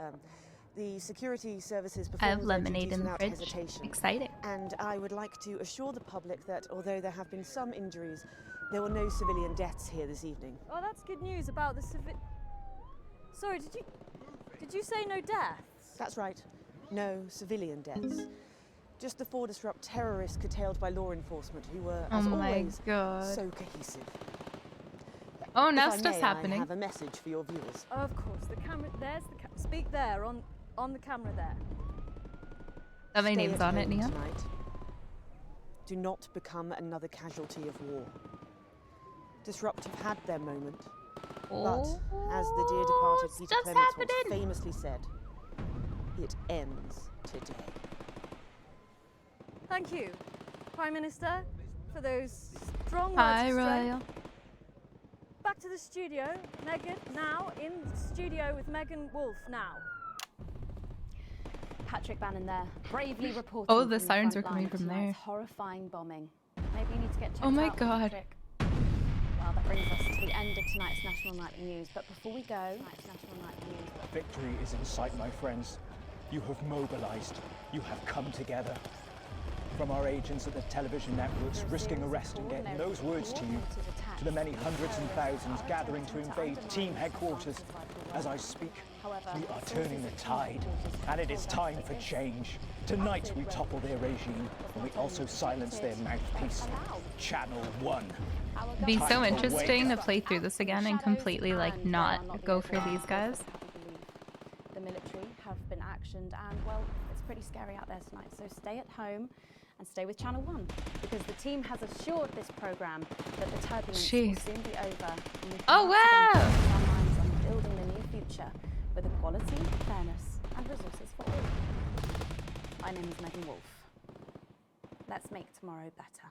the security services I have performed their lemonade duties in the without fridge. hesitation. Exciting. And I would like to assure the public that although there have been some injuries, there were no civilian deaths here this evening. Oh, that's good news about the Sorry, did you say no deaths? That's right, no civilian deaths. Just the four disrupt terrorists curtailed by law enforcement who were, Oh as my always, God. so cohesive. Oh, now If I stuff's may, happening. I have a message for your viewers. Of course, the camera, there's the speak there, on the camera there. That my Stay name's at on it, home Nia. tonight. Do not become another casualty of war. Disrupt have had their moment, but as the dear departed Peter stuff's Clements once happening. famously said, it ends today. Thank you, Prime Minister, for those strong words Hi, of strength. Royal. Back to the studio, Megan, now in the studio with Megan Wolf now. Patrick Bannon there, bravely reporting. Oh, the from sirens front were coming line of from there. tonight's horrifying bombing. Maybe you need to get checked Oh my out, God. Patrick. Well, that brings us to the end of tonight's National Nightly News. But before we go, tonight's National Nightly News. Victory is in sight, my friends. You have mobilized. You have come together. From our agents at the television networks risking arrest and getting those words to you, to the many hundreds and thousands gathering to invade team headquarters. As I speak, we are turning the tide, and it is time for change. Tonight we topple their regime, and we also silence their mouthpiece, Channel 1. It'd be Time so to interesting wake to play through this again and completely like not go for these guys. The military have been actioned, and well, it's pretty scary out there tonight. So stay at home and stay with Channel 1, because the team has assured this programme that the turbulence will Jeez. soon be over. And we can Oh, once again wow. focus our minds on building the new future with equality, fairness, and resources for all. My name is Megan Wolf. Let's make tomorrow better.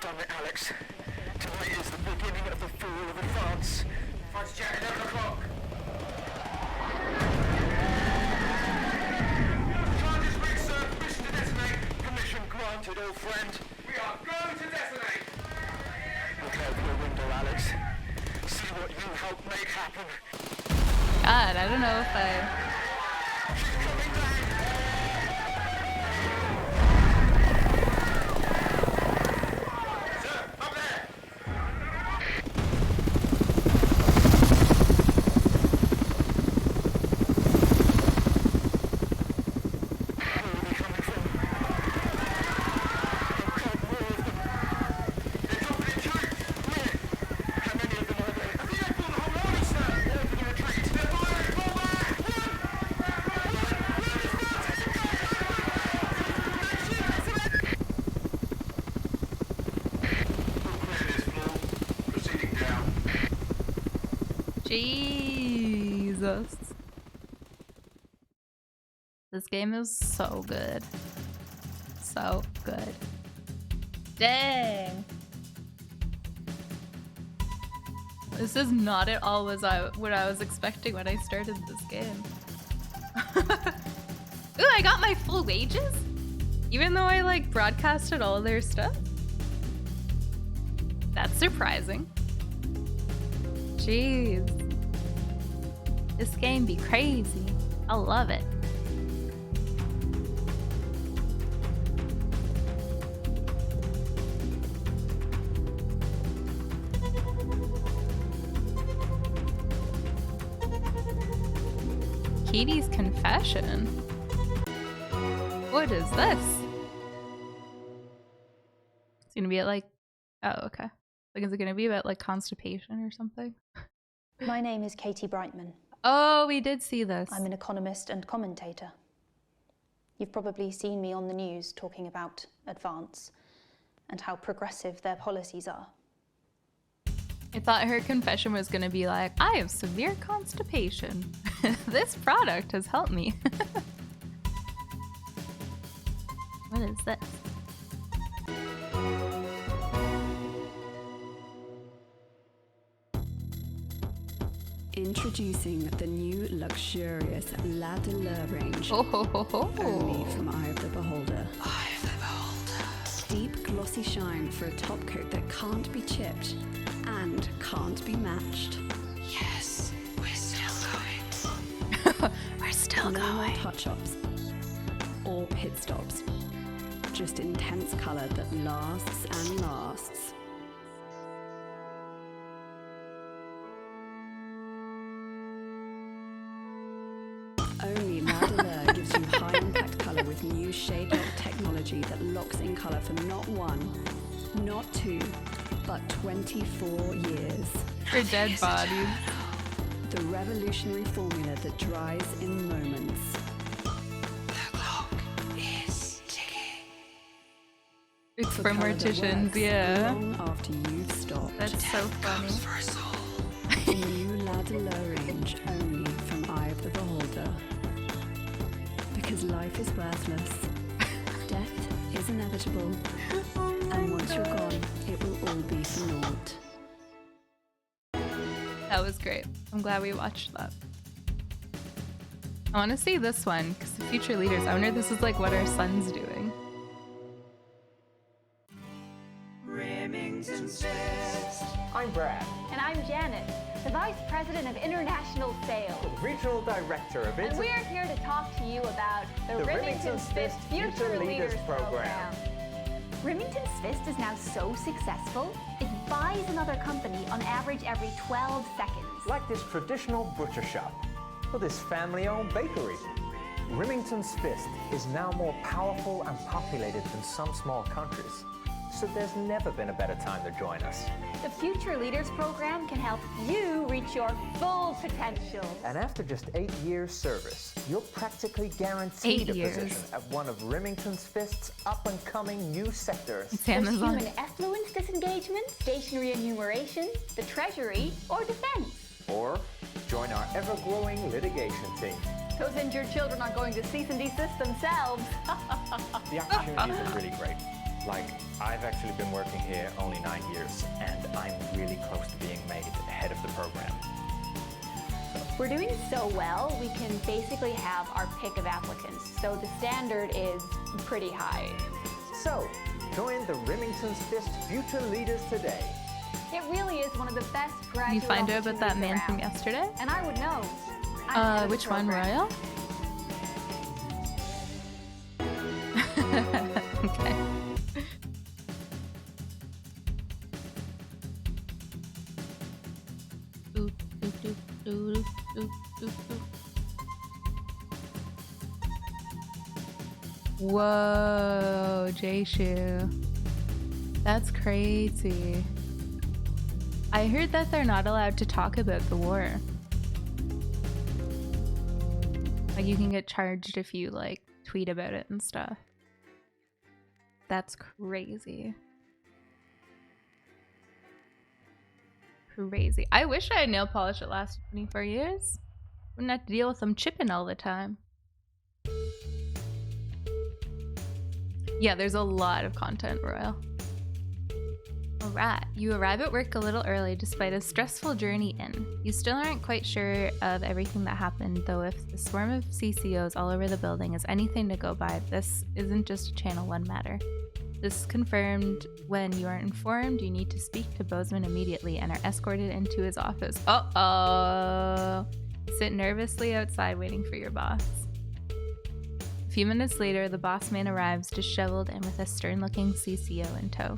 Damn it, Alex. Tonight is the beginning of the fall of advance. Fighter jet, 11 o'clock. Charges reached, sir. Permission to detonate. Permission granted, old friend. We are going to detonate. Look out your window, Alex. See what you helped make happen. God, I don't know if I... Jesus. This game is so good. So good. Dang. This is not at all what I was expecting when I started this game. Ooh, I got my full wages? Even though I like broadcasted all their stuff? That's surprising. Jeez. This game be crazy. I love it. Katie's confession? What is this? It's gonna be at like, oh, okay. Like, is it gonna be about like constipation or something? My name is Katie Brightman. Oh, we did see this. I'm an economist and commentator. You've probably seen me on the news talking about Advance and how progressive their policies are. I thought her confession was gonna be like, I have severe constipation. This product has helped me. What is this? Introducing the new luxurious La Douleur range. Only from Eye of the Beholder. Eye of the Beholder. Deep glossy shine for a top coat that can't be chipped and can't be matched. Yes, we're still going. We're still no going. more touch-ups or pit stops. Just intense color that lasts and lasts. Only La Douleur gives you high impact color with new shade lock technology that locks in color for not 1, not 2, but 24 years. For dead bodies. The revolutionary formula that dries in moments. The clock is ticking. It's For for color that morticians, works yeah. Long after you've stopped. That's so funny. The new La Douleur range only from Eye of the Beholder. Because life is worthless. Death is inevitable. And once you're gone, it will all be for naught. That was great. I'm glad we watched that. I want to see this one, because the future leaders, I wonder if this is like what our son's doing. I'm Brad, And I'm Janet, the Vice President of International Sales. Regional Director of And we're here to talk to you about the Remington's Fist Future Leaders Program. Remington's Fist is now so successful, it buys another company on average every 12 seconds. Like this traditional butcher shop, or this family-owned bakery. Remington's Fist is now more powerful and populated than some small countries. So there's never been a better time to join us. The Future Leaders Program can help you reach your full potential. And after just 8 years service, you're practically guaranteed 8 a years. position at one of Remington's Fist's up-and-coming new sectors. It's There's Amazon. human effluence disengagement, stationary enumeration, the Treasury, or defense. Or join our ever-growing litigation team. Those injured children are going to cease and desist themselves. The opportunities are really great. Like, I've actually been working here only 9 years, and I'm really close to being made head of the program. We're doing so well, we can basically have our pick of applicants. So the standard is pretty high. So, join the Remington's Fist Future Leaders today. It really is one of the best graduate You find out about that opportunities man from around. yesterday? And I would know. I'm head of the Which one, program. Royal? Okay. Whoa, J-Shoe. That's crazy. I heard that they're not allowed to talk about the war. Like, you can get charged if you, like, tweet about it and stuff. That's crazy. Crazy. I wish I had nail polish that lasted 24 years. Wouldn't have to deal with them chipping all the time. Yeah, there's a lot of content, Royal. Alright, you arrive at work a little early despite a stressful journey in. You still aren't quite sure of everything that happened, though if the swarm of CCOs all over the building is anything to go by, this isn't just a Channel 1 matter. This is confirmed when you are informed you need to speak to Bozeman immediately and are escorted into his office. Uh-oh! You sit nervously outside waiting for your boss. A few minutes later, the boss man arrives disheveled and with a stern-looking CCO in tow.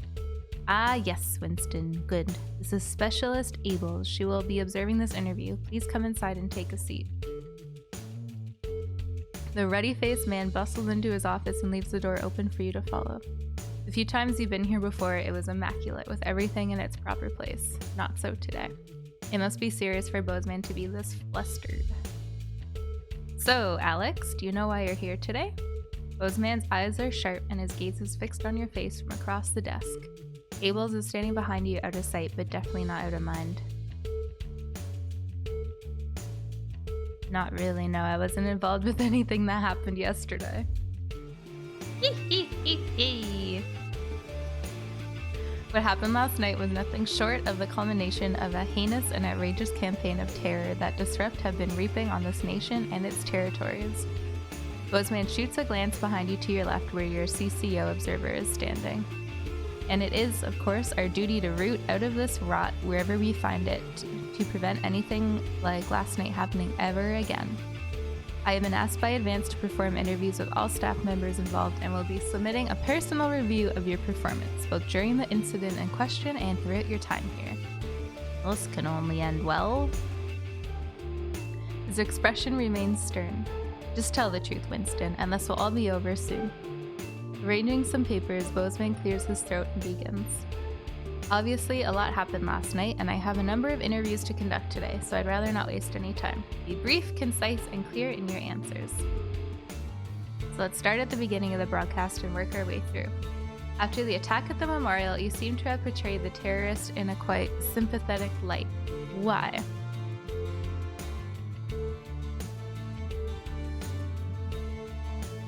Ah, yes, Winston. Good. This is Specialist Ables. She will be observing this interview. Please come inside and take a seat. The ruddy-faced man bustles into his office and leaves the door open for you to follow. The few times you've been here before, it was immaculate, with everything in its proper place. Not so today. It must be serious for Bozeman to be this flustered. So, Alex, do you know why you're here today? Bozeman's eyes are sharp and his gaze is fixed on your face from across the desk. Ables is standing behind you, out of sight, but definitely not out of mind. Not really, no. I wasn't involved with anything that happened yesterday. What happened last night was nothing short of the culmination of a heinous and outrageous campaign of terror that Disrupt have been reaping on this nation and its territories. Bozeman shoots a glance behind you to your left where your CCO observer is standing. And it is, of course, our duty to root out of this rot wherever we find it to prevent anything like last night happening ever again. I have been asked by Advance to perform interviews with all staff members involved and will be submitting a personal review of your performance, both during the incident in question and throughout your time here. This can only end well. His expression remains stern. Just tell the truth, Winston, and this will all be over soon. Arranging some papers, Bozeman clears his throat and begins. Obviously, a lot happened last night, and I have a number of interviews to conduct today, so I'd rather not waste any time. Be brief, concise, and clear in your answers. So let's start at the beginning of the broadcast and work our way through. After the attack at the memorial, you seem to have portrayed the terrorist in a quite sympathetic light. Why?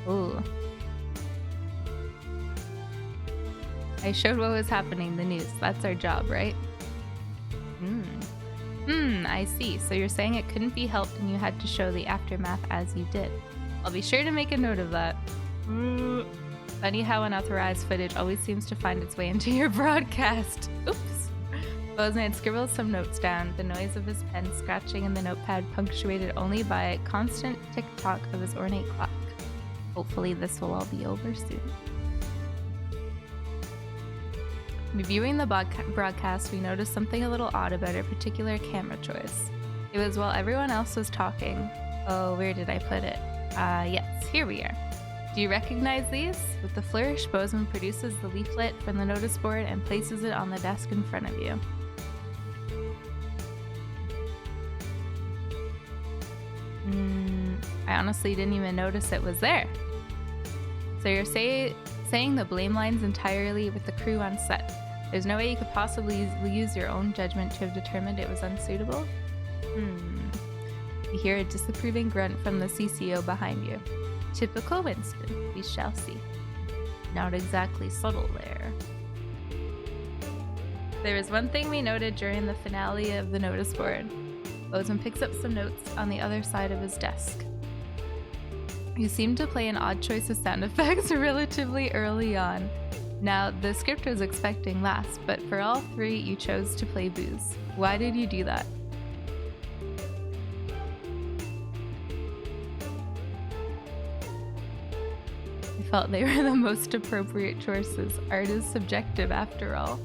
Ooh. I showed what was happening in the news. That's our job, right? I see. So you're saying it couldn't be helped and you had to show the aftermath as you did. I'll be sure to make a note of that. Funny how unauthorized footage always seems to find its way into your broadcast. Oops. Bozeman scribbles some notes down, the noise of his pen scratching in the notepad punctuated only by a constant tick-tock of his ornate clock. Hopefully this will all be over soon. Reviewing the broadcast, we noticed something a little odd about a particular camera choice. It was while everyone else was talking. Oh, where did I put it? Yes, here we are. Do you recognize these? With the flourish, Bozeman produces the leaflet from the notice board and places it on the desk in front of you. I honestly didn't even notice it was there. So you're saying the blame line's entirely with the crew on set. There's no way you could possibly use your own judgment to have determined it was unsuitable? You hear a disapproving grunt from the CCO behind you. Typical Winston, we shall see. Not exactly subtle there. There is one thing we noted during the finale of the notice board. Bozeman picks up some notes on the other side of his desk. You seem to play an odd choice of sound effects relatively early on. Now, the script was expecting last, but for all three, you chose to play booze. Why did you do that? I felt they were the most appropriate choices. Art is subjective after all.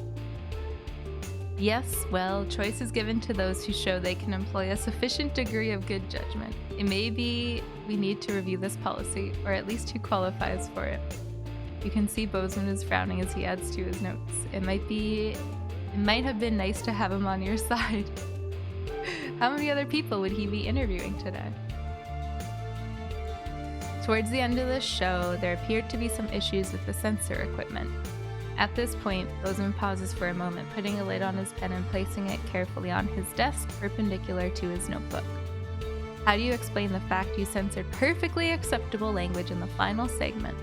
Yes, well, choice is given to those who show they can employ a sufficient degree of good judgment. It may be we need to review this policy, or at least who qualifies for it. You can see Bozeman is frowning as he adds to his notes. It might have been nice to have him on your side. How many other people would he be interviewing today? Towards the end of the show, there appeared to be some issues with the sensor equipment. At this point, Bozeman pauses for a moment, putting a lid on his pen and placing it carefully on his desk, perpendicular to his notebook. How do you explain the fact you censored perfectly acceptable language in the final segment?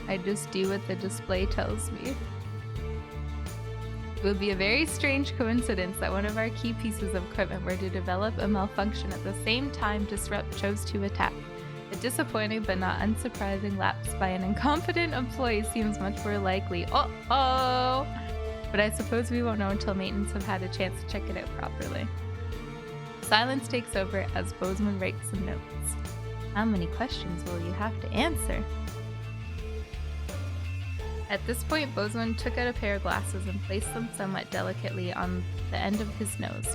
I just do what the display tells me. It would be a very strange coincidence that one of our key pieces of equipment were to develop a malfunction at the same time Disrupt chose to attack. A disappointing but not unsurprising lapse by an incompetent employee seems much more likely. Uh-oh! But I suppose we won't know until maintenance have had a chance to check it out properly. Silence takes over as Bozeman writes some notes. How many questions will you have to answer? At this point, Bozeman took out a pair of glasses and placed them somewhat delicately on the end of his nose.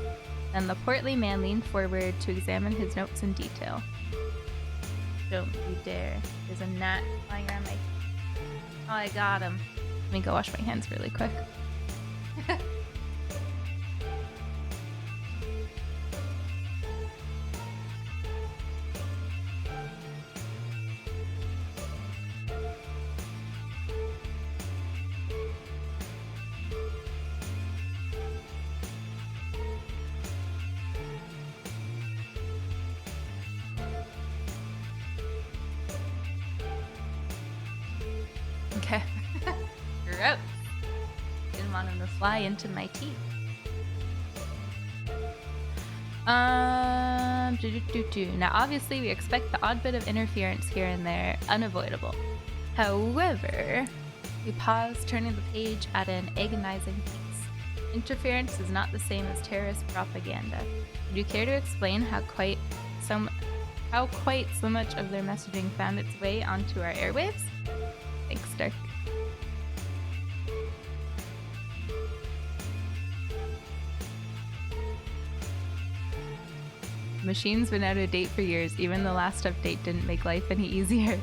Then the portly man leaned forward to examine his notes in detail. Don't you dare. There's a gnat flying around my... Oh, I got him. Let me go wash my hands really quick. Okay. Gross. Didn't want him to fly into my teeth. Now obviously we expect the odd bit of interference here and there, unavoidable. However, we pause, turning the page at an agonizing pace. Interference is not the same as terrorist propaganda. Would you care to explain how quite so much of their messaging found its way onto our airwaves? Thanks, Dirk. The machine's been out of date for years. Even the last update didn't make life any easier.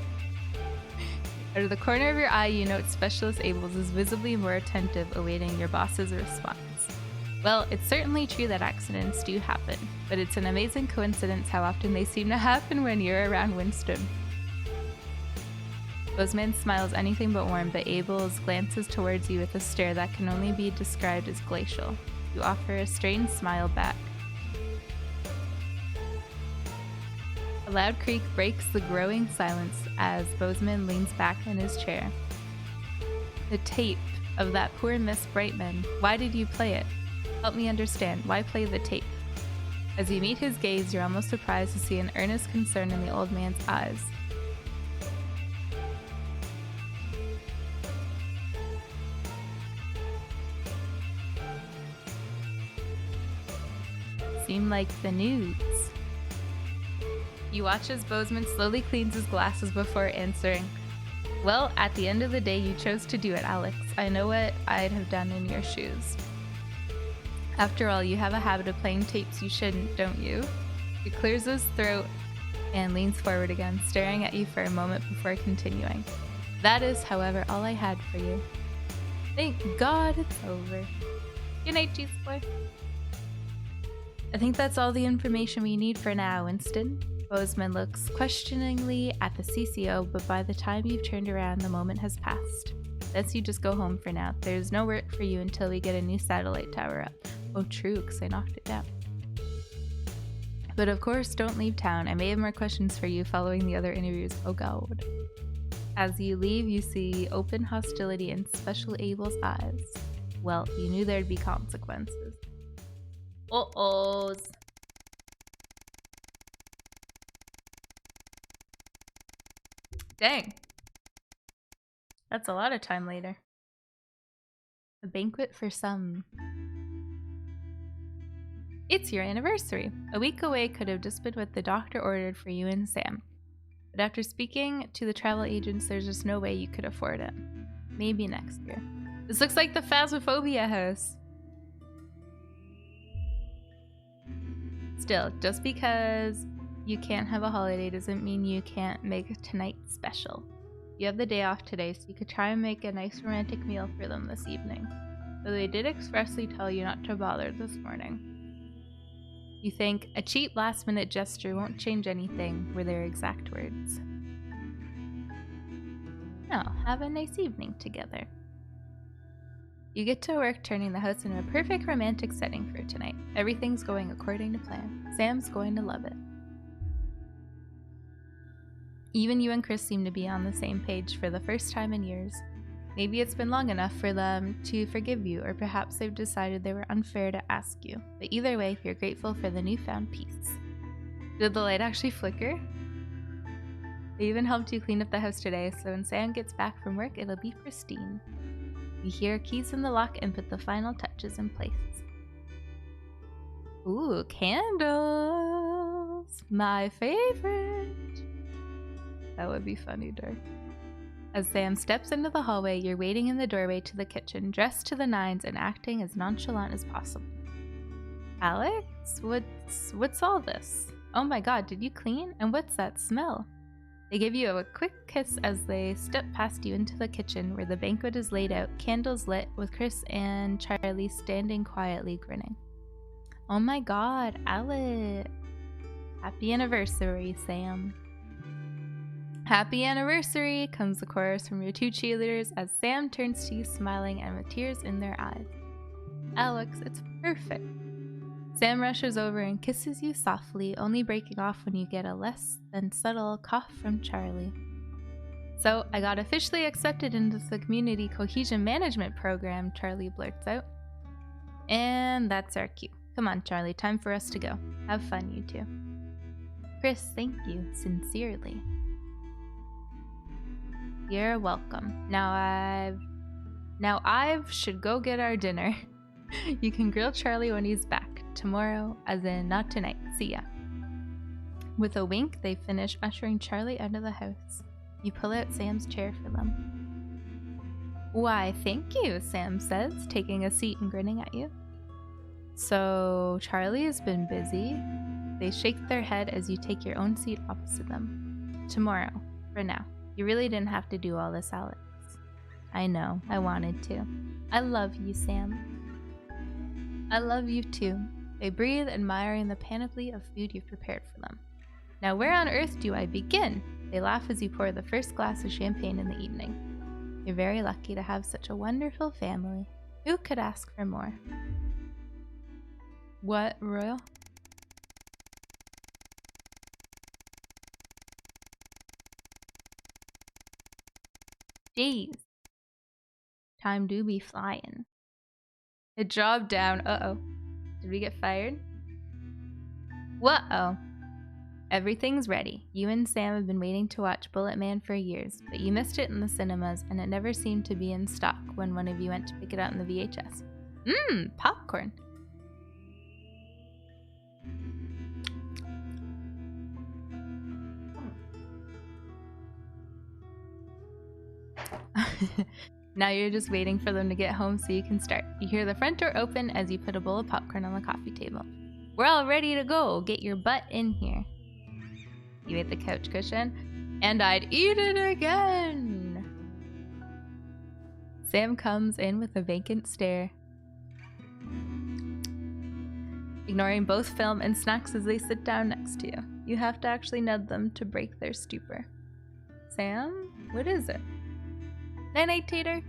Out of the corner of your eye, you note Specialist Ables is visibly more attentive, awaiting your boss's response. Well, it's certainly true that accidents do happen, but it's an amazing coincidence how often they seem to happen when you're around Winston. Bozeman smiles anything but warm, but Ables glances towards you with a stare that can only be described as glacial. You offer a strained smile back. A loud creak breaks the growing silence as Bozeman leans back in his chair. The tape of that poor Miss Brightman. Why did you play it? Help me understand. Why play the tape? As you meet his gaze, you're almost surprised to see an earnest concern in the old man's eyes. Seem like the news. You watch as Bozeman slowly cleans his glasses before answering. Well, at the end of the day, you chose to do it, Alex. I know what I'd have done in your shoes. After all, you have a habit of playing tapes you shouldn't, don't you? He clears his throat and leans forward again, staring at you for a moment before continuing. That is, however, all I had for you. Thank God it's over. Good night, Cheese Boy. I think that's all the information we need for now, Winston. Bozeman looks questioningly at the CCO, but by the time you've turned around, the moment has passed. Thus, you just go home for now. There's no work for you until we get a new satellite tower up. Oh, true, because I knocked it down. But of course, don't leave town. I may have more questions for you following the other interviews. Oh God. As you leave, you see open hostility in Special Able's eyes. Well, you knew there'd be consequences. Uh-ohs. Dang. That's a lot of time later. A banquet for some. It's your anniversary. A week away could have just been what the doctor ordered for you and Sam. But after speaking to the travel agents, there's just no way you could afford it. Maybe next year. This looks like the Phasmophobia house. Still, just because you can't have a holiday doesn't mean you can't make tonight special. You have the day off today, so you could try and make a nice romantic meal for them this evening. though they did expressly tell you not to bother this morning. You think, a cheap last-minute gesture won't change anything, were their exact words. Now, have a nice evening together. You get to work turning the house into a perfect romantic setting for tonight. Everything's going according to plan. Sam's going to love it. Even you and Chris seem to be on the same page for the first time in years. Maybe it's been long enough for them to forgive you, or perhaps they've decided they were unfair to ask you. But either way, you're grateful for the newfound peace. Did the light actually flicker? They even helped you clean up the house today, so when Sam gets back from work, it'll be pristine. You hear keys in the lock and put the final touches in place. Ooh, candles! My favorite! That would be funny, Dirk. As Sam steps into the hallway, you're waiting in the doorway to the kitchen, dressed to the nines and acting as nonchalant as possible. Alex? What's all this? Oh my god, did you clean? And what's that smell? They give you a quick kiss as they step past you into the kitchen where the banquet is laid out, candles lit, with Chris and Charlie standing quietly grinning. Oh my god, Alex. Happy anniversary, Sam. Happy anniversary, comes the chorus from your two cheerleaders as Sam turns to you smiling and with tears in their eyes. Alex, it's perfect. Sam rushes over and kisses you softly, only breaking off when you get a less than subtle cough from Charlie. So, I got officially accepted into the Community Cohesion Management Program, Charlie blurts out. And that's our cue. Come on, Charlie, time for us to go. Have fun, you two. Chris, thank you, sincerely. You're welcome. Now I've should go get our dinner. You can grill Charlie when he's back. Tomorrow, as in not tonight. See ya. With a wink, they finish ushering Charlie out of the house. You pull out Sam's chair for them. Why, thank you, Sam says, taking a seat and grinning at you. So, Charlie has been busy. They shake their head as you take your own seat opposite them. Tomorrow, for now. You really didn't have to do all this, Alex. I know, I wanted to. I love you, Sam. I love you too. They breathe, admiring the panoply of food you've prepared for them. Now where on earth do I begin? They laugh as you pour the first glass of champagne in the evening. You're very lucky to have such a wonderful family. Who could ask for more? What, Royal? Jeez. Time do be flying. It dropped down. Uh-oh. Did we get fired? Whoa. Everything's ready. You and Sam have been waiting to watch Bullet Man for years, but you missed it in the cinemas and it never seemed to be in stock when one of you went to pick it out in the VHS. Mmm, popcorn. Now you're just waiting for them to get home so you can start. You hear the front door open as you put a bowl of popcorn on the coffee table. We're all ready to go. Get your butt in here. You ate the couch cushion, and I'd eat it again. Sam comes in with a vacant stare, ignoring both film and snacks as they sit down next to you. You have to actually nudge them to break their stupor. Sam, what is it? Night-night, Tater.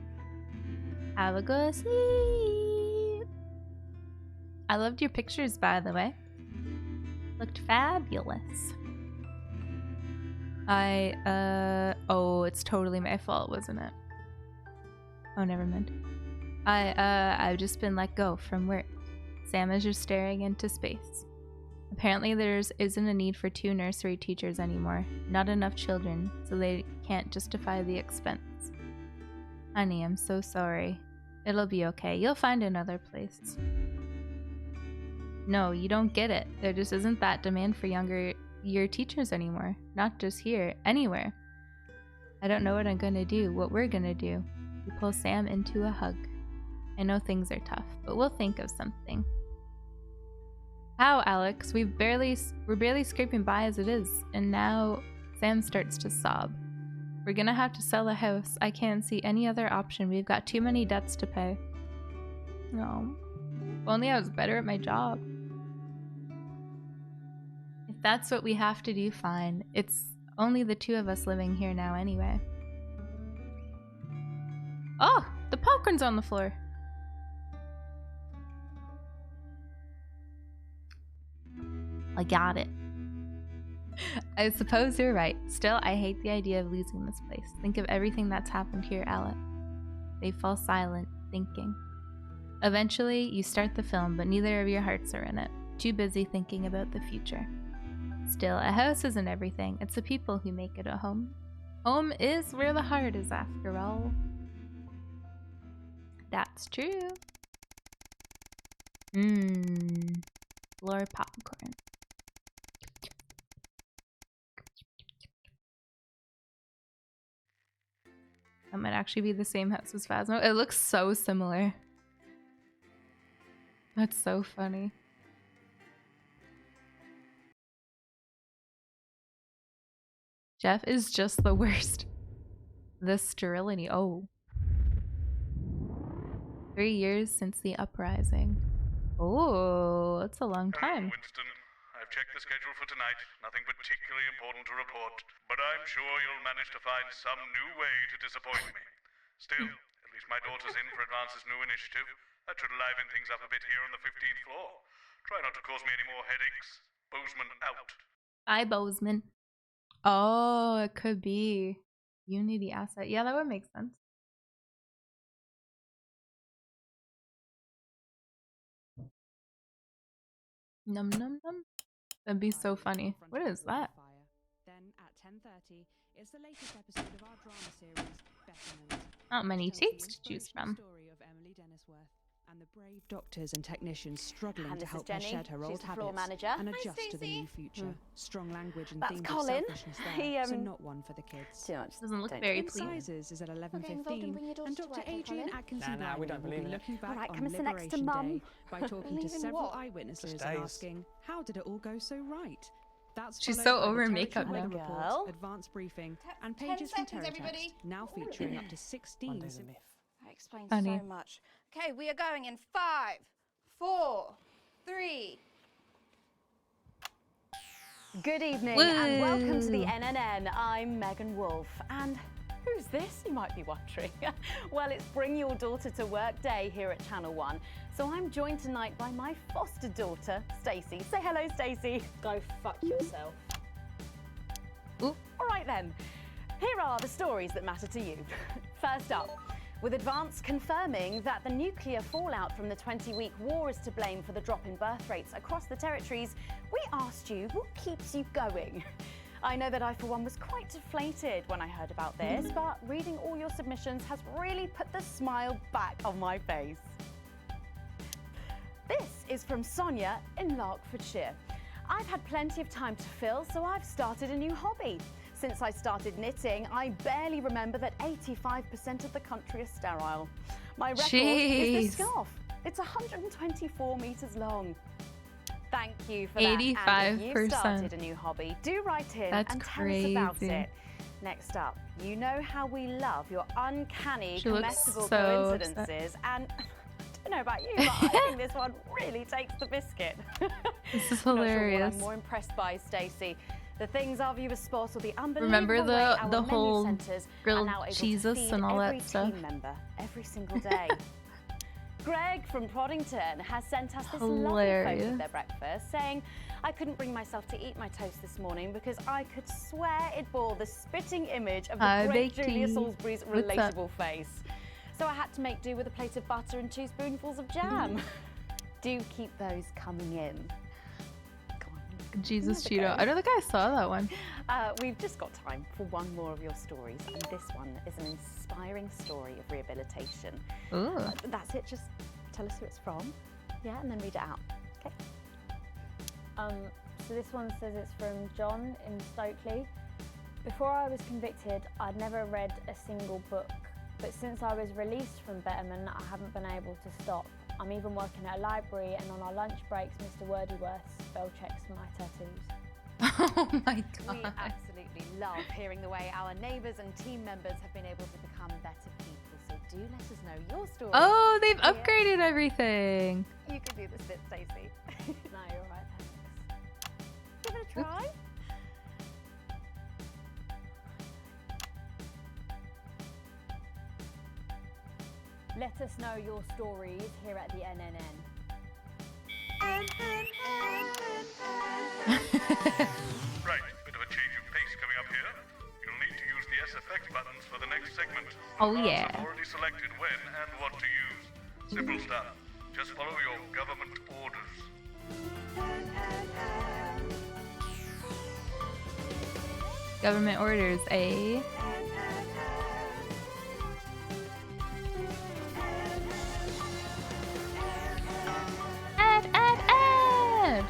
Have a good sleep. I loved your pictures, by the way. Looked fabulous. Oh, it's totally my fault, wasn't it? Oh, never mind. I've just been let go from work. Sam is just staring into space. Apparently there isn't a need for 2 nursery teachers anymore. Not enough children, so they can't justify the expense. Honey, I'm so sorry. It'll be okay. You'll find another place. No, you don't get it. There just isn't that demand for younger year teachers anymore. Not just here, anywhere. I don't know what I'm gonna do, what we're gonna do. You pull Sam into a hug. I know things are tough, but we'll think of something. How, Alex? We're barely scraping by as it is, and now Sam starts to sob. We're gonna have to sell the house. I can't see any other option. We've got too many debts to pay. No. If only I was better at my job. If that's what we have to do, fine. It's only the two of us living here now anyway. Oh, the popcorn's on the floor. I got it. I suppose you're right. Still, I hate the idea of losing this place. Think of everything that's happened here, Alec. They fall silent, thinking. Eventually, you start the film, but neither of your hearts are in it. Too busy thinking about the future. Still, a house isn't everything. It's the people who make it a home. Home is where the heart is, after all. That's true. Floor popcorn. That might actually be the same house as Phasmo. It looks so similar. That's so funny. Jeff is just the worst. The sterility. Oh. 3 years since the uprising. Oh, that's a long time. Winston, I've checked the schedule for tonight. Nothing particularly important to report, but I'm sure you'll manage to find some new way to disappoint me. Still, at least my daughter's in for Advance's new initiative. That should liven things up a bit here on the 15th floor. Try not to cause me any more headaches. Bozeman out. Hi, Bozeman. Oh, it could be Unity asset. Yeah, that would make sense. Num num num. That'd be so funny. What is that? Then at 10:30, it's the latest episode of our drama series, Betterment. Not many takes to choose from. Story of Emily Dennisworth and the brave doctors and technicians struggling And to this help is her Jenny. shed her She's old the floor habits manager. and Hi, adjust to the Stacey. new future. Strong language and That's themes Colin. of selfishness He, there, so not one for the kids. Too much. Doesn't look Don't very you? pleased. Sizes is at We're getting involved in 11:15, bringing your daughter and to Dr. work, Adrian Colin. Atkinson Nah, we don't will be believe in it. looking back Alright, on come and sit next to Liberation Mum. Day by talking to Believe in several what? eyewitnesses Just and days. asking, how did it all go so right? That's She's followed so by the over Territory makeup now. Weather Girl. Report, advanced briefing, and 10 pages from seconds, everybody. Terratext, now featuring up to 16. That explains Funny. so much. Okay, we are going in 5, 4, 3. Good evening Woo. and welcome to the NNN. I'm Megan Wolf. And who's this, you might be wondering? Well, it's Bring Your Daughter to Work Day here at Channel 1. So I'm joined tonight by my foster daughter, Stacey. Say hello, Stacey. Go fuck yourself. Ooh. All right then, here are the stories that matter to you. First up, with Advance confirming that the nuclear fallout from the 20-week war is to blame for the drop in birth rates across the territories, we asked you what keeps you going. I know that I, for one, was quite deflated when I heard about this, but reading all your submissions has really put the smile back on my face. This is from Sonia in Larkfordshire. I've had plenty of time to fill, so I've started a new hobby. Since I started knitting, I barely remember that 85% of the country is sterile. My record is Jeez. this scarf. It's 124 metres long. Thank you for that. And if 85%. you've started a new hobby, do write in That's and tell us about crazy. it. Next up, you know how we love your uncanny, She looks comestible so coincidences, and I don't know about you, but I think this one really takes the biscuit. This is Not sure what hilarious. I'm more impressed by, Stacey. The things our viewers spot, or the unbelievable Remember way the our the menu whole centres grilled are now able cheeses to feed and all every that stuff? team member every single day. Greg from Proddington has sent us this lovely photo Hilarious. of their breakfast, saying, I couldn't bring myself to eat my toast this morning because I could swear it bore the spitting image of the Hi, great Becky. Julia Salisbury's What's up? relatable face. So I had to make do with a plate of butter and 2 spoonfuls of jam. Do keep those coming in. Jesus, Another Cheeto. go. I don't think I saw that one. We've just got time for one more of your stories, and this one is an inspiring story of rehabilitation. Ooh. That's it, just tell us who it's from, yeah, and then read it out, okay? So this one says it's from John in Stokely. Before I was convicted, I'd never read a single book, but since I was released from Betterment, I haven't been able to stop. I'm even working at a library, and on our lunch breaks, Mr. Wordyworth spell checks my tattoos. Oh my We absolutely love hearing the way our neighbours and team members have been able to become better people. So do let us know your story. Oh, they've here. upgraded everything. You can do this bit, Stacey. No, you're right, thanks. Give it a try. Let us know your stories here at the NNN. Right, bit of a change of pace coming up here. You'll need to use the S-Effect buttons for the next segment. Oh, Advance yeah. have already selected when and what to use. Simple stuff. Just follow your government orders. Government orders, eh? Ad.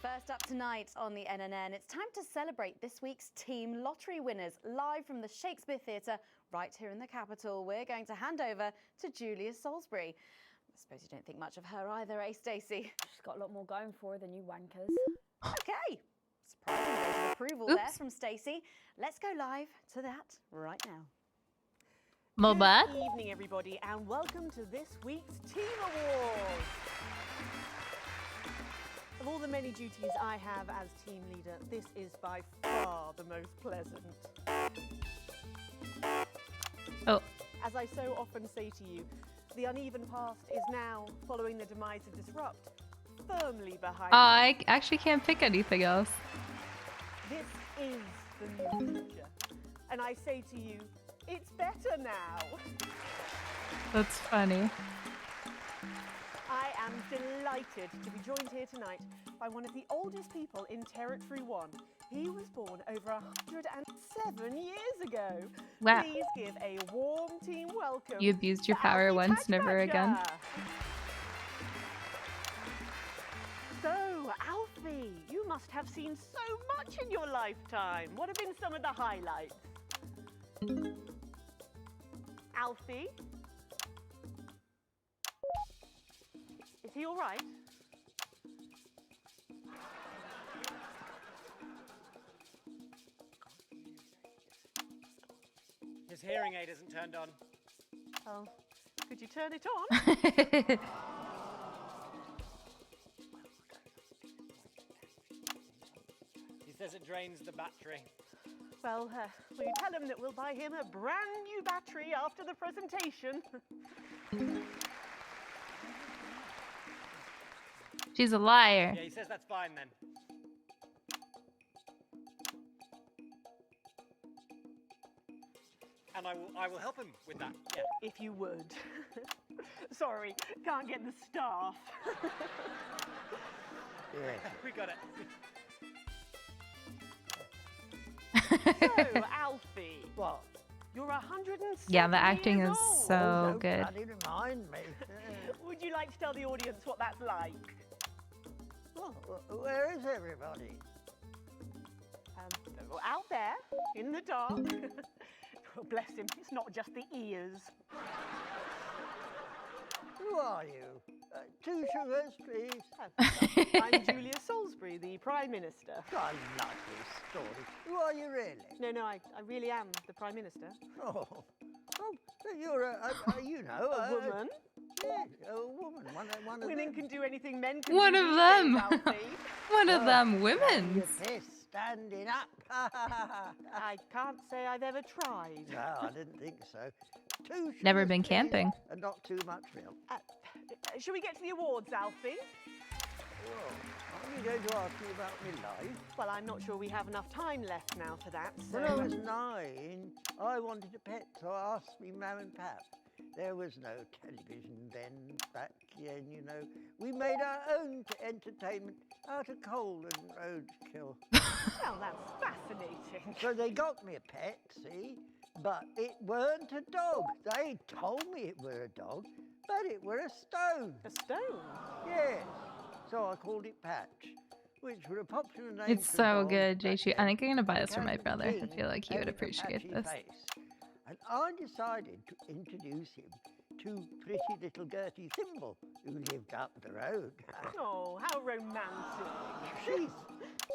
First up tonight on the NNN, it's time to celebrate this week's team lottery winners live from the Shakespeare Theatre right here in the capital. We're going to hand over to Julia Salisbury. I suppose you don't think much of her either, eh, Stacey? She's got a lot more going for her than you wankers. Okay. Surprising vote of approval there from Stacey. Let's go live to that right now. Moba. Good evening, everybody, and welcome to this week's Team Awards. Of all the many duties I have as team leader, this is by far the most pleasant. Oh. As I so often say to you, the uneven past is now, following the demise of Disrupt, firmly behind us. I actually can't pick anything else. This is the new future. And I say to you, it's better now. That's funny. I am delighted to be joined here tonight by one of the oldest people in Territory 1. He was born over 107 years ago. Wow. Please give a warm team welcome. You abused your power once, never again. So, Alfie, you must have seen so much in your lifetime. What have been some of the highlights? Alfie? Is he all right? His hearing aid isn't turned on. Oh, could you turn it on? He says it drains the battery. Well, will you tell him that we'll buy him a brand new battery after the presentation? She's a liar. Yeah, he says that's fine then. And I will help him with that, yeah. If you would. Sorry, can't get the staff. Yeah. We got it. So, Alfie. What? You're 107 Yeah, the acting years is old. so good. Bloody remind me. Would you like to tell the audience what that's like? Well, where is everybody? Out there, in the dark. Oh, bless him, it's not just the ears. Who are you? 2 sugars, please. I'm Julia Salisbury, the Prime Minister. I like this story. Who are you really? No, I really am the Prime Minister. Oh, you're you know, a woman. Yeah, a woman. One of Women can do anything men can One do. of these them. days, Alfie. One of them women's. You're pissed, standing up. I can't say I've ever tried. No, I didn't think so. 2 Never sugars, been please, camping. And not too much milk. Shall we get to the awards, Alfie? Well, are you going to ask me about my life? Well, I'm not sure we have enough time left now for that. So. When I was 9, I wanted a pet, so I asked me mum and pap. There was no television then, back then, you know. We made our own entertainment out of coal and roadkill. Well, that's fascinating. So they got me a pet, see? But it weren't a dog. They told me it were a dog, but it were a stone. A stone? Yes. So I called it Patch, which were a popular name. It's for so dogs good, back JC. I then. think I'm gonna buy this for my Camden brother. I King feel like he would had a appreciate patchy this. face. And I decided to introduce him to pretty little Gertie Thimble, who lived up the road. Oh, how romantic. She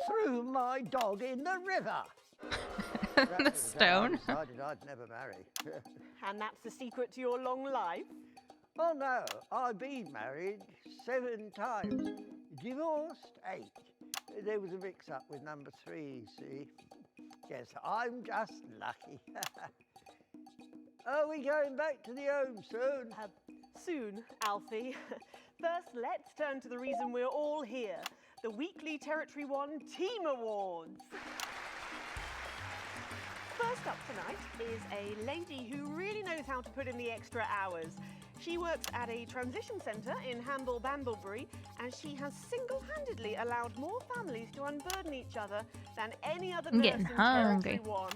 threw my dog in the river. The stone. I decided I'd never marry. And that's the secret to your long life? Oh no, I've been married 7 times. Divorced 8. There was a mix-up with number 3, see? Yes, I'm just lucky. Are we going back to the home soon? Soon, Alfie. First, let's turn to the reason we're all here. The weekly Territory 1 Team Awards. First up tonight is a lady who really knows how to put in the extra hours. She works at a transition centre in Hamble-Bamblebury, and she has single-handedly allowed more families to unburden each other than any other I'm nurse getting in hungry. Territory 1.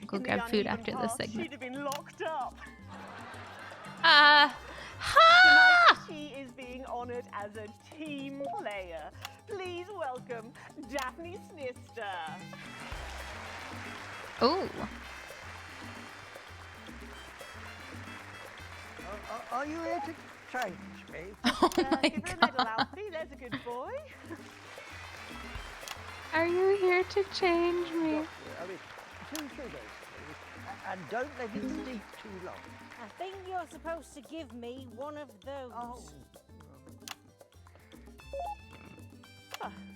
Go In the grab food uneven after this past, segment. She'd have been locked up. Ha! Tonight she is being honoured as a team player. Please welcome Daphne Snister. Oh. Are you here to change me? Oh my Give her a medal, god. Alfie. There's a good boy. Are you here to change me? I mean, 2 sugars, please. And don't let it steep too long. I think you're supposed to give me one of those. Oh.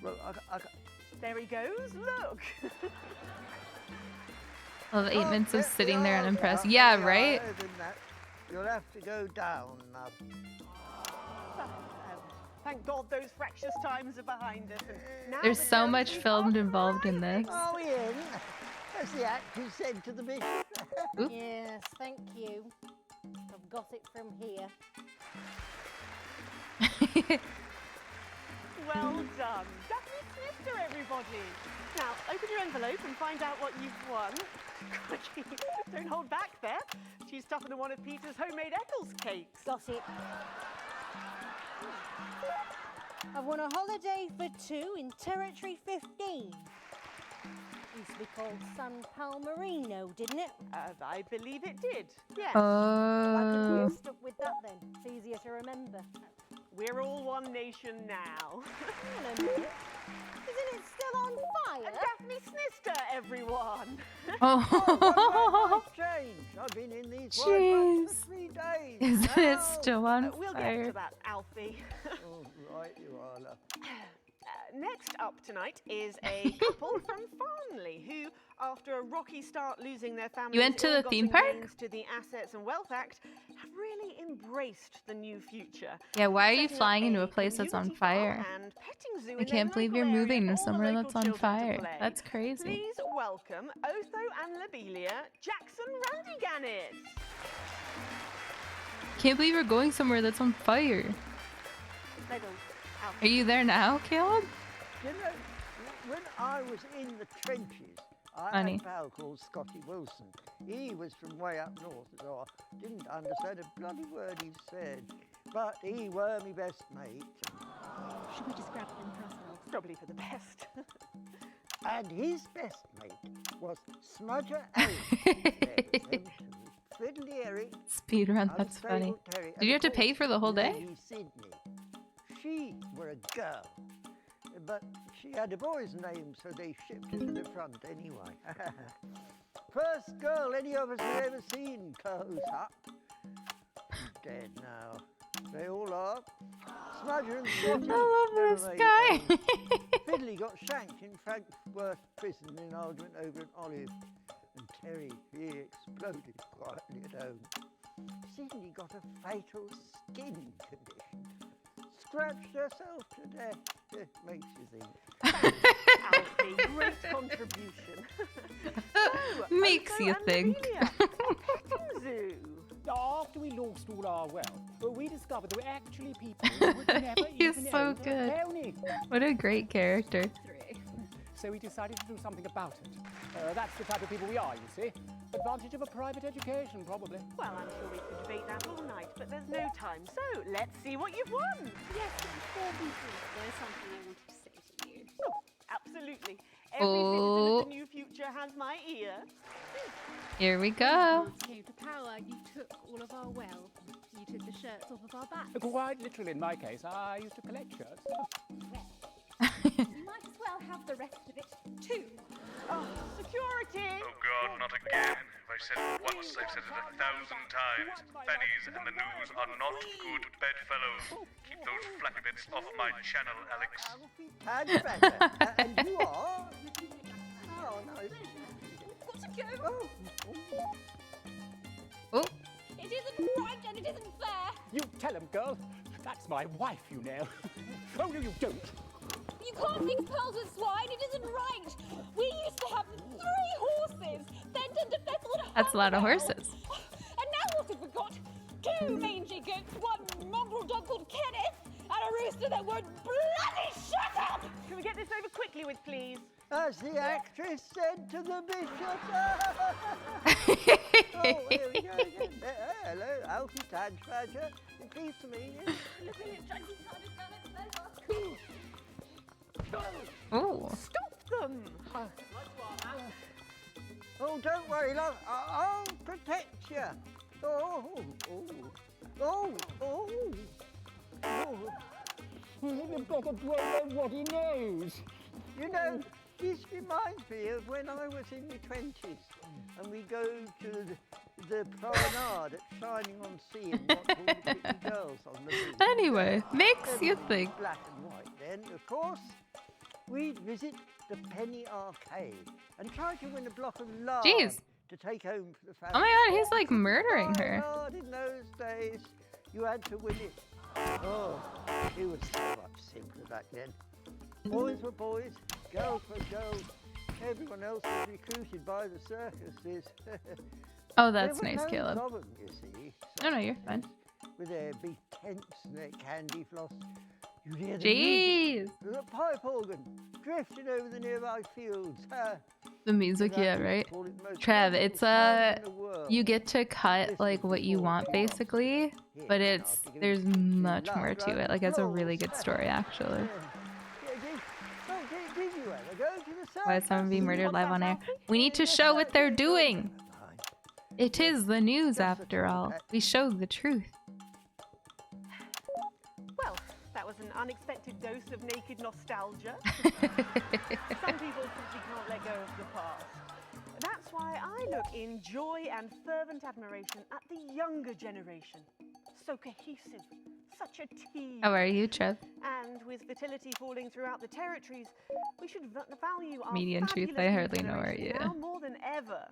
Well, There he goes. Look. Love 8 minutes of sitting there yeah, unimpressed. yeah, Yeah, right? higher than that. You'll have to go down. Thank God those fractious times are behind us. And now There's the so joke much is filmed involved in this. Are we in? As the actors said to the bishop. Yes, thank you. I've got it from here. Well done. Daphne Snister, everybody. Now, open your envelope and find out what you've won. Crikey, don't hold back there. She's tougher than one of Peter's homemade Eccles cakes. Got it. I've won a holiday for 2 in Territory 15. Used to be called San Palmerino, didn't it? I believe it did, yes. Oh. We're stuck with that then. It's easier to remember. We're all one nation now. Hang on a minute. Isn't it still on fire? Daphne Snister, everyone. Oh. Change. I've been in these Jeez. for 3 days. Is it still on We'll get fire? to that, Alfie. Oh, right, you are. Love. Next up tonight is a couple from Farnley who, after a rocky start losing their families, You went to the theme park? to the Assets and Wealth Act, have really embraced the new future. Yeah, why are you Setting up flying into a place that's on fire? and petting zoo I in their can't believe you're local area moving for to all somewhere the that's local on children to fire. play. That's crazy. Please welcome Otho and Lobelia, Jackson Randy Can't believe you're going somewhere that's on fire. Are you there now, Caleb? You know, when I was in the trenches, I Funny. had a pal called Scotty Wilson. He was from way up north, so I didn't understand a bloody word he said. But he were my best mate. Should we just grab them for ourselves? Probably for the best. And his best mate was Smudger Eric. Fiddly Eric. Speed run, that's funny. Did you have to pay for the whole day? Lady Sydney. She were a girl, but she had a boy's name, so they shipped her to the front anyway. First girl any of us have ever seen close up. Dead now. They all are. Smudger and Scotty. I love this never made guy. it. Fiddly got shanked in Frankfurt prison in an argument over an olive. And Terry, he exploded quietly at home. Sydney got a fatal skin condition. Scratched herself to death. It makes you think. Alfie, great contribution. So, Makes Otho you and think. Lobelia, petting zoo. After we lost all our wealth, we discovered there were actually people who would never He's even so own a good. pony. What a great character. So we decided to do something about it. That's the type of people we are, you see. Advantage of a private education, probably. Well, I'm sure we could debate that all night, but there's no time. So, let's see what you've won. Yes, but before we do, there's something I wanted to say to you. Oh, absolutely. Every citizen Oh. of the new future has my ear. Here we go. Once came to power, you took all of our wealth. You took the shirts off of our backs. Quite literally, in my case, I used to collect shirts. You might as well have the rest of it too. Oh, security! Oh God, not again. If I said it once, I've said it 1,000 times. Fannies and the news are not good bedfellows. Keep those flappy bits off my channel, Alex. And you are? Oh, no. Got to go. Oh. It isn't right and it isn't fair. You tell him, girl. That's my wife, you know. Oh, no, you don't. You can't mix pearls with swine. It isn't right. We used to have 3 horses. Then turned to Bethel and That's a lot of horses. And now what have we got? 2 mangy goats, 1 mongrel dog called Kenneth, and a rooster that won't bloody shut up! Can we get this over quickly with, please? As the actress said to the bishop. Oh, here we go again. Hello, Alfie Tadge-Badger. Pleased to meet you. Oh. Stop them! Oh, don't worry, love. I'll protect you. Oh, oh, oh, oh, oh. You better blow what he knows. You know, this reminds me of when I was in my 20s and we go to the promenade at Shining on Sea and watch all the pretty girls on the beach. Anyway, makes you think. Black and white then, of course. We'd visit the Penny Arcade and try to win a block of lard Jeez. to take home for the family. Oh my god, he's like murdering her. Lard in those days, you had to win it. Oh, it was so much simpler back then. Boys were boys, girls were girls. Everyone else was recruited by the circuses. Oh, that's There were nice, loads Caleb. of 'em, you see. No, no, you're fine. With their big tents and their candy floss. You'd hear the Jeez. music, the pipe organ drifting over the nearby fields. The music, yeah, right? Trev, it's you get to cut like what you want basically, but there's much more to it. Like it's a really good story actually. Did you ever go to the Why is someone being murdered live on air? We need to show what they're doing. It is the news after all. We show the truth. Well, that was an unexpected dose of naked nostalgia. Some people simply can't let go of the past. That's why I look in joy and fervent admiration at the younger generation. So cohesive, such a team. How are you, Trev? And with fertility falling throughout the territories, we should value our Median truth, fabulous I hardly know her, generation yeah. now more than ever.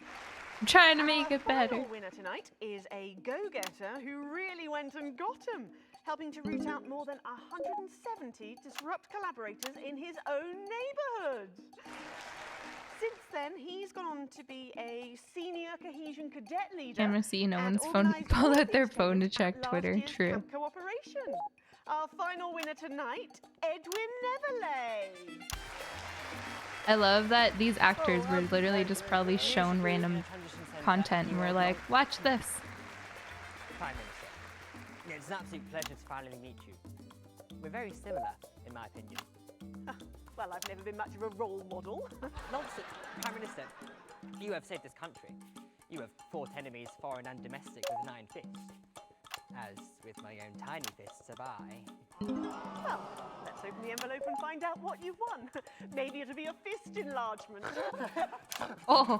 I'm trying to make it better. Our winner tonight is a go-getter who really went and got him, helping to root out more than 170 Disrupt collaborators in his own neighbourhood. Since then, he's gone on to be a senior cohesion cadet leader. Camera see no and one's phone. organised Pull all out their these phone to things check at last Twitter. year's True. Camp Cooperation. Our final winner tonight, Edwin Neverley. I love that these actors were literally just probably shown random content and we're like, watch this. Prime Minister, it's an absolute pleasure to finally meet you. We're very similar, in my opinion. Well, I've never been much of a role model. Nonsense, Prime Minister. You have saved this country. You have fought enemies, foreign and domestic, with 9 fists. As with my own tiny fists have I. Well, let's open the envelope and find out what you've won. Maybe it'll be a fist enlargement. Oh.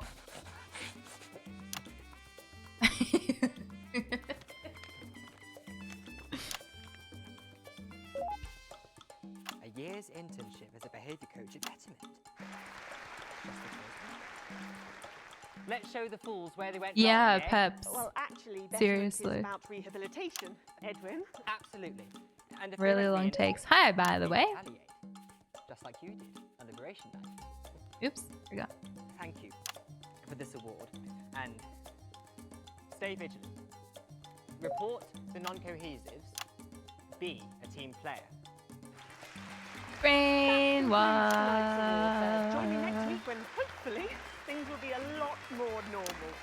A year's internship as a behaviour coach at Betterment. Let's show the fools where they went Yeah, wrong, eh? Peps. Well, actually, Betterment Seriously. is about rehabilitation, Edwin. Absolutely. And if Really they let long me in, takes. Hi, by the way. retaliate, just like you did on Liberation Night. Oops, forgot. Thank you for this award, and stay vigilant. Report the non-cohesives. Be a team player. Brainwash. Join me next week when, hopefully, things will be a lot more normal.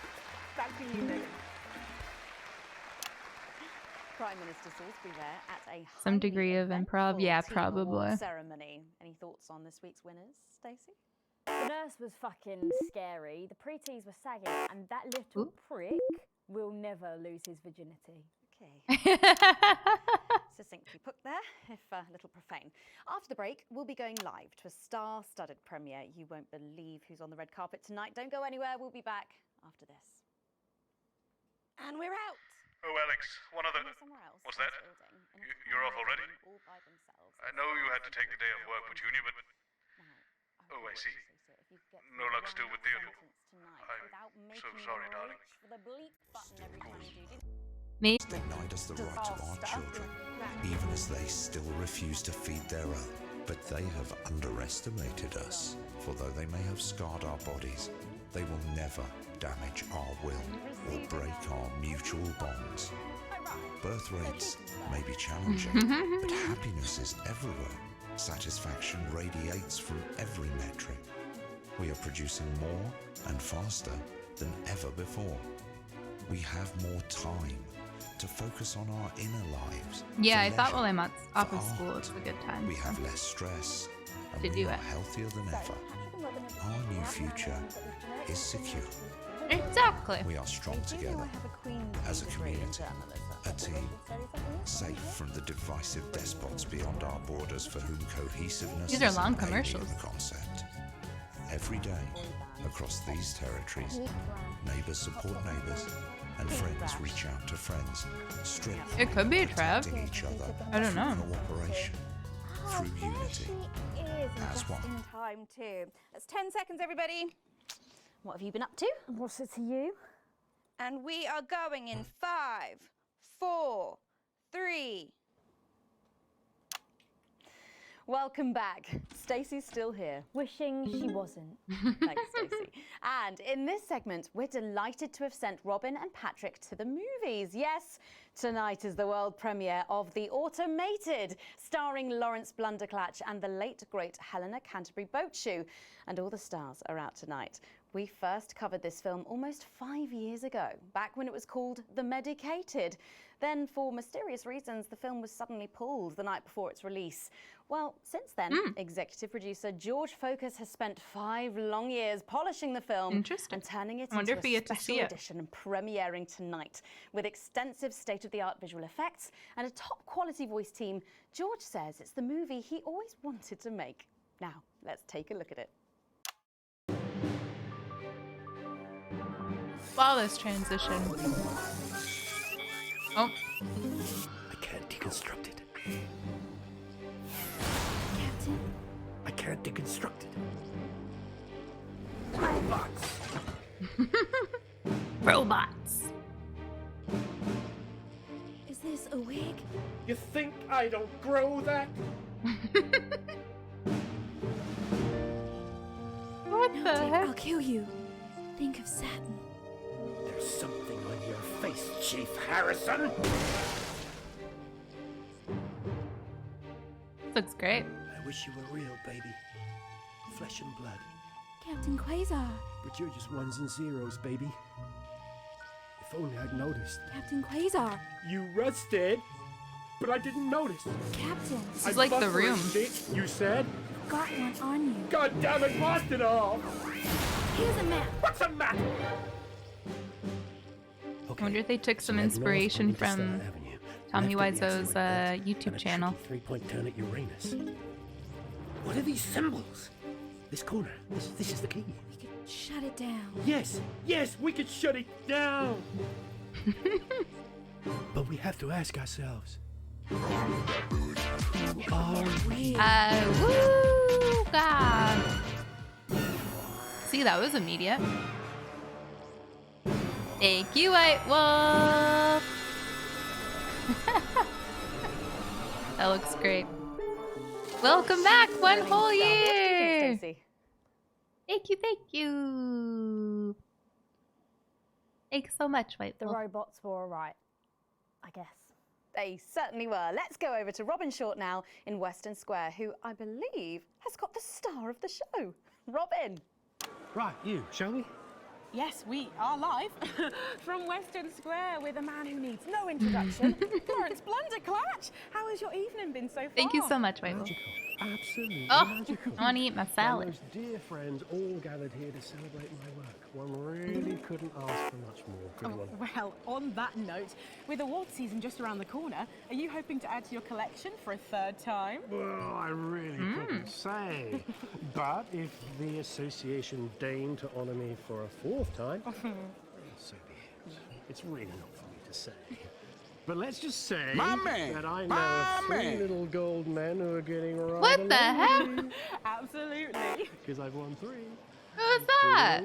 Back to you, Lily. Prime Minister Salisbury there at a Some degree of improv. Yeah, team award probably. ceremony. Any thoughts on this week's winners, Stacey? The nurse was fucking scary. The pretees were sagging, and that little prick will never lose his virginity. Okay. Succinctly put there, if a little profane. After the break, we'll be going live to a star-studded premiere. You won't believe who's on the red carpet tonight. Don't go anywhere. We'll be back after this. And we're out. Oh, Alex, one other... Somewhere else. What's that? You're off already? All by themselves. I know you had to take the day off work with Junior, but... Oh, I see. No luck still with Theodore. I'm so sorry, darling. Me? Denied us the right to our children, even as they still refuse to feed their own. But they have underestimated us, for though they may have scarred our bodies, they will never damage our will or break our mutual bonds. Birth rates may be challenging, but happiness is everywhere. Satisfaction radiates from every metric. We are producing more and faster than ever before. We have more time to focus on our inner lives. Yeah, for I thought leisure, while I'm off for of school, art. it's a good time. We have less stress and To we do are it. healthier than ever. Our new future is secure. Exactly. We are strong together as a community, a team, safe from the divisive despots beyond our borders for whom cohesiveness These are is long an alien commercials. concept. Every day, across these territories, neighbours support neighbours, and friends reach out to friends, strengthening It could be a and trap. protecting each other I don't through know. cooperation, through unity, as Just one. in time too. That's 10 seconds, everybody. What have you been up to? What's it to you? And we are going in 5, 4, 3. Welcome back. Stacey's still here. Wishing she wasn't. Thanks, Stacey. And in this segment, we're delighted to have sent Robin and Patrick to the movies. Yes, tonight is the world premiere of The Automated, starring Lawrence Blunderclatch and the late, great Helena Canterbury Boatshoe. And all the stars are out tonight. We first covered this film almost 5 years ago, back when it was called The Medicated. Then, for mysterious reasons, the film was suddenly pulled the night before its release. Well, since then, executive producer George Focus has spent 5 long years polishing the film and turning it I wonder into if we a get to special see it. edition and premiering tonight. With extensive state-of-the-art visual effects and a top-quality voice team, George says it's the movie he always wanted to make. Now, let's take a look at it. Flawless transition. Oh. I can't deconstruct it. Captain? I can't deconstruct it. Robots! Robots. Is this a wig? You think I don't grow that? What No, the Dick, heck? I'll kill you. Think of Saturn. There's something on your face, Chief Harrison. Looks great. I wish you were real, baby. Flesh and blood. Captain Quasar. But you're just ones and zeros, baby. If only I'd noticed. Captain Quasar. You rusted, but I didn't notice. Captain. This is like The Room. You said? Got one on you. God damn it, lost it all! Here's a map. What's a map? I wonder if they took some inspiration from Tommy Wiseau's YouTube channel. 3-point turn at Uranus. What are these symbols? This corner. This is the key. We could shut it down. Yes, we could shut it down. But we have to ask ourselves. Who are we? Woo! God. See, that was immediate. Thank you, White Wolf. That looks great. Welcome back, one whole year. Thank you, thank you. Thanks so much, White The Wolf. robots were alright, I guess. They certainly were. Let's go over to Robin Short now in Western Square, who I believe has got the star of the show. Robin. Right, you, shall we? Yes, we are live from Western Square with a man who needs no introduction, Florence Blunderclatch. How has your evening been so far? Thank you so much, Michael. Absolutely Oh, magical. I want to eat my salad. My most dear friends all gathered here to celebrate my work. One really couldn't ask for much more. Good one. Well, on that note, with award season just around the corner, are you hoping to add to your collection for a third time? Well, I really couldn't say. But if the association deigned to honour me for a fourth time, so be it. It's really not for me to say. But let's just say that I know of 3 little gold men who are getting right. What the heck? Absolutely. Because I've won 3. Who is that?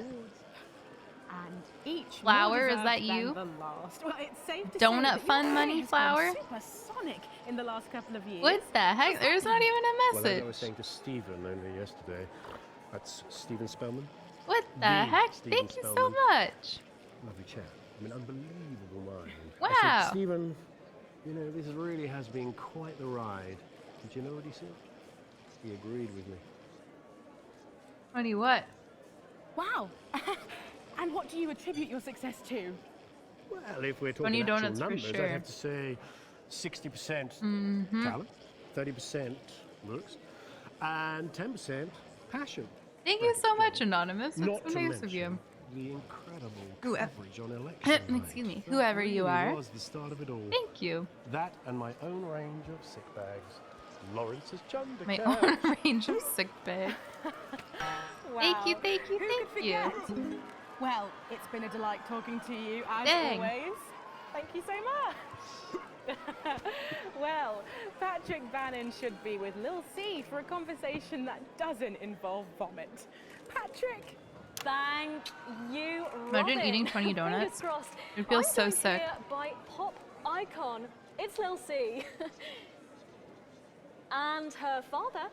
And each Flower, more is deserved that than you? The last. Well, it's safe to Donut say that Fund your Money career has gone Flower? supersonic in the last couple of years. What the heck? There's not even a Well, as I message. was saying to Stephen only yesterday, that's Stephen Spellman. What the The heck? Stephen Thank you so Spellman. much. Lovely chap. I mean, unbelievable mind. Wow. I said, Stephen, you know, this really has been quite the ride. Did you know what he said? He agreed with me. Honey, what? Wow. And what do you attribute your success to? Well, if we're Funny talking actual donuts for numbers, sure. I'd have to say 60% talent, 30% looks, and 10% passion. Thank you so much, Anonymous. That's Not so to nice of mention you. the incredible Whoever- coverage on election night. Excuse me. That Whoever you really are. was the start of it all. Thank you. That and my own range of sick bags. Lawrence's Chundercat. My own range of sick bag. Thank you, thank you, Who thank could you. forget? Well, it's been a delight talking to you, as Dang. always. Thank you so much. Well, Patrick Bannon should be with Lil C for a conversation that doesn't involve vomit. Patrick! Thank you, Imagine Robin. eating 20 Fingers donuts. crossed. It feels I'm so joined sick. here by pop icon. It's Lil C. And her father,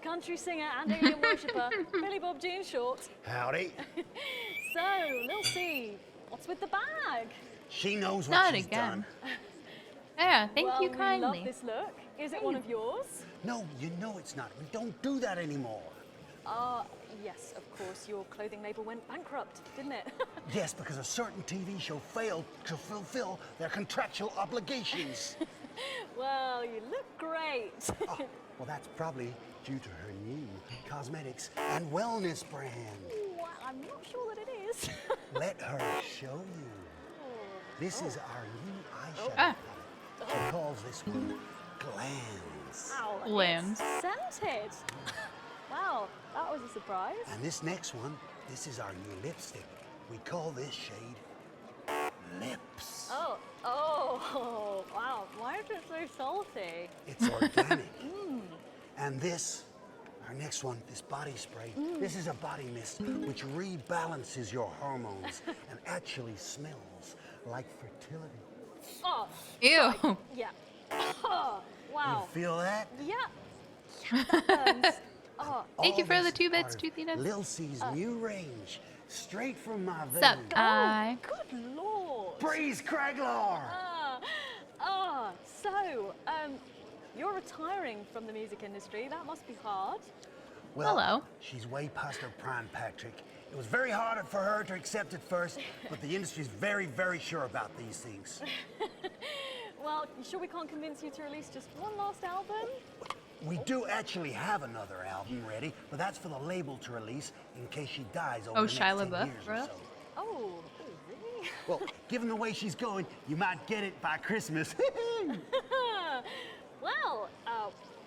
country singer and alien worshipper, Billy Bob Jean Short. Howdy. So, Lil C, what's with the bag? She knows what Not she's again. done. Yeah, thank well, you kindly. We love this look. Is it one of yours? No, you know it's not. We don't do that anymore. Yes, of course. Your clothing label went bankrupt, didn't it? Yes, because a certain TV show failed to fulfill their contractual obligations. Well, you look great. Well, that's probably due to her new cosmetics and wellness brand. Well, I'm not sure that it is. Let her show you. This is our new eyeshadow Ah. palette. She calls this one Glands. Ow, Lambs. it's scented. Wow, that was a surprise. And this next one, this is our new lipstick. We call this shade Lips. Oh, wow. Why is it so salty? It's organic. And this, our next one, this body spray, this is a body mist which rebalances your hormones and actually smells like fertility. Oh, Ew. yeah. Oh, wow. You feel that? Yeah. That burns. Oh, Thank you All for the this 2 bits, part of Toothiness. Lil C's new range, straight from my Sup, veins. guy? good lord. Breeze Craglar! So, you're retiring from the music industry. That must be hard. Well, Hello. she's way past her prime, Patrick. It was very hard for her to accept it first, but the industry's very, very sure about these things. Well, you sure we can't convince you to release just one last album? We do actually have another album ready, but that's for the label to release in case she dies over Oh, the next Shia 10 LaBeouf, years bro. or so. Oh, really? Well, given the way she's going, you might get it by Christmas. Well,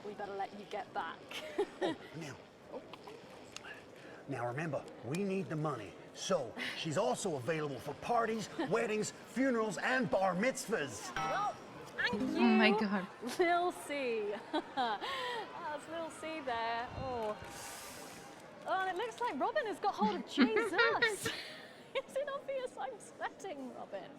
we better let you get back. Now remember, we need the money. So, she's also available for parties, weddings, funerals, and bar mitzvahs. Well, thank you. Oh my god. Lil C. That's Lil C there. Oh. Oh, and it looks like Robin has got hold of Jesus. Is it obvious I'm sweating, Robin?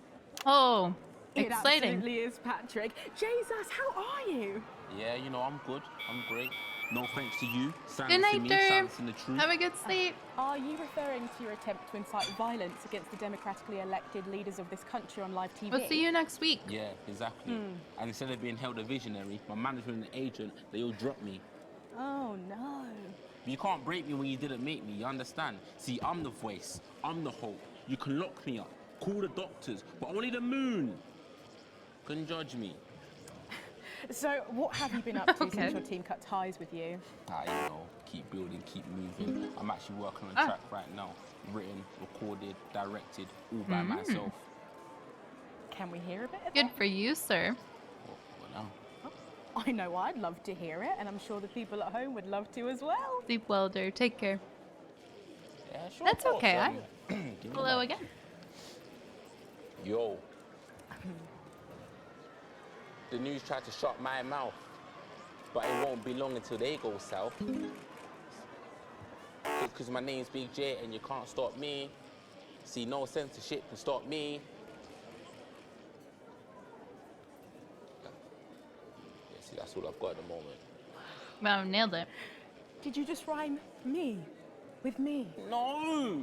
Oh, It exciting. absolutely is, Patrick. Jesus, how are you? Yeah, you know, I'm good. I'm great. No thanks to you. Good night, me, Derm. silencing the truth. Have a good sleep. Are you referring to your attempt to incite violence against the democratically elected leaders of this country on live TV? We'll see you next week. Yeah, exactly. And instead of being held a visionary, my manager and the agent, they all dropped me. Oh, no. But you can't break me when you didn't make me, you understand? See, I'm the voice, I'm the hope. You can lock me up, call the doctors, but only the moon can judge me. So, what have you been up to since your team cut ties with you? You know, keep building, keep moving. I'm actually working on a track right now. Written, recorded, directed, all by myself. Can we hear a bit of Good it? for you, sir. Well, I know I'd love to hear it, and I'm sure the people at home would love to as well. Deep welder, take care. Yeah, sure. That's okay. Give me Hello that. again. Yo. The news tried to shut my mouth, but it won't be long until they go south. Because my name's Big J and you can't stop me. See, no censorship can stop me. Yeah, see, that's all I've got at the moment. Wow, nailed it. Did you just rhyme me with me? No!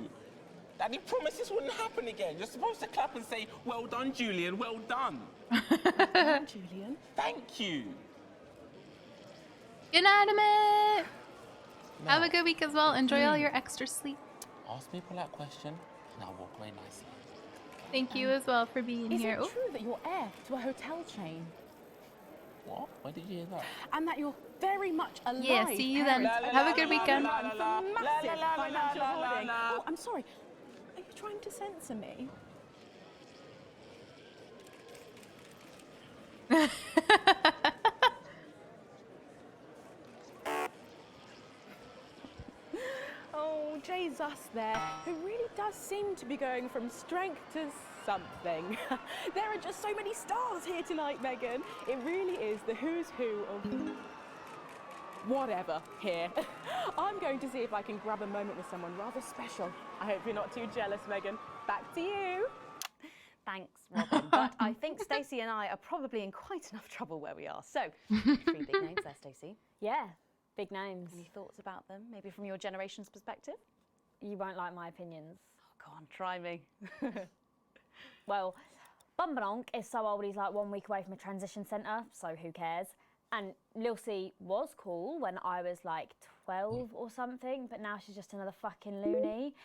Daddy promised this wouldn't happen again. You're supposed to clap and say, well done, Julian, well done. Julian. Thank you. Good night, Amit. Have a good week as well. Enjoy all your extra sleep. Ask me a polite question, and I'll walk away nicely. Thank you as well for being Is here. it Oh, true that you're heir to a hotel chain? What? Where did you hear that? And that you're very much alive. Yeah, see you then. Have a good weekend. Massive financial holding. Oh, I'm sorry. Are you trying to censor me? Oh, Jay's us there, who really does seem to be going from strength to something. There are just so many stars here tonight, Megan. It really is the who's who of whatever here. I'm going to see if I can grab a moment with someone rather special. I hope you're not too jealous, Megan. Back to you. Thanks, Robin. But I think Stacey and I are probably in quite enough trouble where we are. So, 3 big names there, Stacey. Yeah, big names. Any thoughts about them, maybe from your generation's perspective? You won't like my opinions. Oh, go on, try me. Well, Bumbanonk is so old he's like 1 week away from a transition centre, so who cares? And Lil C was cool when I was like 12 or something, but now she's just another fucking loony.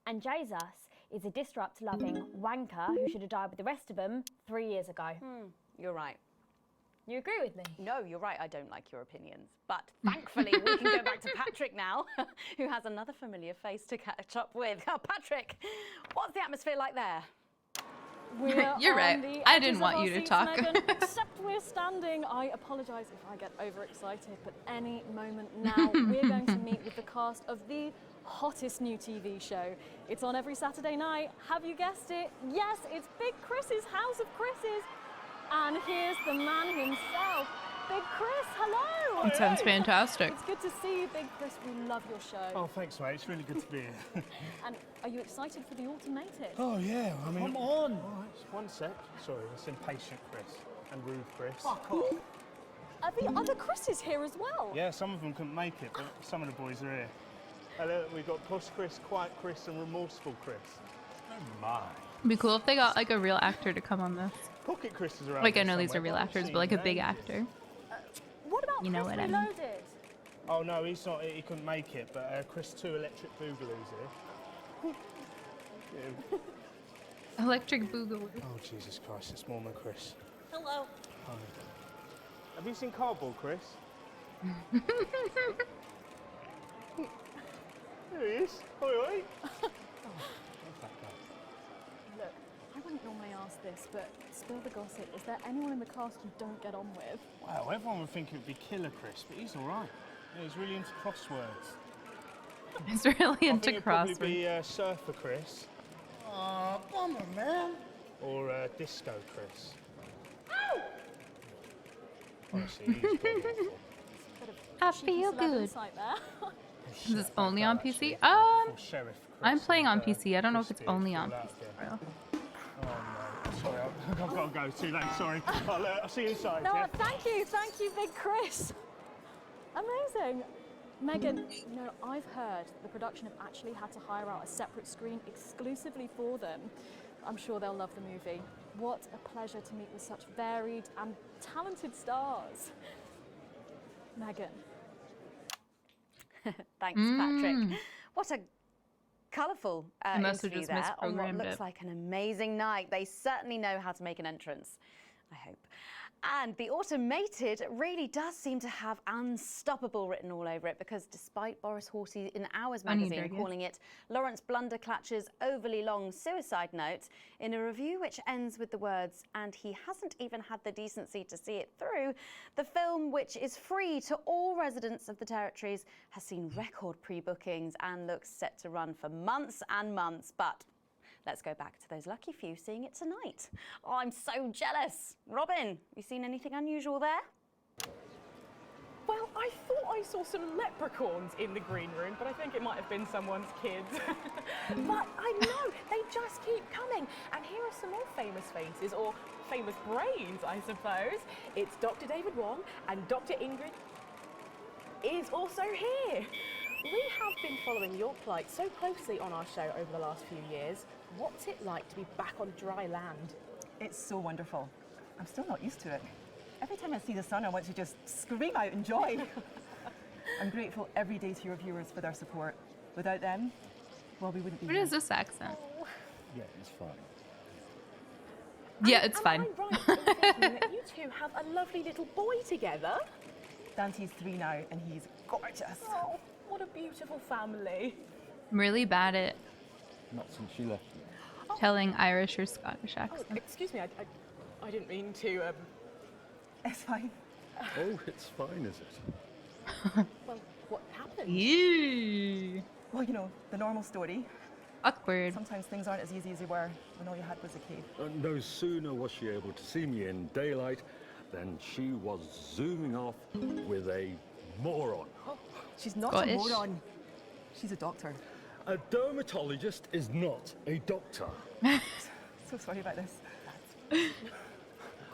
And Jesus is a disrupt-loving wanker who should have died with the rest of them 3 years ago. You're right. You agree with me? No, you're right. I don't like your opinions. But thankfully, we can go back to Patrick now, who has another familiar face to catch up with. Oh, Patrick, what's the atmosphere like there? We're You're on right. the I edges didn't of want our you to seats, talk. Megan, except we're standing. I apologise if I get overexcited, but any moment now we're going to meet with the cast of the hottest new TV show. It's on every Saturday night. Have you guessed it? Yes, it's Big Chris's House of Chris's. And here's the man himself, Big Chris. Hello. That sounds fantastic. It's good to see you, Big Chris. We love your show. Oh, thanks, mate. It's really good to be here. And are you excited for the automated? Oh, yeah. I mean, Come on. All right, 1 sec. Sorry, that's impatient Chris and rude Chris. Fuck off. Are the other Chris's here as well? Yeah, some of them couldn't make it, but some of the boys are here. Hello, we've got Posh Chris, Quiet Chris, and Remorseful Chris. Oh my. It'd be cool if they got like a real actor to come on this. Pocket Chris is around. Like I here know these are somewhere, real but I haven't actors, seen but like a him. big actor. What about You know Chris what I mean. Reloaded? Oh no, he's not. He couldn't make it. But Chris 2 Electric Boogaloo's here. Yeah. Electric Boogaloo. Oh Jesus Christ, it's more than Chris. Hello. Hi. Have you seen Cardboard Chris? There he is. Oi. Look, I wouldn't normally ask this, but spill the gossip. Is there anyone in the cast you don't get on with? Wow, everyone would think it would be Killer Chris, but he's all right. Yeah, he's really into crosswords. He's really I into think it'd probably crosswords. be Surfer Chris. Aw, bummer, man. Or Disco Chris. Honestly, he's god-awful. I feel good. Insight there. Is this only on PC? Or Sheriff Chris. I'm playing on and, PC. I don't know if it's Crispy only and on all PC. that, Bro. Oh no, sorry, I've got to go. Too late, sorry. I'll see you inside. No, yeah? thank you, Big Chris. Amazing. Megan, I've heard the production have actually had to hire out a separate screen exclusively for them. I'm sure they'll love the movie. What a pleasure to meet with such varied and talented stars. Megan. Thanks, Mm. Patrick. What a colourful I must have interview just there on what misprogrammed looks it. like an amazing night. They certainly know how to make an entrance, I hope. And the automated really does seem to have unstoppable written all over it, because despite Boris Hawley in Hours Funny, magazine Draggy. calling it Lawrence Blunderclatch's overly long suicide note, in a review which ends with the words, "and he hasn't even had the decency to see it through," the film, which is free to all residents of the territories, has seen record pre-bookings and looks set to run for months and months. But let's go back to those lucky few seeing it tonight. Oh, I'm so jealous. Robin, you seen anything unusual there? Well, I thought I saw some leprechauns in the green room, but I think it might have been someone's kids. But I know, they just keep coming. And here are some more famous faces, or famous brains, I suppose. It's Dr. David Wong, and Dr. Ingrid is also here. We have been following your plight so closely on our show over the last few years. What's it like to be back on dry land? It's so wonderful. I'm still not used to it. Every time I see the sun, I want to just scream out in joy. I'm grateful every day to your viewers for their support. Without them, well, we wouldn't be What here. is this accent? Yeah, it's fine. Yeah, it's fine. Am I right in thinking that you two have a lovely little boy together? Dante's 3 now, and he's gorgeous. Oh, what a beautiful family. I'm really bad at Not since she left me. telling Irish or Scottish Oh, accents. excuse me, I didn't mean to. It's fine. Oh, it's fine, is it? Well, what happened? Ew. Well, you know, the normal story. Awkward. Sometimes things aren't as easy as they were when all you had was a cave. No sooner was she able to see me in daylight than she was zooming off with a moron. Oh, she's not Scottish? a moron. She's a doctor. A dermatologist is not a doctor. So sorry about this.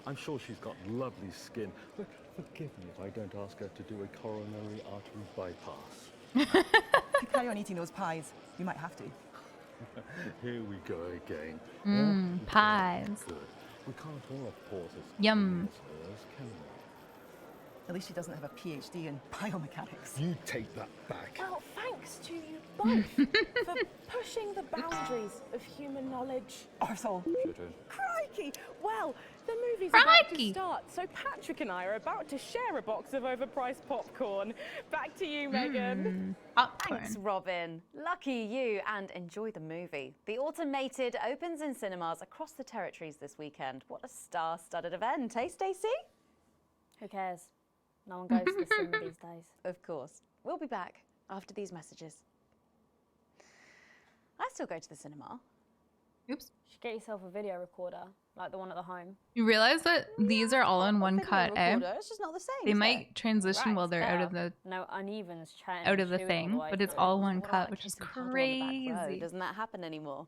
I'm sure she's got lovely skin, but forgive me if I don't ask her to do a coronary artery bypass. If you carry on eating those pies, you might have to. Here we go again. Mmm, pies. Good. We can't all have pauses. Yum. Hers, can we? At least she doesn't have a PhD in biomechanics. You take that back. Well, thanks to you both for pushing the boundaries of human knowledge. Arsehole. Crikey! Well, the movie's about Crikey! to start, so Patrick and I are about to share a box of overpriced popcorn. Back to you, Megan. Thanks, Robin. Lucky you, and enjoy the movie. The Automated opens in cinemas across the territories this weekend. What a star-studded event, eh, Stacey? Who cares? No one goes to the cinema these days. Of course. We'll be back after these messages. I still go to the cinema. Oops. You should get yourself a video recorder, like the one at the home. You realize that these are all in one cut, eh? recorder, it's just not the same, They is might transition Right, while they're out of the No unevens chatting. out of the chewing all thing, way but it's through. all one What cut, about which is kissing cuddle on the back row? crazy. Doesn't that happen anymore?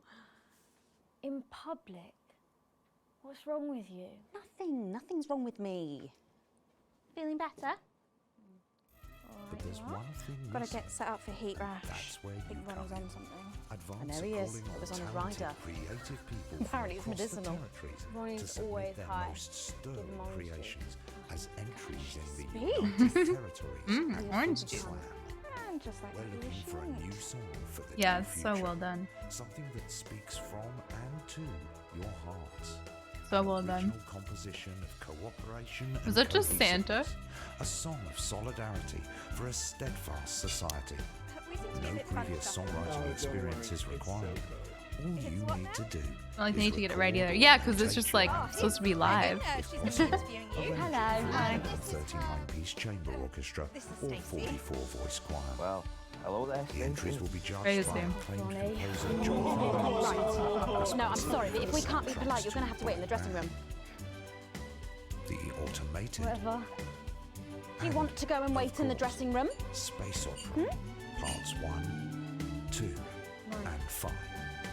In public? What's wrong with you? Nothing's wrong with me. Feeling better? But there's one thing Gotta missing. get set up for heat rash. That's where I think you Ronnie's come on in. something. Advance I know he are is. calling It was on his talented, rider. creative people Apparently from it's across the medicinal. territories Ronnie's to submit always their high. most Give sterling him orange creations as entries in the Speak. United Territories. Orange Film juice. Slam. And just like We're you looking for a showing new it. song for the Yeah, near it's so future. well done. Something that speaks from and to your hearts. So well done. Original composition of cooperation Was and it just Santa? cohesiveness. A song of solidarity for a steadfast society. We seem to be a No bit funny previous stuff. songwriting experience is required. All you need to do Like they is need to get it record right either. or Yeah, because it's take just like your supposed to be live. She's going to be interviewing you. Hello. Hi. 39-piece chamber orchestra This is or Stacey. 44-voice choir. Well, hello there. The entries will be judged Praise by him. acclaimed composer John Phillips. No, I'm sorry, but if we can't be polite, you're going to have to wait in the dressing room. The automated Whatever. Do you want to go and wait in the dressing room? space opera, parts 1, 2, and 5.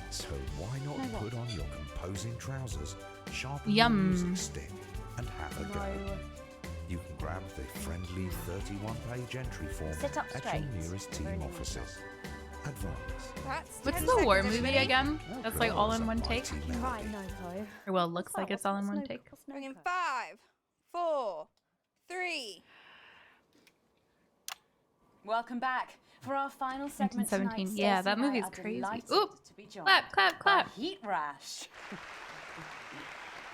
So why not No, what? put on your composing trousers, sharpen Yum. your music stick, and have a go. You can grab the friendly 31-page entry form Sit up at straight. your nearest team offices. Advance. That's What's 10 the war seconds, movie everybody. again? That's like all in one take. Right, no, though. Or well, looks like it's all in one take. Bring in 5, 4, 3. Welcome back for our final segment 1917. tonight. Yeah, Stacey that and I movie's are crazy. delighted Oop. to be joined Clap, clap, clap. by Heat Rash.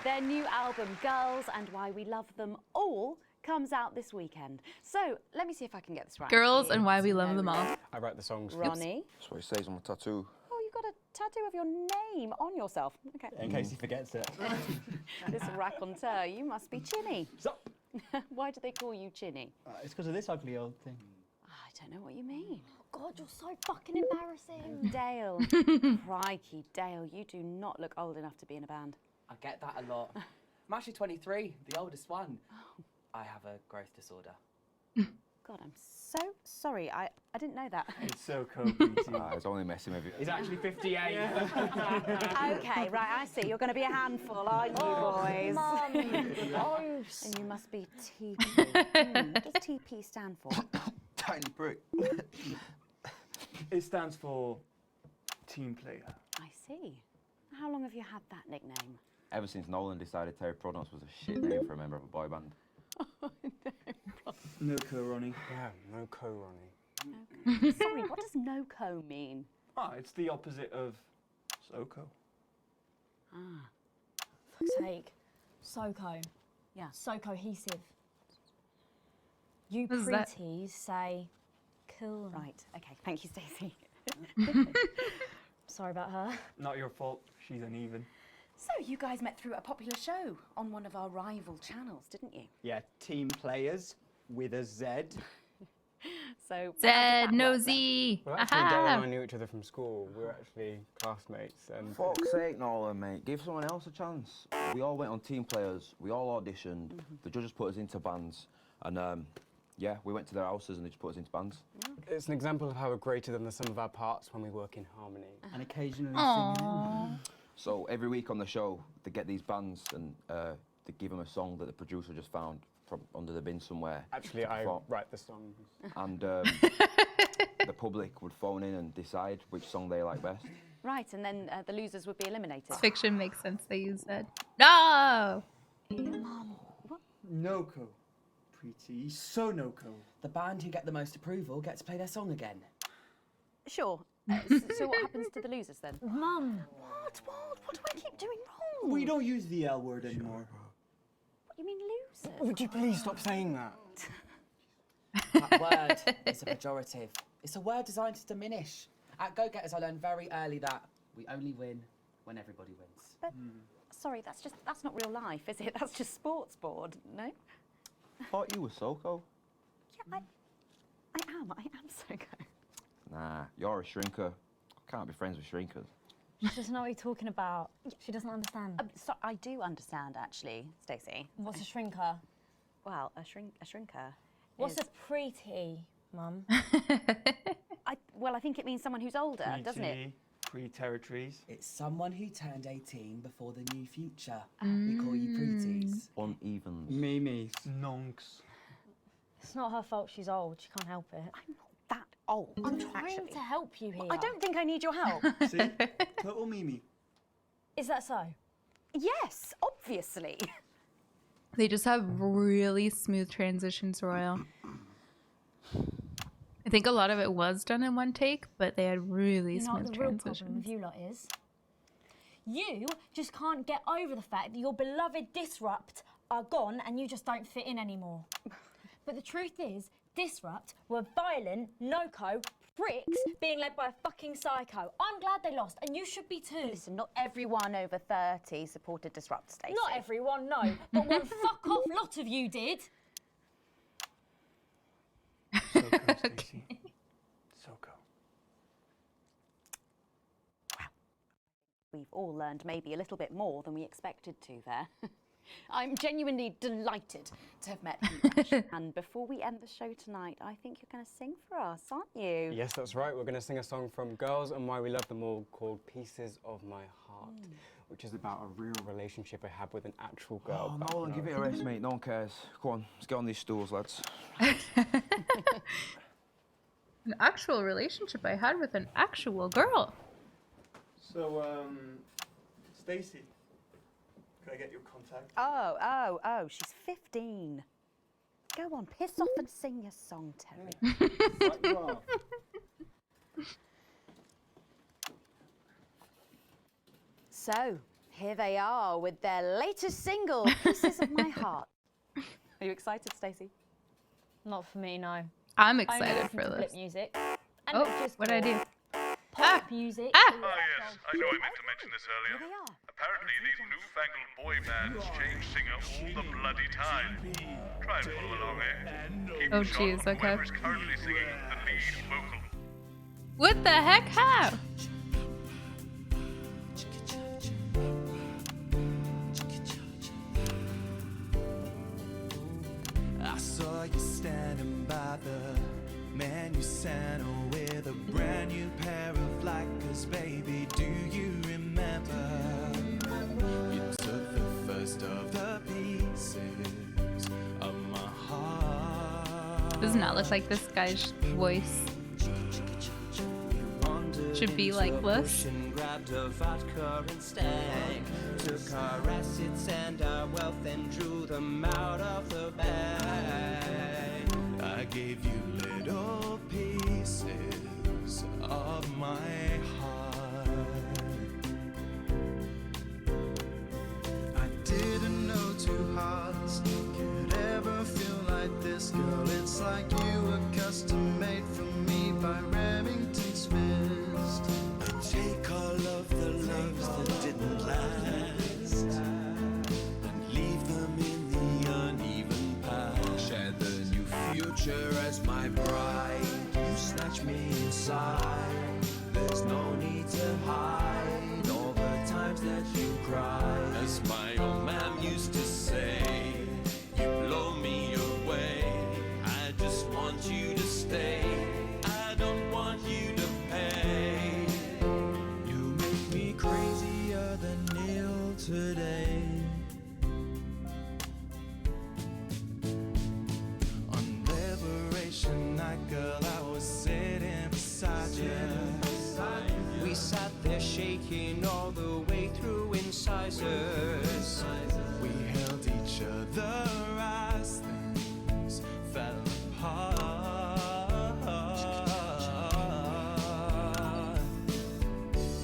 Their new album, Girls and Why We Love Them All, comes out this weekend. So let me see if I can get this right. Girls and Why We Love Them All. I write the songs. Ronnie. That's what it says on my tattoo. Oh, you've got a tattoo of your name on yourself. Okay. In case he forgets it. This raconteur, you must be Chinny. Sup? Why do they call you Chinny? It's because of this ugly old thing. I don't know what you mean. Oh God, you're so fucking embarrassing. Dale. Crikey, Dale, you do not look old enough to be in a band. I get that a lot. I'm actually 23, the oldest one. I have a growth disorder. God, I'm so sorry. I didn't know that. It's so cool. I was only messing with you. He's actually 58. Okay, right, I see. You're going to be a handful, aren't you, boys? Mum. And you must be TP. What does TP stand for? Tiny prick. It stands for team player. I see. How long have you had that nickname? Ever since Nolan decided Terry Prodance was a shit name for a member of a boy band. No co, Ronnie. Yeah, no co, Ronnie. Sorry, what does no-co mean? It's the opposite of SoCo. Ah. Fuck's sake. So-co. Yeah. So cohesive. You What is that? pretties say cool. Right, okay. Thank you, Stacey. Sorry about her. Not your fault, she's uneven. So, you guys met through a popular show on one of our rival channels, didn't you? Yeah, team players with a Z. So, Zed, no Z. Well, actually, Dale and I Aha. knew each other from school. We were actually classmates. And fuck's sake, Nolan, mate. Give someone else a chance. We all went on team players. We all auditioned. The judges put us into bands. And, yeah, we went to their houses and they just put us into bands. It's an example of how we're greater than the sum of our parts when we work in harmony. And occasionally Aww. So every week on the show, they get these bands and they give them a song that the producer just found from under the bin somewhere. Actually, I write the songs. And the public would phone in and decide which song they like best. Right, and then the losers would be eliminated. Fiction makes sense. They use that. No. No co. Pretty. So no co. The band who get the most approval get to play their song again. Sure. So what happens to the losers then? Mum. What do I keep doing wrong? We don't use the L word anymore. What, you mean losers? Would you please stop saying that? That word is a pejorative. It's a word designed to diminish. At Go Getters, I learned very early that we only win when everybody wins. But, sorry, that's not real life, is it? That's just sports board, no? Thought you were SoCo. Yeah, I am so good. Nah, you're a shrinker. Can't be friends with shrinkers. She doesn't know what you're talking about. She doesn't understand. So I do understand, actually, Stacey. What's a shrinker? Well, a shrinker. What's is... a pretty, Mum? Well, I think it means someone who's older, doesn't it? Pre-territories. It's someone who turned 18 before the new future. We call you preties. Unevens. Mimis. Nonks. It's not her fault she's old. She can't help it. I'm not that old, I'm trying actually. to help you here. I don't think I need your help. See? Total Mimi. Is that so? Yes, obviously. They just have really smooth transitions, Royal. I think a lot of it was done in one take, but they had really You know what smooth the real problem transitions. with you lot is? You just can't get over the fact that your beloved Disrupt are gone and you just don't fit in anymore. But the truth is, Disrupt were violent, no-co pricks being led by a fucking psycho. I'm glad they lost, and you should be too. Listen, not everyone over 30 supported Disrupt, Stacey. Not everyone, no, but one fuck-off lot of you did. SoCo, Stacey. SoCo. We've all learned maybe a little bit more than we expected to there. I'm genuinely delighted to have met you. And before we end the show tonight, I think you're going to sing for us, aren't you? Yes, that's right. We're going to sing a song from Girls and Why We Love Them All called Pieces of My Heart, which is about a real relationship I had with an actual girl. Oh, Nolan, give it a rest, mate. No one cares. Go on, let's get on these stools, lads. An actual relationship I had with an actual girl. So, Stacey, can I get your contact? Oh, she's 15. Go on, piss off and sing your song, Terry. So, here they are with their latest single, Pieces of My Heart. Are you excited, Stacey? Not for me, no. I'm I only excited listen for to this. Flip music. And Oh, it's just what'd I do? Pop music. Oh yes, I know I meant to mention this earlier. Apparently these newfangled boy bands change singer all the bloody time. Try and follow along, eh? Keep Oh, a shot jeez, of okay. whoever is currently singing the lead vocal. What the heck? How? I saw you standing by the menu center with a brand new pair of Lakers, baby. Do you remember? You took the first of the pieces of my heart. Does not look like this guy's voice should be like this. Grabbed a vodka and stank. Took our assets and our wealth and drew them out of the bag. I gave you little pieces of my heart. I didn't know two hearts could ever feel like this, girl. It's like you were custom made for me by Remington's fist. I take all of the loves that didn't last and leave them in the uneven past. Share the new future as my bride. You snatch me inside. There's no need to hide all the times that you cried. As my old man used to say, you blow me away. I just want you to stay. I don't want you to pay. You make me crazier than Neil today. On Liberation Night, girl, I was sitting beside you. We sat there shaking all the way through incisors. We held each other as things fell apart.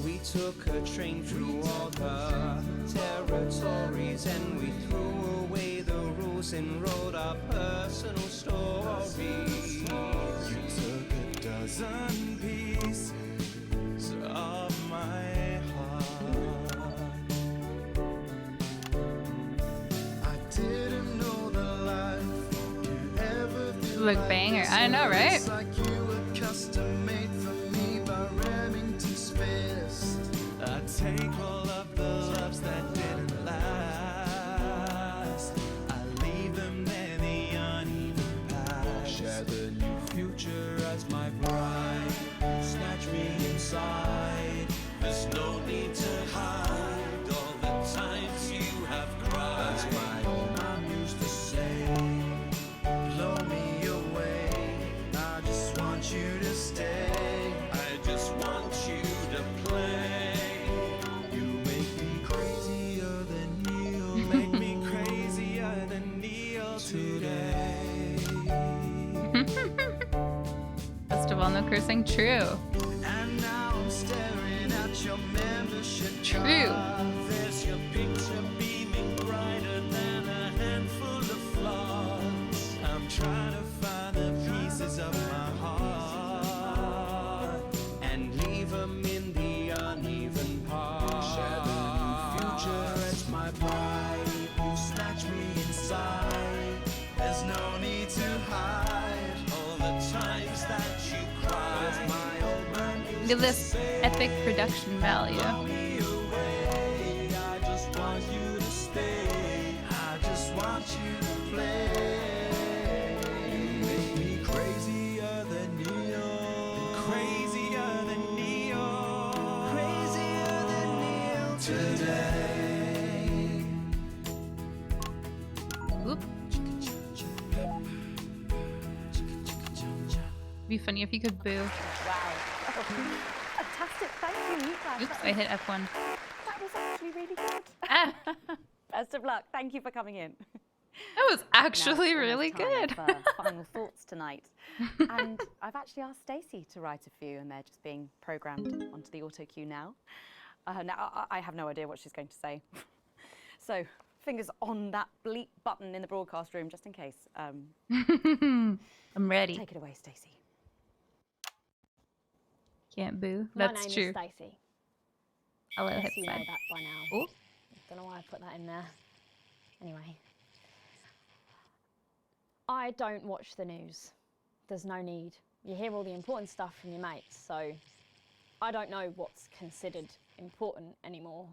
We took a train through all the territories and we threw away the rules and wrote our personal stories. You took a dozen pieces of my heart. I didn't know the life could ever feel Look like banger. this. I know, right? It's like you were custom made for me by Remington's fist. I take all of the loves that didn't last. I leave them there, the uneven past. Share the new future as my bride. Snatch me inside. There's no need to hide all the times you have cried. As my old mom used to say, blow me away. I just want you to stay. I just want you to play. You make me crazier than Neil. Make me crazier than Neil today. First of all, no cursing. True. And now I'm staring at your membership True. card. There's your picture beaming brighter than a handful of flaws. I'm trying to find the pieces of my heart and leave them in the uneven parts. Share the new future as my bride. You snatch me inside. There's no need to hide all the times that you cried. My old man used Look at this epic production value. I just want you to stay. I just want you to play. You make me crazier than Neo. Crazier than Neo. Crazier than Neo today. Oop. Be funny if you could boo. Wow. Fantastic. Thank you, guys. Oops, I hit F1. That was actually really good. Ah. Best of luck. Thank you for coming in. That was Now actually it's really almost good. time for final thoughts tonight. And I've actually asked Stacey to write a few, and they're just being programmed onto the auto cue now. Now, I have no idea what she's going to say. So, fingers on that bleep button in the broadcast room, just in case. I'm ready. Take it away, Stacey. Can't boo. My That's name true. is Stacey. I'll let it Guess hit you know side. that by now. Oh. Don't know why I put that in there. Anyway. I don't watch the news. There's no need. You hear all the important stuff from your mates, so I don't know what's considered important anymore.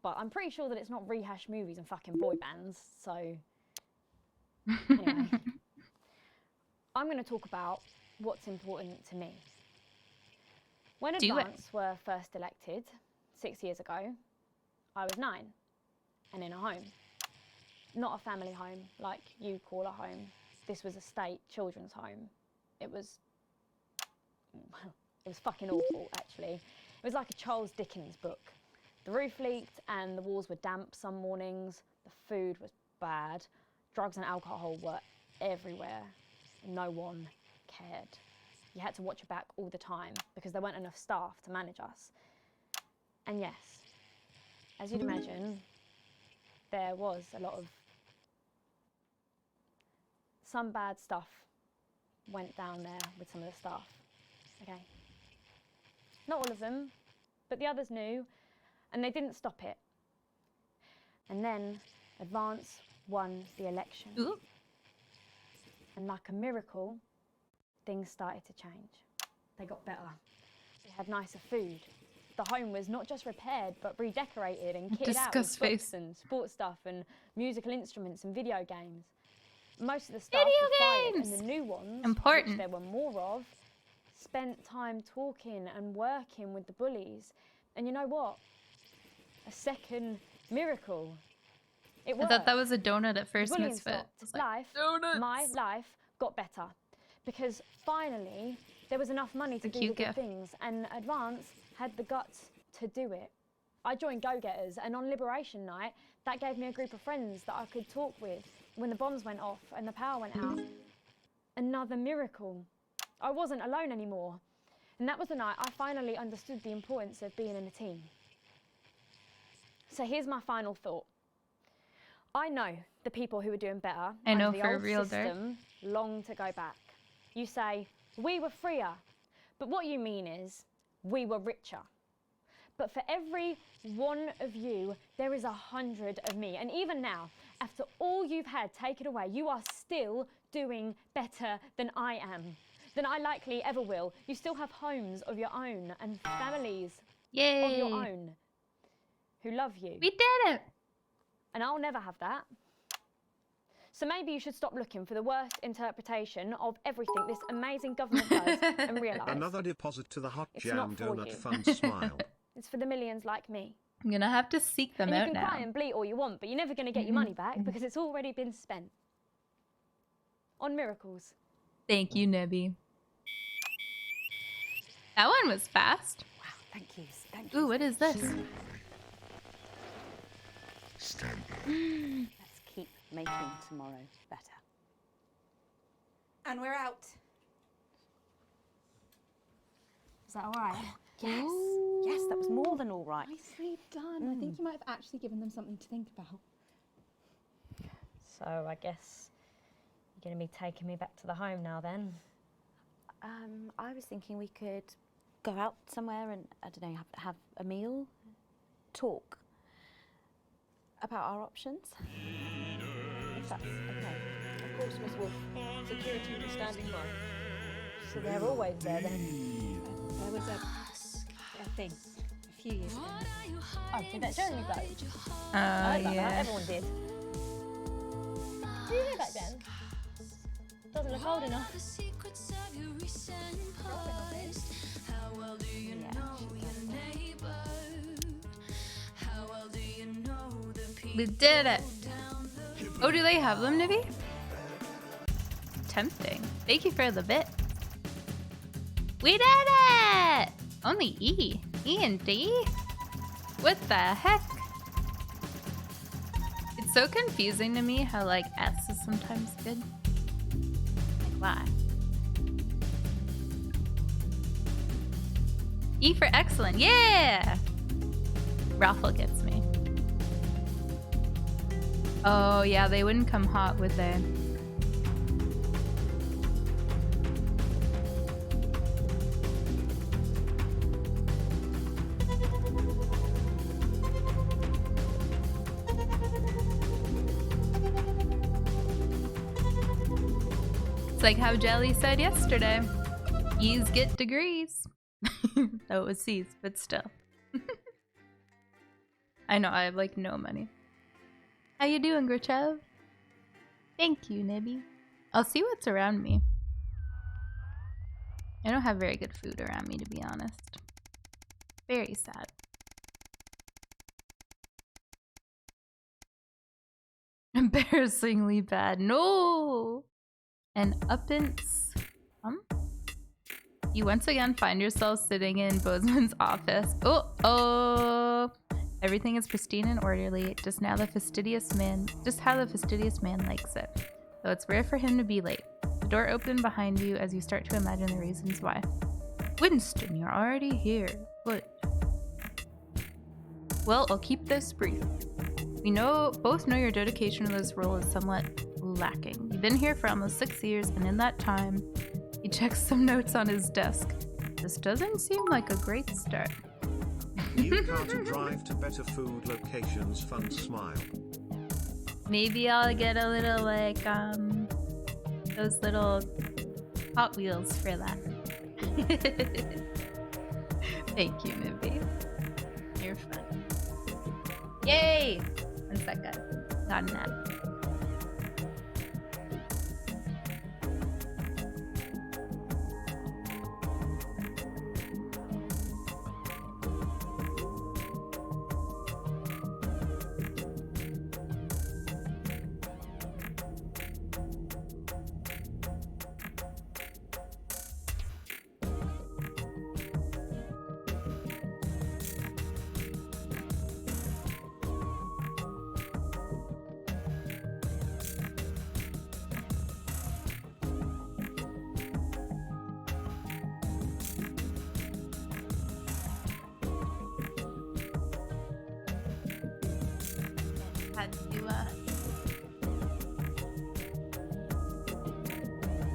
But I'm pretty sure that it's not rehashed movies and fucking boy bands, so anyway. I'm going to talk about what's important to me. When Do it. Advance were first elected 6 years ago, I was 9 and in a home. Not a family home like you call a home. This was a state children's home. It was fucking awful, actually. It was like a Charles Dickens book. The roof leaked and the walls were damp some mornings. The food was bad. Drugs and alcohol were everywhere. No one cared. You had to watch your back all the time because there weren't enough staff to manage us. And yes, as you'd imagine, there was a lot of... Some bad stuff went down there with some of the staff, okay? Not all of them, but the others knew, and they didn't stop it. And then Advance won the election. Ooh. And like a miracle, things started to change. They got better. We had nicer food. The home was not just repaired, but redecorated and kitted out with Disgust books face. and sports stuff and musical instruments and video games. Most of the staff Video were fired, games! and the new ones, Important. which there were more of, spent time talking and working with the bullies. And you know what? A second miracle. It I worked. thought that was a donut at first, Bullying Misfit. stopped. I was like, Life, donuts. my life got better because finally there was enough money to A do the cute good gift. things, and Advance had the guts to do it. I joined Go Getters, and on Liberation Night, that gave me a group of friends that I could talk with when the bombs went off and the power went out. Another miracle. I wasn't alone anymore. And that was the night I finally understood the importance of being in a team. So here's my final thought. I know the people who are doing better I know under the for old real, Dirk. system long to go back. You say, we were freer. But what you mean is, we were richer. But for every one of you, there is 100 of me. And even now, after all you've had taken away, you are still doing better than I am, than I likely ever will. You still have homes of your own and families of your Yay. own who love you. We did it. And I'll never have that. So maybe you should stop looking for the worst interpretation of everything this amazing government does and realise Another deposit to the Hot it's Jam not for Donut you. Fund smile. It's for the millions like me. I'm gonna have to seek them And you out can now. cry and bleat all you want, but you're never going to get your money back because it's already been spent on miracles. Thank you, Nebby. That one was fast. Wow, thank you. Thank you. Ooh, what is this? Let's keep making tomorrow better. And we're out. Is that all right? Yes. Yes, that was more than all right. Nicely done. I think you might have actually given them something to think about. So I guess you're going to be taking me back to the home now then? I was thinking we could go out somewhere and, I don't know, have a meal, talk about our options. If that's okay. Of course, Miss Wolf. Security will be standing by. So they're always there then? There was a thing a few years ago. Oh, did that Jeremy blow? I heard about yeah. that. Everyone did. Did you hear back then? Doesn't look old enough. We did it. Oh, do they have them, Nibby? Tempting. Thank you for the bit. We did it! Only E. E and D? What the heck? It It's so confusing to me how like S is sometimes good. Like, why? E for excellent. Yeah! Raffle gets me. Oh yeah, they wouldn't come hot, would they? It's like how Jelly said yesterday. E's get degrees. Oh, it was C's, but still. I know, I have like no money. How you doing, Grichev? Thank you, Nibby. I'll see what's around me. I don't have very good food around me, to be honest. Very sad. Embarrassingly bad. No! And Uppence. You once again find yourself sitting in Bozeman's office. Oh! Everything is pristine and orderly, just how the fastidious man likes it. Though it's rare for him to be late. The door opened behind you as you start to imagine the reasons why. Winston, you're already here. Good. Well, I'll keep this brief. We both know your dedication to this role is somewhat lacking. You've been here for almost 6 years, and in that time, he checks some notes on his desk. This doesn't seem like a great start. New car to drive to better food locations, fun smile. Maybe I'll get a little like those little Hot Wheels for that. Thank you, Nibby. You're fun. Yay! One sec, guys. Got an ad. Had to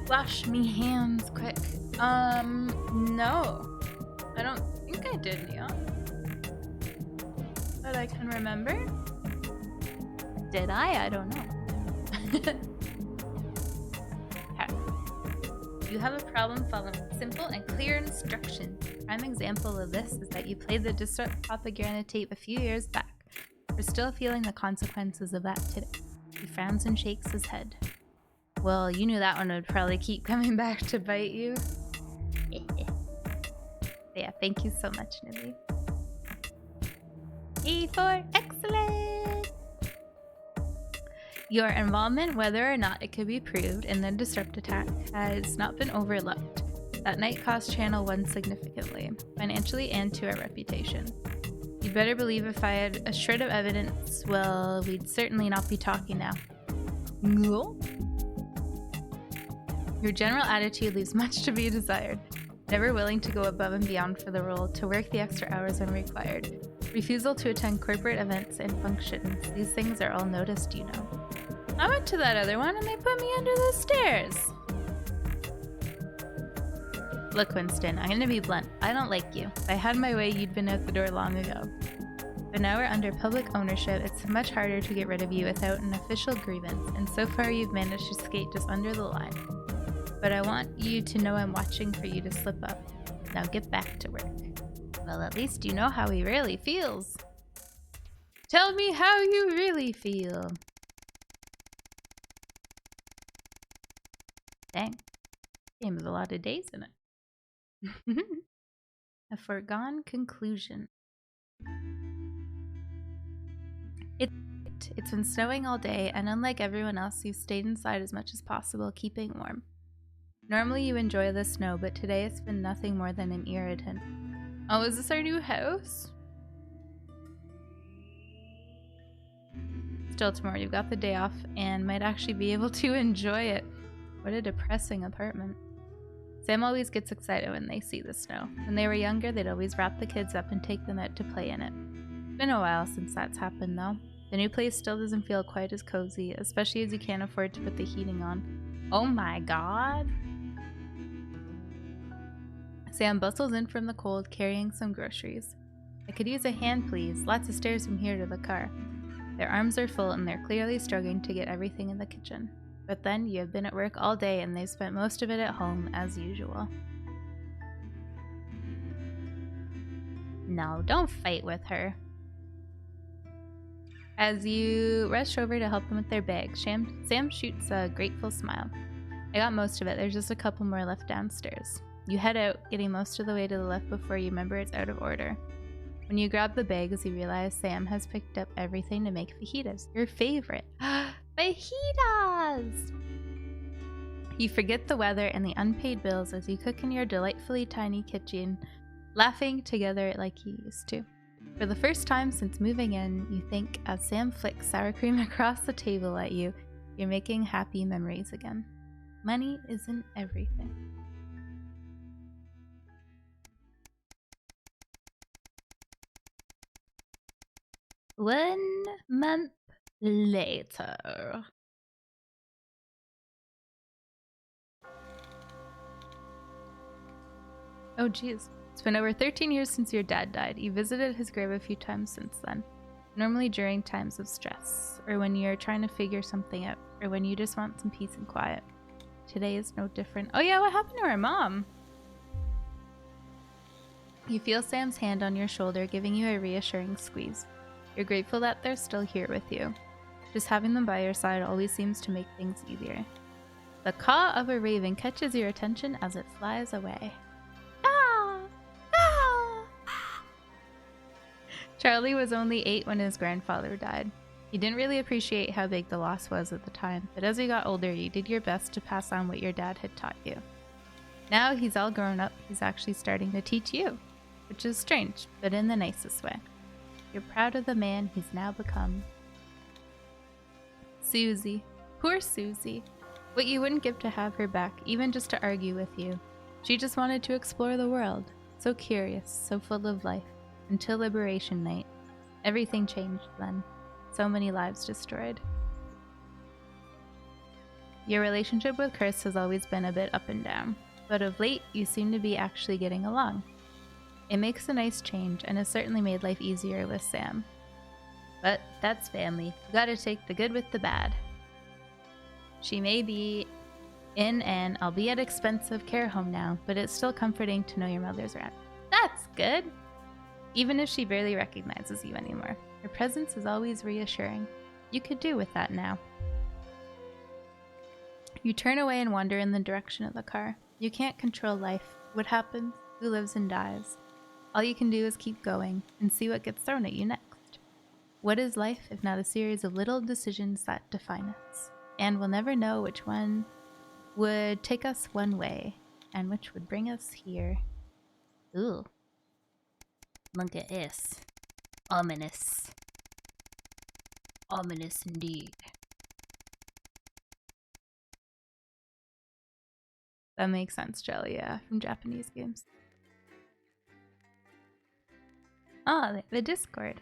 wash me hands quick. No. I don't think I did, Neon. But I can remember. Did I? I don't know. Okay. You have a problem following simple and clear instructions. A prime example of this is that you played the Disrupt propaganda tape a few years back. We're still feeling the consequences of that today. He frowns and shakes his head. Well, you knew that one would probably keep coming back to bite you. Yeah, thank you so much, Nibby. E for excellent! Your involvement, whether or not it could be proved, in the Disrupt attack has not been overlooked. That night cost Channel 1 significantly, financially and to our reputation. You'd better believe if I had a shred of evidence, well, we'd certainly not be talking now. No? Your general attitude leaves much to be desired. Never willing to go above and beyond for the role, to work the extra hours when required. Refusal to attend corporate events and functions. These things are all noticed, you know. I went to that other one and they put me under the stairs. Look, Winston, I'm gonna be blunt. I don't like you. If I had my way, you'd been out the door long ago. But now we're under public ownership, it's much harder to get rid of you without an official grievance, and so far you've managed to skate just under the line. But I want you to know I'm watching for you to slip up. Now get back to work. Well, at least you know how he really feels. Tell me how you really feel. Dang. Game with a lot of days in it. A foregone conclusion. It's been snowing all day, and unlike everyone else, you've stayed inside as much as possible, keeping warm. Normally you enjoy the snow, but today it's been nothing more than an irritant. Oh, is this our new house? Still, tomorrow you've got the day off and might actually be able to enjoy it. What a depressing apartment. Sam always gets excited when they see the snow. When they were younger, they'd always wrap the kids up and take them out to play in it. It's been a while since that's happened, though. The new place still doesn't feel quite as cozy, especially as you can't afford to put the heating on. Oh my god! Sam bustles in from the cold, carrying some groceries. I could use a hand, please. Lots of stairs from here to the car. Their arms are full and they're clearly struggling to get everything in the kitchen. But then you have been at work all day and they've spent most of it at home as usual. No, don't fight with her. As you rush over to help them with their bags, Sam shoots a grateful smile. I got most of it. There's just a couple more left downstairs. You head out, getting most of the way to the left before you remember it's out of order. When you grab the bags, you realize Sam has picked up everything to make fajitas. Your favorite. Fajitas! You forget the weather and the unpaid bills as you cook in your delightfully tiny kitchen, laughing together like you used to. For the first time since moving in, you think as Sam flicks sour cream across the table at you, you're making happy memories again. Money isn't everything. One month later. Oh geez. It's been over 13 years since your dad died. You visited his grave a few times since then. Normally during times of stress, or when you're trying to figure something out, or when you just want some peace and quiet. Today is no different. Oh yeah, what happened to her mom? You feel Sam's hand on your shoulder, giving you a reassuring squeeze. You're grateful that they're still here with you. Just having them by your side always seems to make things easier. The caw of a raven catches your attention as it flies away. Charlie was only 8 when his grandfather died. He didn't really appreciate how big the loss was at the time, but as he got older, you did your best to pass on what your dad had taught you. Now he's all grown up, he's actually starting to teach you, which is strange, but in the nicest way. You're proud of the man he's now become. Susie. Poor Susie. What you wouldn't give to have her back, even just to argue with you. She just wanted to explore the world. So curious, so full of life. Until Liberation Night. Everything changed then. So many lives destroyed. Your relationship with Chris has always been a bit up and down, but of late you seem to be actually getting along. It makes a nice change and has certainly made life easier with Sam. But that's family. You gotta take the good with the bad. She may be in an albeit expensive care home now, but it's still comforting to know your mother's around. That's good! Even if she barely recognizes you anymore. Her presence is always reassuring. You could do with that now. You turn away and wander in the direction of the car. You can't control life, what happens, who lives and dies. All you can do is keep going and see what gets thrown at you next. What is life if not a series of little decisions that define us? And we'll never know which one would take us one way and which would bring us here. Ooh. Look at this. Ominous. Ominous indeed. That makes sense, Jelly, yeah, from Japanese games. Oh, the Discord.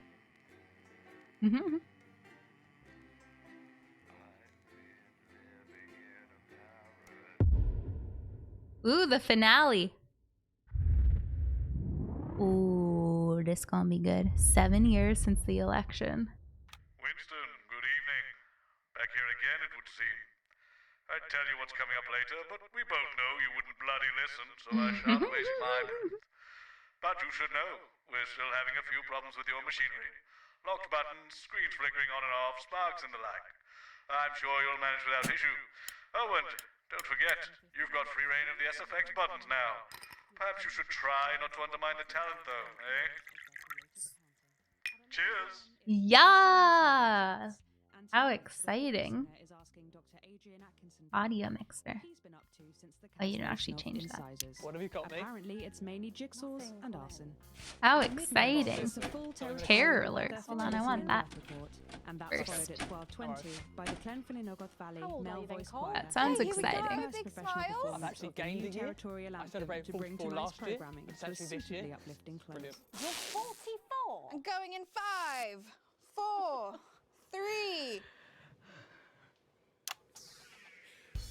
Ooh, the finale. Ooh, this gonna be good. 7 years since the election. Winston, good evening. Back here again, it would seem. I'd tell you what's coming up later, but we both know you wouldn't bloody listen, so I shan't waste my breath. But you should know, we're still having a few problems with your machinery. Locked buttons, screens flickering on and off, sparks and the like. I'm sure you'll manage without issue. Oh, and don't forget, you've got free reign of the SFX buttons now. Perhaps you should try not to undermine the talent, though, eh? Cheers! Yeah! How exciting. Audio mixer. Oh, you didn't actually change that. What have you got, mate? Apparently, it's mainly jigsaws and arson. How exciting. Terror alert. Hold on, I want that. And that's followed First. at 12:20 by the Glenfinnan-Ogoth Valley Male Voice Choir. That sounds Hey, here we go. exciting. First Big professional smile. performance I've actually of the gained new a year. territorial I anthem celebrated to bring 44 tonight's last year. programming It's to a actually this year. suitably uplifting close. Brilliant. You're 44. And going in 5, 4, 3.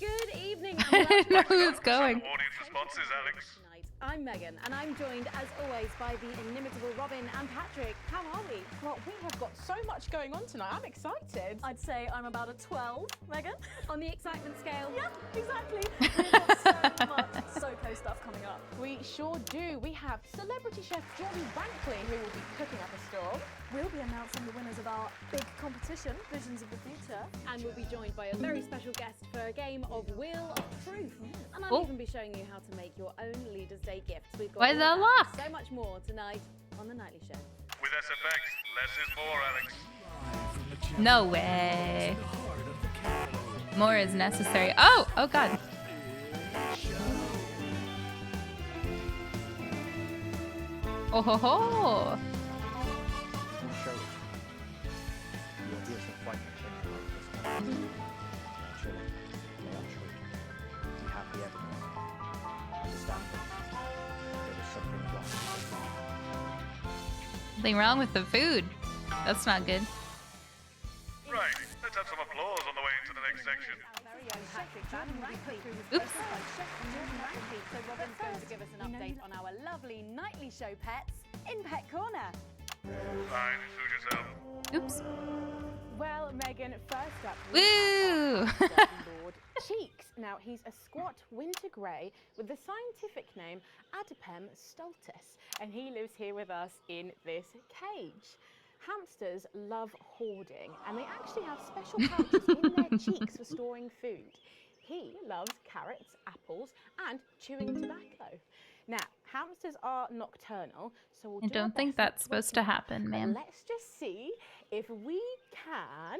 Good evening. I didn't know who was going. Audience responses, Alex. I'm Megan, and I'm joined, as always, by the inimitable Robin and Patrick. How are we? Well, we have got so much going on tonight. I'm excited. I'd say I'm about a 12, Megan. On the excitement scale? Yeah, exactly. We've got so much SoCo stuff coming up. We sure do. We have celebrity chef Jordan Rankley, who will be cooking up a storm. We'll be announcing the winners of our big competition, Visions of the Future. And we'll be joined by a very special guest for a game of Wheel of Truth. And I'll Oh. even be showing you how to make your own Leaders' Day gifts. We've got Why all the that and lock? so much more tonight on The Nightly Show. With SFX, less is more, Alex. No way. More is necessary. Oh! Oh god. Oh ho ho! Show it. The ideas of fighting change like this kind of chilling. They are true. We have the evidence. Understand this. There is something wrong. Something wrong with the food. That's not good. Right, let's have some applause on the way into the next section. Oops. So Robin's going to give us an update on our lovely Nightly Show pets in Pet Corner. Fine, suit yourself. Oops. Well, Megan, first up, Woo! Lord Cheeks. Now, he's a squat winter grey with the scientific name Adipem stultus, and he lives here with us in this cage. Hamsters love hoarding, and they actually have special pouches in their cheeks for storing food. He loves carrots, apples, and chewing tobacco. Now, hamsters are nocturnal, so we'll I do our don't think best not that's to wake supposed to them up. happen, But ma'am. let's just see if we can.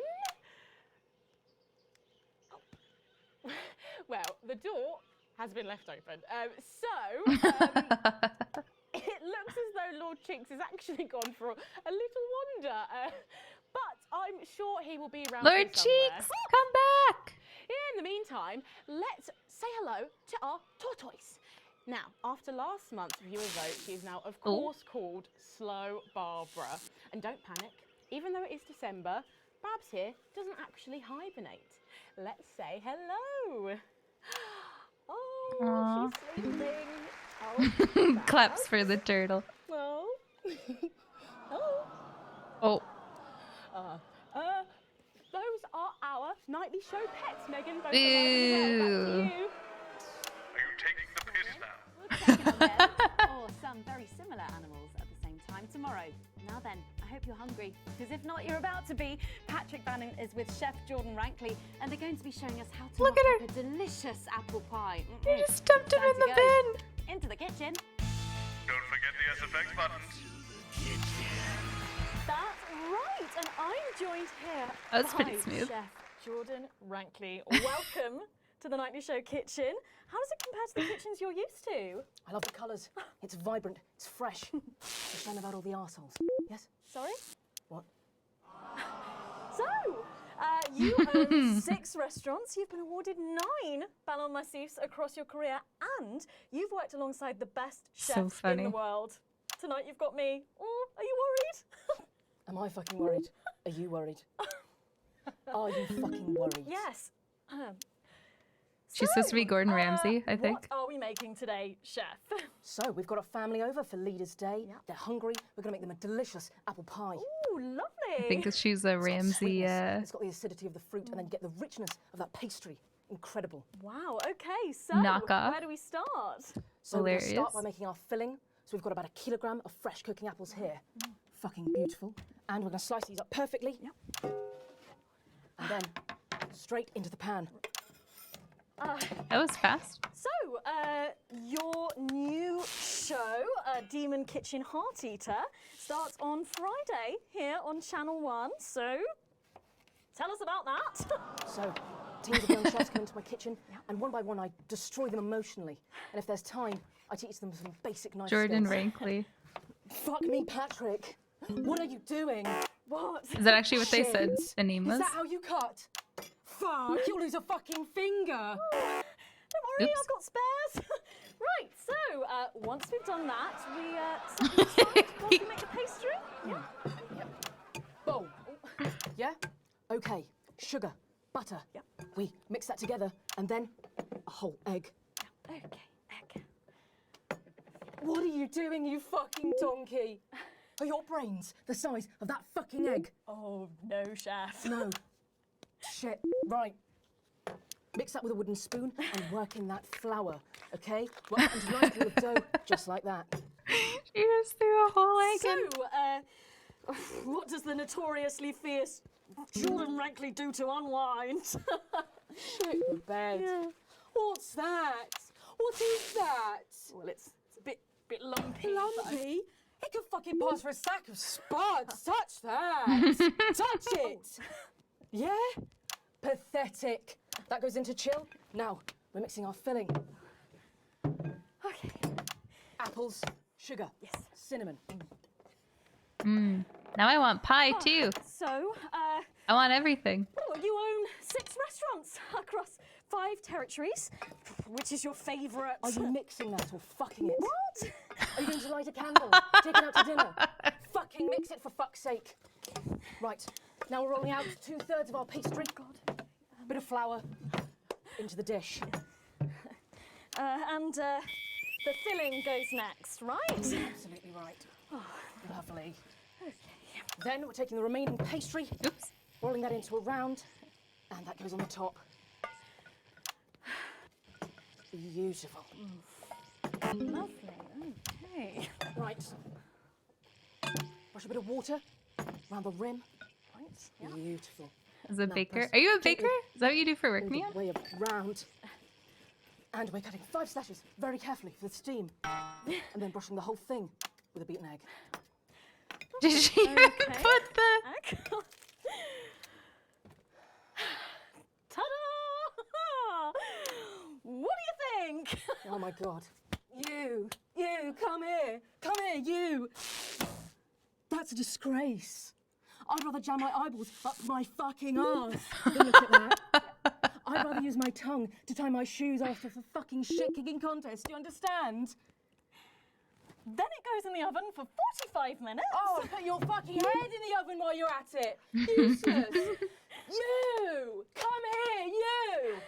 Well, the door has been left open. It looks as though Lord Cheeks has actually gone for a little wander. But I'm sure he will be around Lord here somewhere. Cheeks, come back! In the meantime, let's say hello to our tortoise. Now, after last month's viewer vote, she is now, of course, called Slow Barbara. And don't panic, even though it is December, Babs here doesn't actually hibernate. Let's say hello. Oh, Aw. she's sleeping. Oh, Claps for the turtle. well. Oh. Oh. Those are our Nightly Show pets, Megan. Both Boo. Back to you. Are you taking the piss now? Or some very similar animals at the same time tomorrow. Now then, I hope you're hungry, because if not, you're about to be. Patrick Bannon is with Chef Jordan Rankley, and they're going to be showing us how to Look make at up a delicious apple pie. You just dumped him Time in to the go. bin. Into the kitchen. Don't forget the SFX buttons. That's right, and I'm joined here That was by pretty smooth. Chef Jordan Rankley. Welcome to the Nightly Show kitchen. How does it compare to the kitchens you're used to? I love the colours. It's vibrant. It's fresh. It's fun about all the arseholes. Yes? Sorry? What? So, you own 6 restaurants, you've been awarded 9 Ballon Massifs across your career, and you've worked alongside the best So chefs in funny. the world. Tonight you've got me. Oh, are you worried? Am I fucking worried? Are you worried? Are you fucking worried? Yes. She's supposed to be Gordon Ramsay, I think. What are we making today, chef? So, we've got a family over for Leaders' Day. They're hungry. We're going to make them a delicious apple pie. Ooh, lovely. I think she's a Ramsay. It's got the acidity of the fruit, and then you get the richness of that pastry. Incredible. Wow, okay, so Knockoff. where do we start? So we're going to start Hilarious. by making our filling. So we've got about 1 kilogram of fresh cooking apples here. Fucking beautiful. And we're going to slice these up perfectly. And then straight into the pan. That was fast. So, your new show, Demon Kitchen Heart Eater, starts on Friday here on Channel 1. So, Tell us about that. So, teams of young chefs come into my kitchen, and one by one I destroy them emotionally. And if there's time, I teach them some basic knife Jordan skills. Rankley. Fuck me, Patrick. What are you doing? What? Is that actually what they Shit. said the name was? Is that how you cut? Fuck, you'll lose a fucking finger. Don't worry, I've got spares. Right, so once we've done that, we once we make the pastry. Yeah. Bowl. Yeah? Okay. Sugar, butter. Yep. We mix that together, and then a whole egg. Okay, egg. What are you doing, you fucking donkey? Are your brains the size of that fucking egg? Oh, no, chef. No. Shit. Right. Mix that with a wooden spoon and work in that flour, okay? Work that into a nice ball of dough, just like that. She just threw a whole egg in. So, what does the notoriously fierce Jordan Rankley do to unwind? Shit the bed. Yeah. What's that? What is that? Well, it's a bit lumpy. Lumpy? It could fucking pass for a sack of spuds. Touch that. Touch it. Yeah? Pathetic. That goes into chill. Now, we're mixing our filling. Okay. Apples, sugar, yes, cinnamon. Now I want pie too. So, I want everything. well, you own 6 restaurants across 5 territories. Which is your favourite? Are you mixing that or fucking it? What? Are you going to light a candle? Take it out to dinner? Fucking mix it for fuck's sake. Right, now we're rolling out 2/3 of our pastry. God. Bit of flour into the dish. And the filling goes next, right? Absolutely right. Oh, lovely. Okay. Then we're taking the remaining pastry, rolling that into a round, and that goes on the top. Beautiful. Lovely. Okay. Right. Brush a bit of water around the rim. Right. Yeah. Beautiful. As a Now baker. press Are you a gently baker? Is that what you do for work, all Mia? the way around. And we're cutting 5 slashes very carefully for the steam. And then brushing the whole thing with a beaten egg. Did she even put the... Ta-da! What do you think? Oh my God. You, come here, you. That's a disgrace. I'd rather jam my eyeballs up my fucking arse than look at that. I'd rather use my tongue to tie my shoes after a fucking shit-kicking contest. Do you understand? Then it goes in the oven for 45 minutes. Oh, put your fucking head in the oven while you're at it. Useless. You! Come here, you!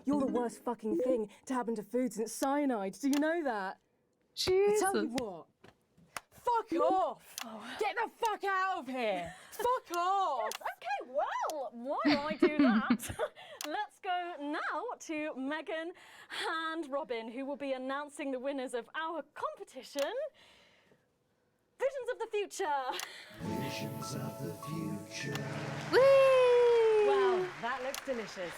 You're the worst fucking thing to happen to food since cyanide. Do you know that? Jesus. I tell you what. Fuck off! Get the fuck out of here! Fuck off! Yes, okay, well, while I do that, let's go now to Megan and Robin, who will be announcing the winners of our competition, Visions of the Future. Visions of the future. Wow, that looks delicious.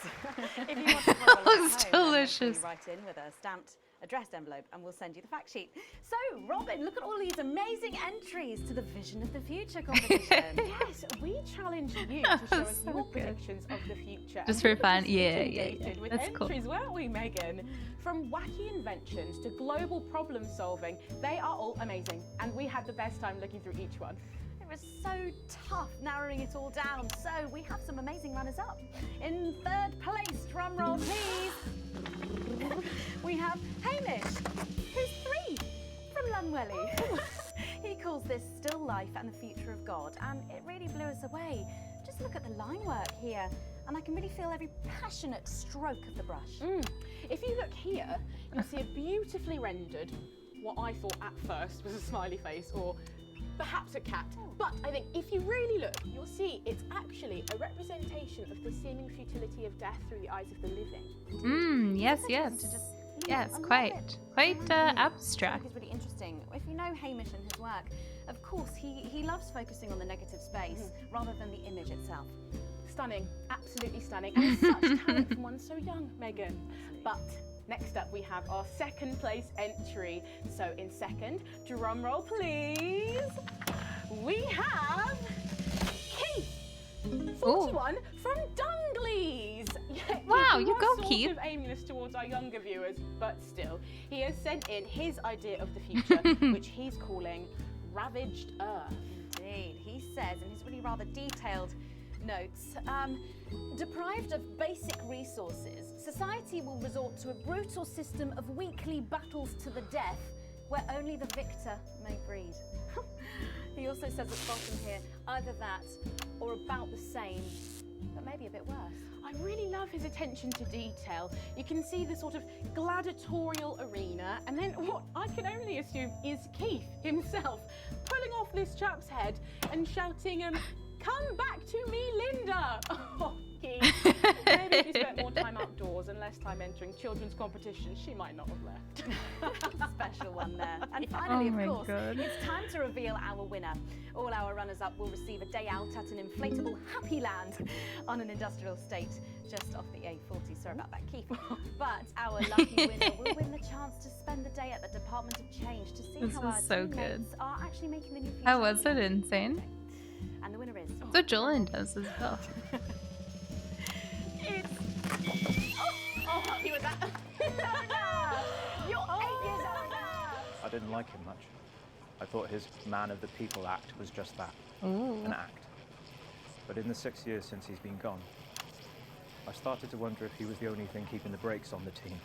If you want to follow That along looks at home, then delicious. make sure you write in with a stamped addressed envelope and we'll send you the fact sheet. So, Robin, look at all these amazing entries to the Vision of the Future competition. Yes, we challenge you to show us So your good. predictions of the future. Just And for fun. we were Yeah, inundated yeah. with That's cool. entries, weren't we, Megan? From wacky inventions to global problem solving, they are all amazing, and we had the best time looking through each one. It was so tough narrowing it all down. So, we have some amazing runners-up. In 3rd place, drum roll please, we have Hamish, who's 3 from Lunwelly. He calls this Still Life and the Future of God, and it really blew us away. Just look at the line work here, and I can really feel every passionate stroke of the brush. If you look here, you'll see a beautifully rendered, what I thought at first was a smiley face or perhaps a cat. But I think if you really look, you'll see it's actually a representation of the seeming futility of death through the eyes of the living. Yes, yes. Yes, quite abstract. It's really interesting. If you know Hamish and his work, of course, he loves focusing on the negative space rather than the image itself. Stunning, absolutely stunning. And such talent from one so young, Megan. But next up, we have our 2nd place entry. So in 2nd, drum roll please, we have Keith, 41 from Wow, we you were go, sort Keith. of aiming this towards our younger viewers, but still, he has sent in his idea of the future, which he's calling Ravaged Earth. Indeed, he says in his really rather detailed notes, deprived of basic resources, society will resort to a brutal system of weekly battles to the death, where only the victor may breed. He also says at the bottom here, either that or about the same, but maybe a bit worse. I really love his attention to detail. You can see the sort of gladiatorial arena, and then what I can only assume is Keith himself pulling off this chap's head and shouting, "Come back to me, Linda!" Oh, Keith. Maybe if you spent more time outdoors and less time entering children's competitions, she might not have left. Special one there. And finally, Oh my of course, God. it's time to reveal our winner. All our runners-up will receive a day out at an inflatable Happy Land on an industrial estate just off the A40. Sorry about that, Keith. But our lucky winner will win the chance to spend the day at the Department of Change to see This how our is so teammates are actually making the new future. How was it? Insane? And the winner is... That's what Jolene does as well. Oh, he was at... You're 8 years old now! I didn't like him much. I thought his man of the people act was just that, Ooh. an act. But in the 6 years since he's been gone, I started to wonder if he was the only thing keeping the brakes on the team.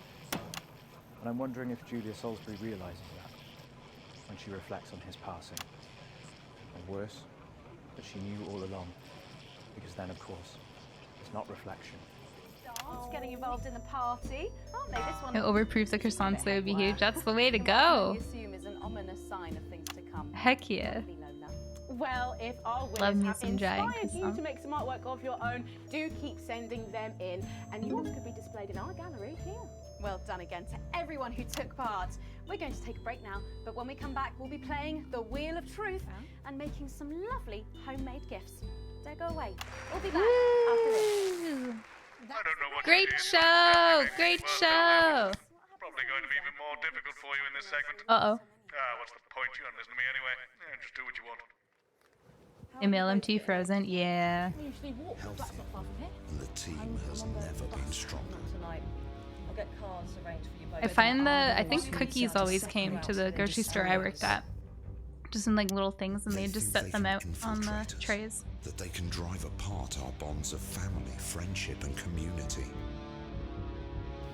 And I'm wondering if Julia Salisbury realises that when she reflects on his passing. Or worse, that she knew all along. Because then, of course, it's not reflection. It's getting involved in the party, aren't they? This one... It overproves the croissants, they would be huge. That's the way to I go. assume is an ominous sign of things to come. Heck yeah. Lovely Lola. Well, if our Love winners me have some giant inspired you croissant. to make some artwork of your own, do keep sending them in, and yours could be displayed in our gallery here. Well done again to everyone who took part. We're going to take a break now, but when we come back, we'll be playing the Wheel of Truth and making some lovely homemade gifts. Don't go away. We'll be back after this. I don't know what Great you did. show! Great show! Probably going to be even more difficult for you in this segment. Uh-oh. What's the point? You don't listen to me anyway. Yeah, just do what you want. Email MT Frozen, yeah. We usually walk, but that's not far from here. The team has never been stronger. Tonight. I'll get cards arranged for you both. I find that I think cookies always came to the grocery store I worked at. Just in like little things, and they just set them out on the trays. That they can drive apart our bonds of family, friendship and community.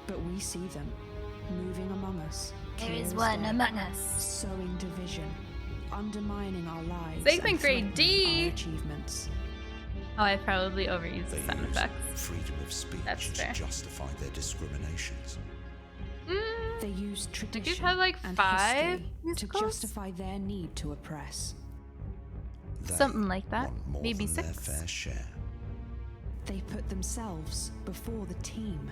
But we see them, moving among us. There is clear as one day, among us. Sowing division, undermining our lives. Segment and grade D. threatening our achievements. Oh, I probably overused the They sound use effects. freedom of speech That's to fair. justify their discriminations. They use tradition Did you have like and 5 history to musicals? justify their need to oppress. They Something like that. want more Maybe than their 6. fair share. They put themselves before the team.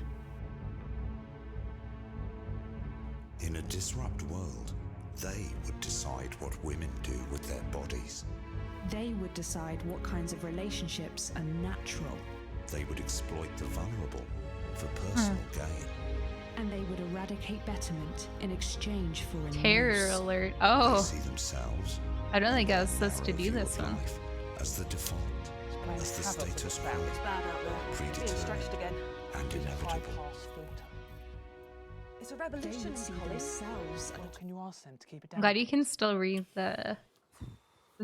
In a disrupt world, they would decide what women do with their bodies. They would decide what kinds of relationships are natural. They would exploit the vulnerable for personal gain. And they would eradicate betterment in exchange for a Terror noose. alert. They Oh, see themselves I don't think I was supposed to do this one. as the default, as the status quo, It's bad out there. Being predetermined stretched again. and inevitable. It's a They revolution would in see college. themselves. Well, can you ask them to keep it I'm down? glad you can still read the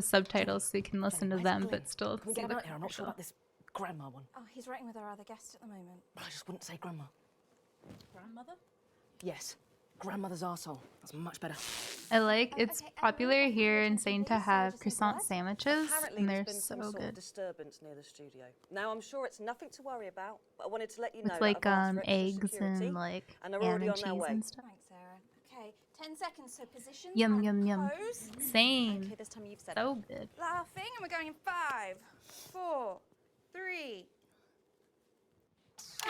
subtitles so you can listen to them, but still Can we see get the him out here? I'm not sure commercial. about this grandma one. Oh, he's writing with our other guest at the moment. I just wouldn't say grandma. Grandmother? Yes. Grandmother's arsehole. That's much better. I like it's popular here in Spain to have croissant sandwiches, Apparently and there's they're been some so sort of good. disturbance near the studio. Now I'm sure it's nothing to worry about, but I wanted to let you know With that like I've asked for extra eggs security, and like and they're ham already and on their cheese way. and stuff. Thanks, Sarah. Okay, 10 seconds, so position. Yum yum yum. Pose. Same. Okay, this time you've said So good. Laughing, and we're going in 5, 4, 3. A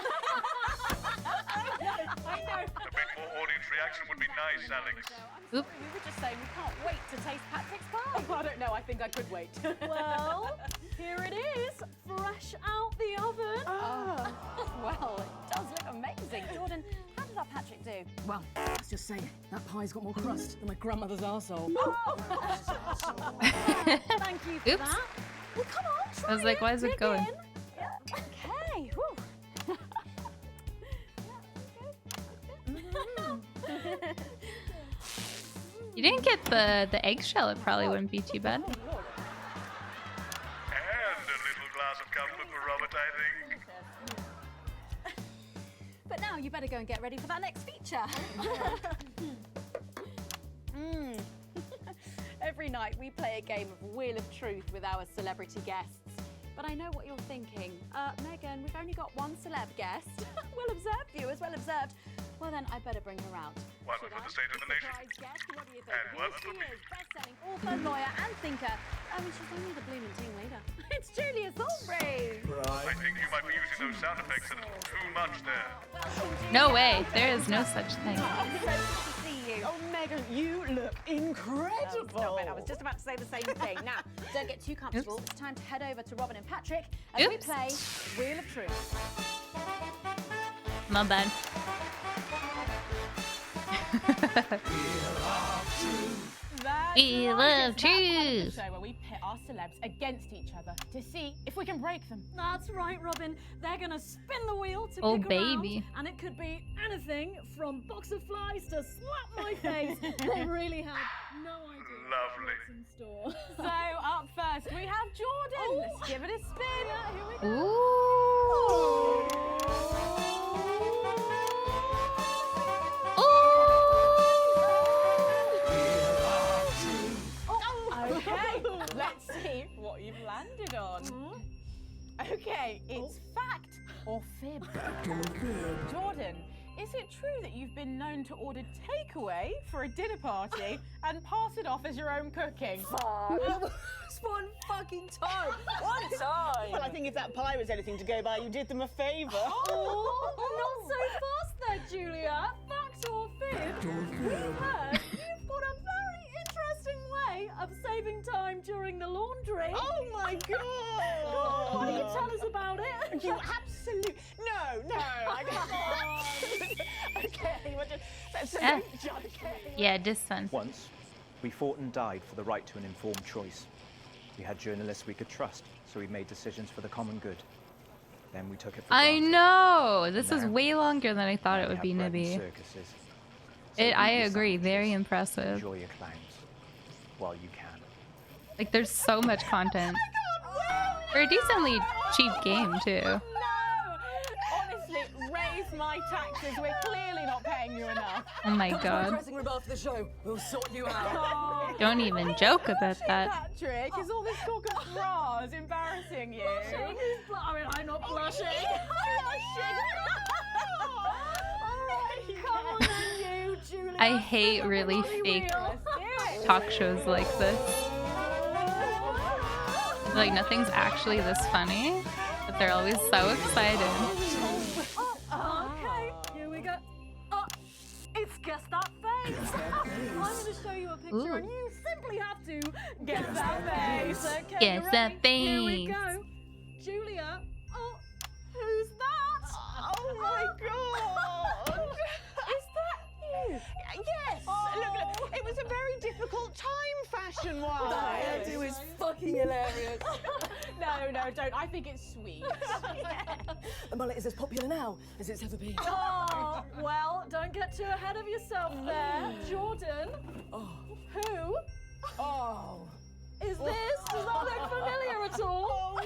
bit more audience reaction would be nice, Alex. Oop. We were just saying we can't wait to taste Patrick's pie. I don't know, I think I could wait. Well, here it is, fresh out the oven. Well, it does look amazing. Jordan, how did our Patrick do? Well, let's just say that pie's got more crust than my grandmother's arsehole. Thank you for Oops. that. Well, come on, try I was like, why is it dig going? in. Yeah. Okay. Whew. didn't get the eggshell, it probably wouldn't be too bad. And a little glass of comfort for Robert, I think. But now you better go and get ready for that next feature. Every night we play a game of Wheel of Truth with our celebrity guests. But I know what you're thinking. Megan, we've only got one celeb guest. Well observed, viewers, well observed. Well then, I better bring her out. One for the state of the nation. Guest, what do you think? And one Here for she me. is, best-selling author, lawyer and thinker. She's only the blooming team leader. It's Julia Salisbury. I think you might be using those sound effects a little too much there. No way. There is no such thing. Oh, so good to see you. Oh, Megan, you look incredible. Stop it. I was just about to say the same thing. Now, don't get too comfortable. It's time to head over to Robin and Patrick as we play Wheel of Truth. My bad. Wheel of Truth. Show where we pit our celebs against each other to see if we can break them. That's right, Robin. They're gonna spin the wheel to Oh, pick baby. around, and it could be anything from box of flies to slap my face. They really have no idea Lovely. what's in store. So up first we have Jordan. Let's give it a spin. Here we go. Okay, let's see what you've landed on. Okay, it's fact or fib. Jordan, is it true that you've been known to order takeaway for a dinner party and pass it off as your own cooking? Just one fucking time. One time. Well, I think if that pie was anything to go by, you did them a favour. Not so fast there, Julia. Fact or fib? We've heard you've got a very interesting way of saving time during the laundry. Oh my God! Go on, why don't you tell us about it? You absolute no, I don't. Okay, what that's a joke. Yeah, this one. Once, we fought and died for the right to an informed choice. We had journalists we could trust, so we made decisions for the common good. Then we took it for I granted. know. This is Now, way longer than I thought now it we would be, have bread and Nibby. circuses. So I eat your agree. Very sandwiches, impressive. Enjoy your clowns while you can. Like, there's so much content. For a decently cheap game, too. Honestly, raise my taxes. We're clearly not paying you enough. Oh my Come to my God. dressing room after the show. We'll sort you out. Don't even joke about that. Patrick, is all this talk of bras embarrassing you? Blushing? I mean, I'm not blushing. Come on then, you, Julia. I hate really fake talk shows like this. Like, nothing's actually this funny, but they're always so excited. Okay, here we go. It's Guess That Face. I'm going to show you a picture, Ooh. and you simply have to guess that face. Okay, Guess you that ready? Here we face. go. Julia. Oh, who's that? Oh my God! Is that you? Yes! Look, it was a very difficult time fashion-wise. The hairdo is fucking hilarious. No, don't. I think it's sweet. The mullet is as popular now as it's ever been. Oh, well, don't get too ahead of yourself there. Jordan, who is this? Does that look familiar at all? Oh,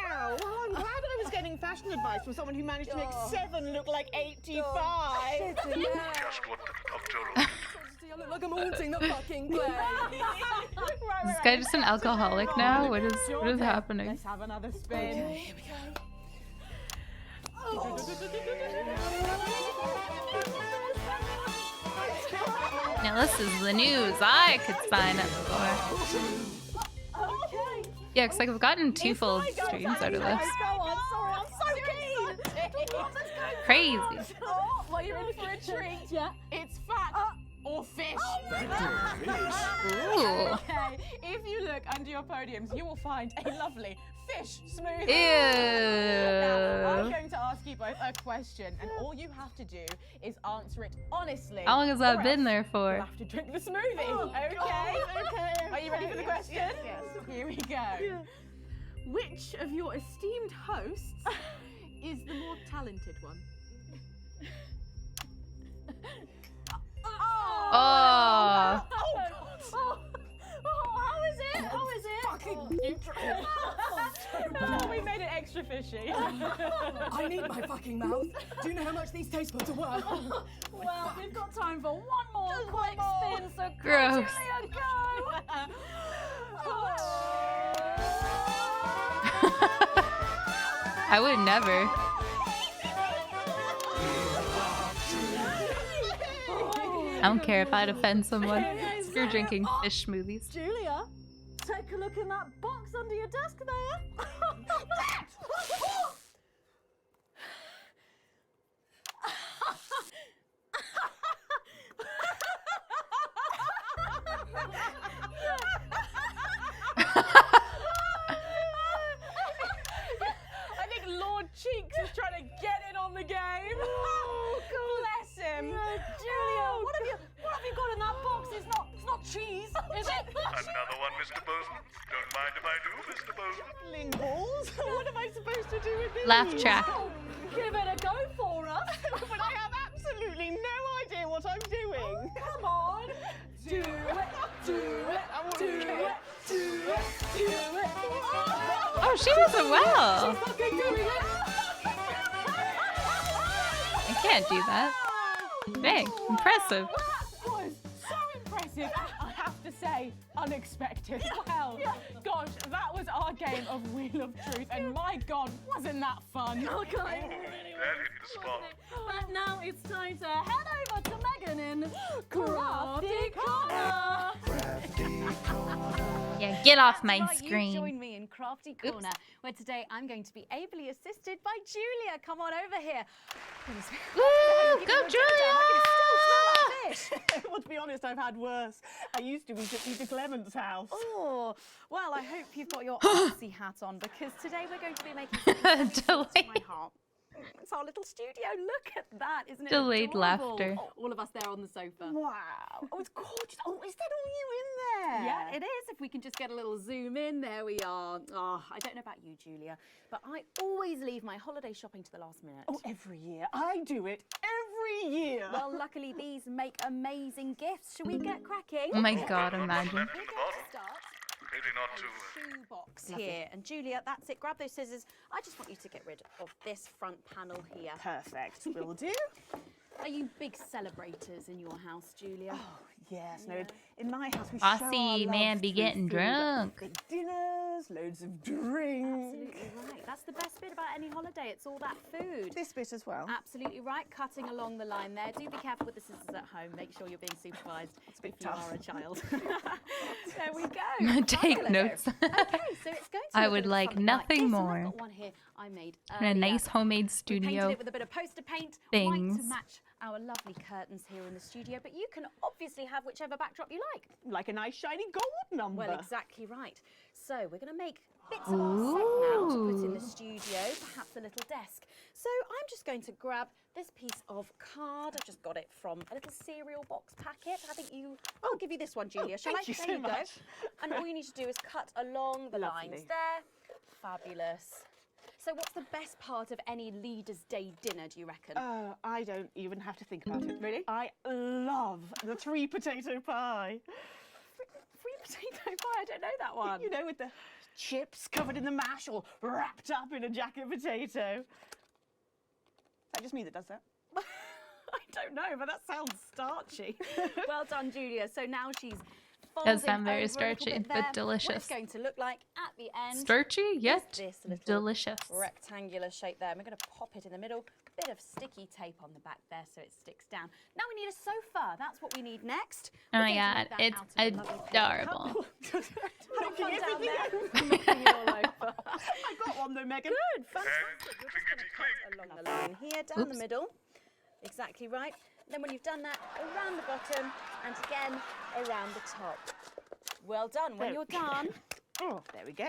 wow! Well, I'm glad I was getting fashion advice from someone who managed to make 7 look like 85. Just what October. I look like I'm haunting the fucking place. Is this guy just an alcoholic now? What is happening? Let's have another spin. Okay, here we Now this is the news I could sign up for. Okay. Yeah, because like, I've gotten 2 full streams out of this. Go on, sorry, I'm so keen. Crazy. Oh, well, you're in for a treat. Yeah. It's fact or fish. Ooh. Okay, if you look under your podiums, you will find a lovely fish smoothie. Ew. Now, I'm going to ask you both a question, and all you have to do is answer it honestly. How long has that or been else there You for? have to drink the smoothie. Okay. Are you ready for the question? Yes. Here we go. Which of your esteemed hosts is the more talented one? Oh. extra fishy. I need my fucking mouth. Do you know how much these taste buds are worth? Well, we've got time for one more quick spin, so go, Gross. Julia, go! I would never. I don't care if I'd offend someone. If you're drinking fish smoothies. Julia, take a look in that box under your desk there. I think Lord Cheeks is trying to get in on the game. Oh, bless him. Julia, what have you got in that box? It's not cheese, is it? Another one, Mr. Bozeman. Don't mind if I do, Mr. Bozeman. Ling balls? What am I supposed to do with this? Laugh track. Give it a go for us. But I have absolutely no idea what I'm doing. Come on. Do it, do it, do it, do it, do it. Oh, she does it well. She's fucking doing it. I can't do that. Dang, impressive. That was so impressive. I have to say, unexpected. Well, gosh, that was our game of Wheel of Truth, and my God, wasn't that fun? Okay. That hit the spot. But now it's time to head over to Megan in Crafty Corner. Yeah, get off my Right, you screen. join me in Crafty Corner, where today I'm going to be ably assisted by Julia. Come on over here. Woo! Go, Julia! Well, to be honest, I've had worse. I used to eat at Peter Clement's house. Oh, well, I hope you've got your artsy hat on, because today we're going to be making something close to my heart. It's our little studio. Look at that, isn't it? Delayed adorable? laughter. Oh, all of us there on the sofa. Wow. Oh, it's gorgeous. Oh, is that all you in there? Yeah, it is. If we can just get a little zoom in, there we are. Oh, I don't know about you, Julia, but I always leave my holiday shopping to the last minute. Oh, every year. I do it every year. Well, luckily these make amazing gifts. Shall we get cracking? Oh my God, imagine. We're going to start Maybe not too. shoebox here. And Julia, that's it. Grab those scissors. I just want you to get rid of this front panel here. Perfect. Will do. Are you big celebrators in your house, Julia? Oh, yes. No, in my house we I show see our man love be through getting food. drunk. Big dinners, loads of drinks. Absolutely right. That's the best bit about any holiday. It's all that food. This bit as well. Absolutely right. Cutting along the line there. Do be careful with the scissors at home. Make sure you're being supervised if you tough. are a child. There we go. Take Fabulous. notes. Okay, so it's going to I look a would bit like something nothing this, and more. I've got one here I made In a earlier. nice homemade We painted studio. it with a bit of poster paint, things. white to match our lovely curtains here in the studio, but you can obviously have whichever backdrop you like. Like a nice shiny gold number. Well, exactly right. So we're going to make bits of our set now to put in the studio, perhaps a little desk. So I'm just going to grab this piece of card. I've just got it from a little cereal box packet. I think I'll give you this one, Julia. Shall thank I? you There so you go. much. And all you need to do is cut along the Lovely. lines there. Fabulous. So what's the best part of any Leaders' Day dinner, do you reckon? I don't even have to think about it. Really? I love the 3 potato pie. Free potato pie? I don't know that one. You know, with the chips covered in the mash or wrapped up in a jacket potato. That just me that does that. I don't know, but that sounds starchy. Well done, Julia. So now she's Does folding sound very over a little starchy, bit but there. What delicious. it's going to look like at the end. Starchy, is yet this little delicious. rectangular shape there. And we're going to pop it in the middle. Bit of sticky tape on the back there so it sticks down. Now we need a sofa. That's what we need next. Oh We're my going to God, make that it's out of a lovely paper cup. adorable. Have fun down there. Knocking it all over. I got one though, Megan. Good, fantastic. We're just going to cut along the line here, down the middle. Exactly right. Then when you've done that, around the bottom and again around the top. Well done. When There. you're done, Oh, there we go.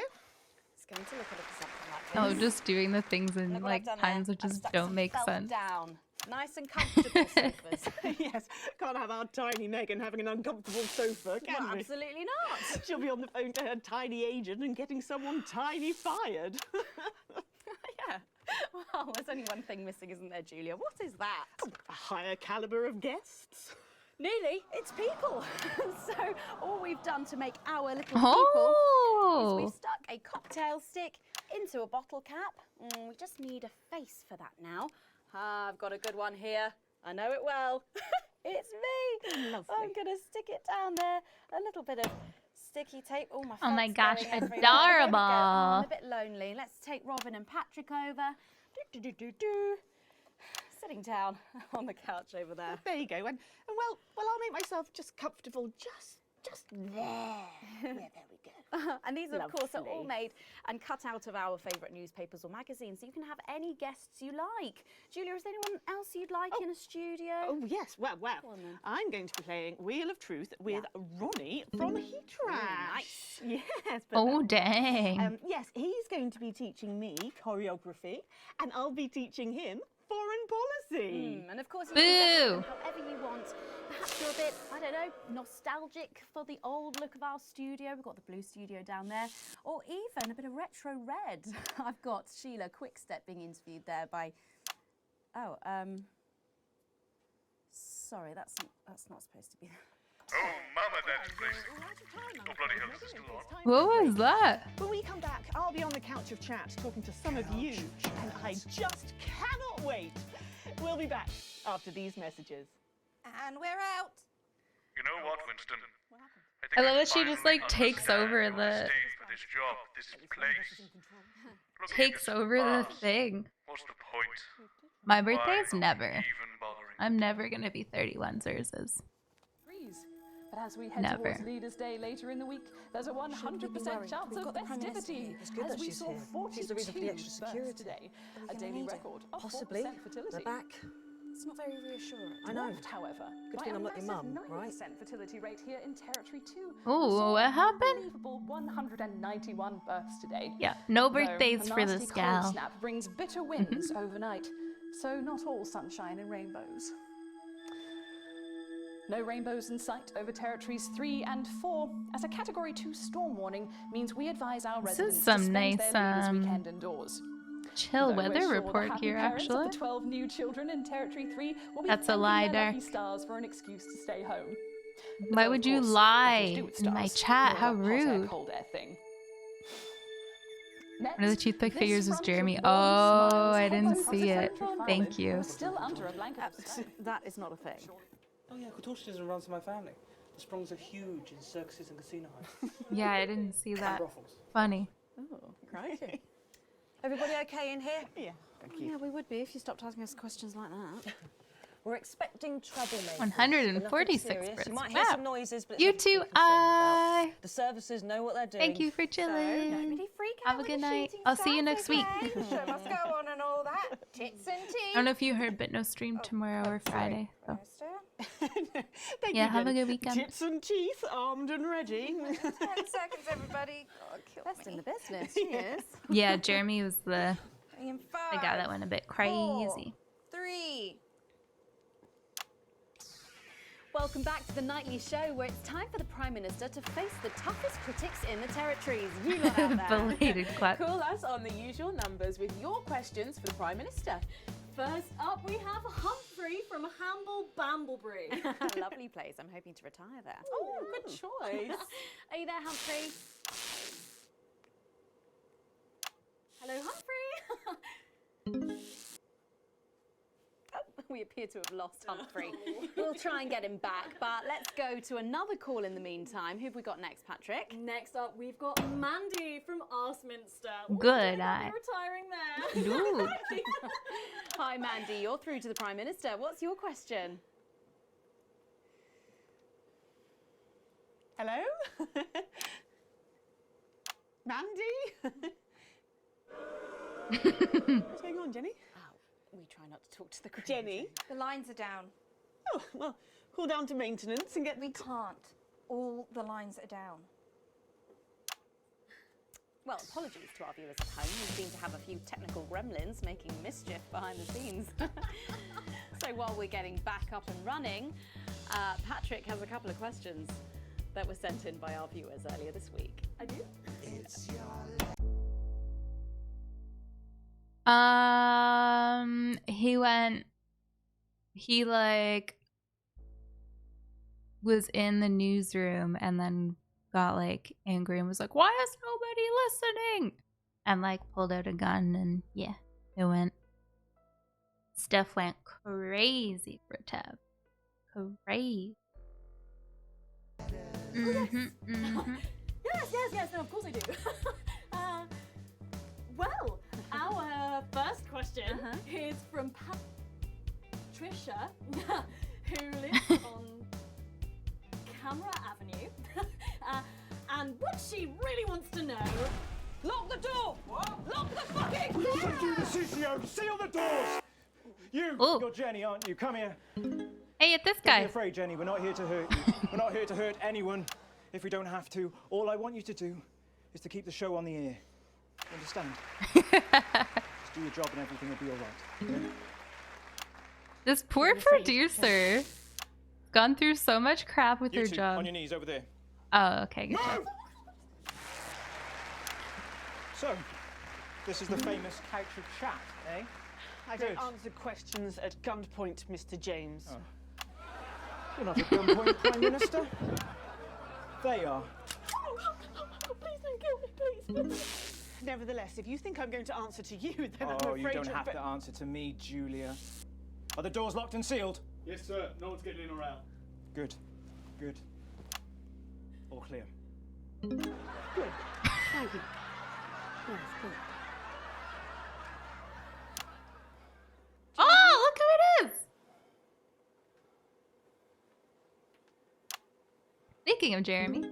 it's going to look a little something like Oh, this. just doing the things in Look what I've like done times there. that I've just stuck don't some make felt sense. down. Nice and comfortable sofas. Yes, can't have our tiny Megan having an uncomfortable sofa, can Well, we? absolutely not. She'll be on the phone to her tiny agent and getting someone tiny fired. Yeah. Well, there's only one thing missing, isn't there, Julia? What is that? A higher calibre of guests. Nearly. It's people. So all we've done to make our little Oh. people is we've stuck a cocktail stick into a bottle cap. We just need a face for that now. I've got a good one here. I know it well. It's me. Lovely. I'm going to stick it down there. A little bit of sticky tape. Oh, my Oh my fog's gosh, going everywhere. There we go. Oh, I'm adorable. a bit lonely. Let's take Robin and Patrick over. Sitting down on the couch over there. There you go. And well, I'll make myself just comfortable just there. Yeah, there we go. And these, of course, are all Lovely. made and cut out of our favourite newspapers or magazines, so you can have any guests you like. Julia, is there anyone else you'd like in a studio? Oh, yes. Well, Go on then. I'm going to be playing Wheel of Truth with Ronnie from Heatrash. Nice. Yes. Oh, dang. Yes, he's going to be teaching me choreography, and I'll be teaching him foreign policy. And of course, you can Boo. decorate however you want. Perhaps you're a bit, I don't know, nostalgic for the old look of our studio. We've got the blue studio down there. Or even a bit of retro red. I've got Sheila Quickstep being interviewed there by... Oh, sorry, that's not supposed to be... Oh, mama, that place. Oh, bloody hell, is it still on? What was that? When we come back, I'll be on the couch of chat talking to some of you, and I just cannot wait. We'll be back after these messages. And we're out. You know what, Winston? I love that she just like takes over the Stay for this job, this place. takes over the thing. What's the point? My birthday's Why never. even bothering? I'm never gonna be 31. Zers is. But as we head Never. towards Leaders' Day later in the week, there's a 100% chance of festivity. It's good as that we she's saw here. 42 She's the reason for the extra births security. today, We're a gonna daily need it. record of Possibly. 4% fertility. They're back. It's not very reassuring. I know. Dwarfed, however, Good by thing a I'm not your massive mum, right? 9% fertility rate here in Territory 2. Ooh, what happened? Unbelievable 191 births today. Yeah, no Though birthdays a for nasty this cold gal. snap brings bitter winds overnight, so not all sunshine and rainbows. No rainbows in sight over Territories 3 and 4, as a Category 2 storm warning means we advise our This is residents some to spend nice, their Leaders weekend indoors. chill Though we're weather sure the report happy here, parents of actually. the 12 new children in Territory 3 will be That's a thanking lie, their lucky Dark. stars for an excuse to stay home. Why Though, would of you course, lie nothing to do with in my stars, chat? more How of a hot air, rude. cold air thing. One of the toothpick This figures was front of Jeremy. warm Oh, smiles I hovers didn't across see the it. central valley. Thank you. We're still under a blanket of snow. That is not a thing. Oh yeah, contortionism runs in my family. The Sprongs are huge in circuses and casino halls. Yeah, I didn't see And that. brothels. Funny. Oh, crikey. Everybody okay in here? Yeah. Thank Yeah, we would be if you stopped asking us questions like that. We're expecting troublemakers. 146 Nothing serious. births. You might hear Wow. some noises, but it's You nothing to too. be concerned about. I. The services know what they're doing. Thank you for chilling. Nobody freak out. Have a with good the night. shooting I'll see you stars, next week. okay? The show must go on and all that. Tits and I tea. don't know if you heard, but no stream tomorrow or Friday. So. Thank Yeah, you, have a Jenny. good weekend. Tits and teeth, armed and ready. 10 seconds, everybody. God, kill Best me. in the business, she is. Yeah, Jeremy was the In guy that went a bit crazy. 3. Welcome back to the Nightly Show, where it's time for the Prime Minister to face the toughest critics in the territories. You lot out there. Belated clap. Call us on the usual numbers with your questions for the Prime Minister. First up, we have Humphrey from Hamble Bamblebury. Lovely place. I'm hoping to retire there. Oh, good choice. Are you there, Humphrey? Hello, Humphrey. Oh, we appear to have lost Humphrey. We'll try and get him back, but let's go to another call in the meantime. Who have we got next, Patrick? Next up, we've got Mandy from Arsminster. Good I'm eye. retiring there. Ooh. Hi, Mandy. You're through to the Prime Minister. What's your question? Hello? Mandy? What's going on, Jenny? We try not to talk to the crew. Jenny? The lines are down. Oh, well, call down to maintenance and get... We can't. All the lines are down. Well, apologies to our viewers at home. We seem to have a few technical gremlins making mischief behind the scenes. So while we're getting back up and running, Patrick has a couple of questions that were sent in by our viewers earlier this week. I do. He like was in the newsroom and then got like angry and was like, "Why is nobody listening?" and like pulled out a gun, and yeah, stuff went crazy for Tab. Crazy. Yes, no, of course I do. Well, our first question is from Patricia, who lives on Camera Avenue. And what she really wants to know... Lock the door! What? Lock the fucking door! Don't do this, CCO! Seal the doors! You're Jenny, aren't you? Come here. Hey, it's this Don't guy. be afraid, Jenny. We're not here to hurt you. We're not here to hurt anyone if we don't have to. All I want you to do is to keep the show on the air. Understand? Just do your job and everything will be all right. Okay? This poor producer gone through so much crap with You her two, job. on your knees over there. Oh, okay, good job. So, this is the famous couch of chat, eh? I don't answer questions at gunpoint, Mr. James. Oh. You're not at gunpoint, Prime Minister. They are. Please don't kill me, please. Nevertheless, if you think I'm going to answer to you, then I'm Oh, afraid you don't you're have to answer to me, Julia. Are the doors locked and sealed? Yes, sir. No one's getting in or out. Good. Good. All clear. Good. Thank you. Yes, good. Oh, look who it is! Speaking of Jeremy.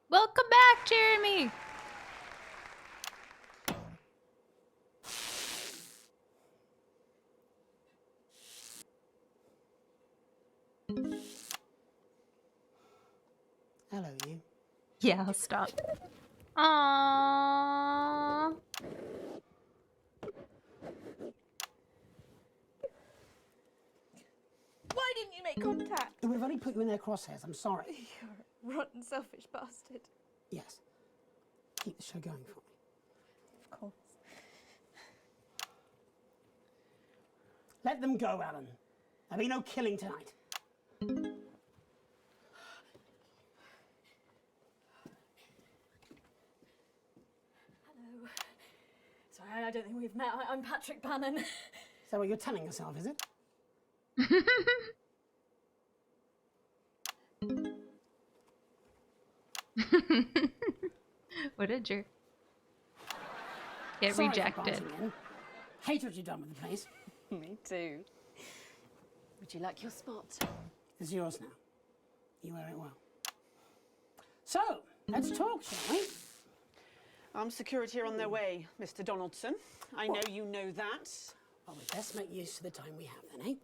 Welcome back, Jeremy! Hello, you. Yeah, I'll stop. Aww. Why didn't you make contact? We've only put you in their crosshairs. I'm sorry. You're a rotten, selfish bastard. Yes. Keep the show going for me. Of course. Let them go, Alan. There'll be no killing tonight. Hello. Sorry, I don't think we've met. I'm Patrick Bannon. Is that what you're telling yourself, is it? What a jerk. Get Sorry for rejected. barging in. Hate what you've done with the place. Me too. Would you like your spot? It's yours now. You wear it well. So, let's talk, shall we? Armed security are on their way, Mr. Donaldson. I know you know that. Well, we'd best make use of the time we have then, eh?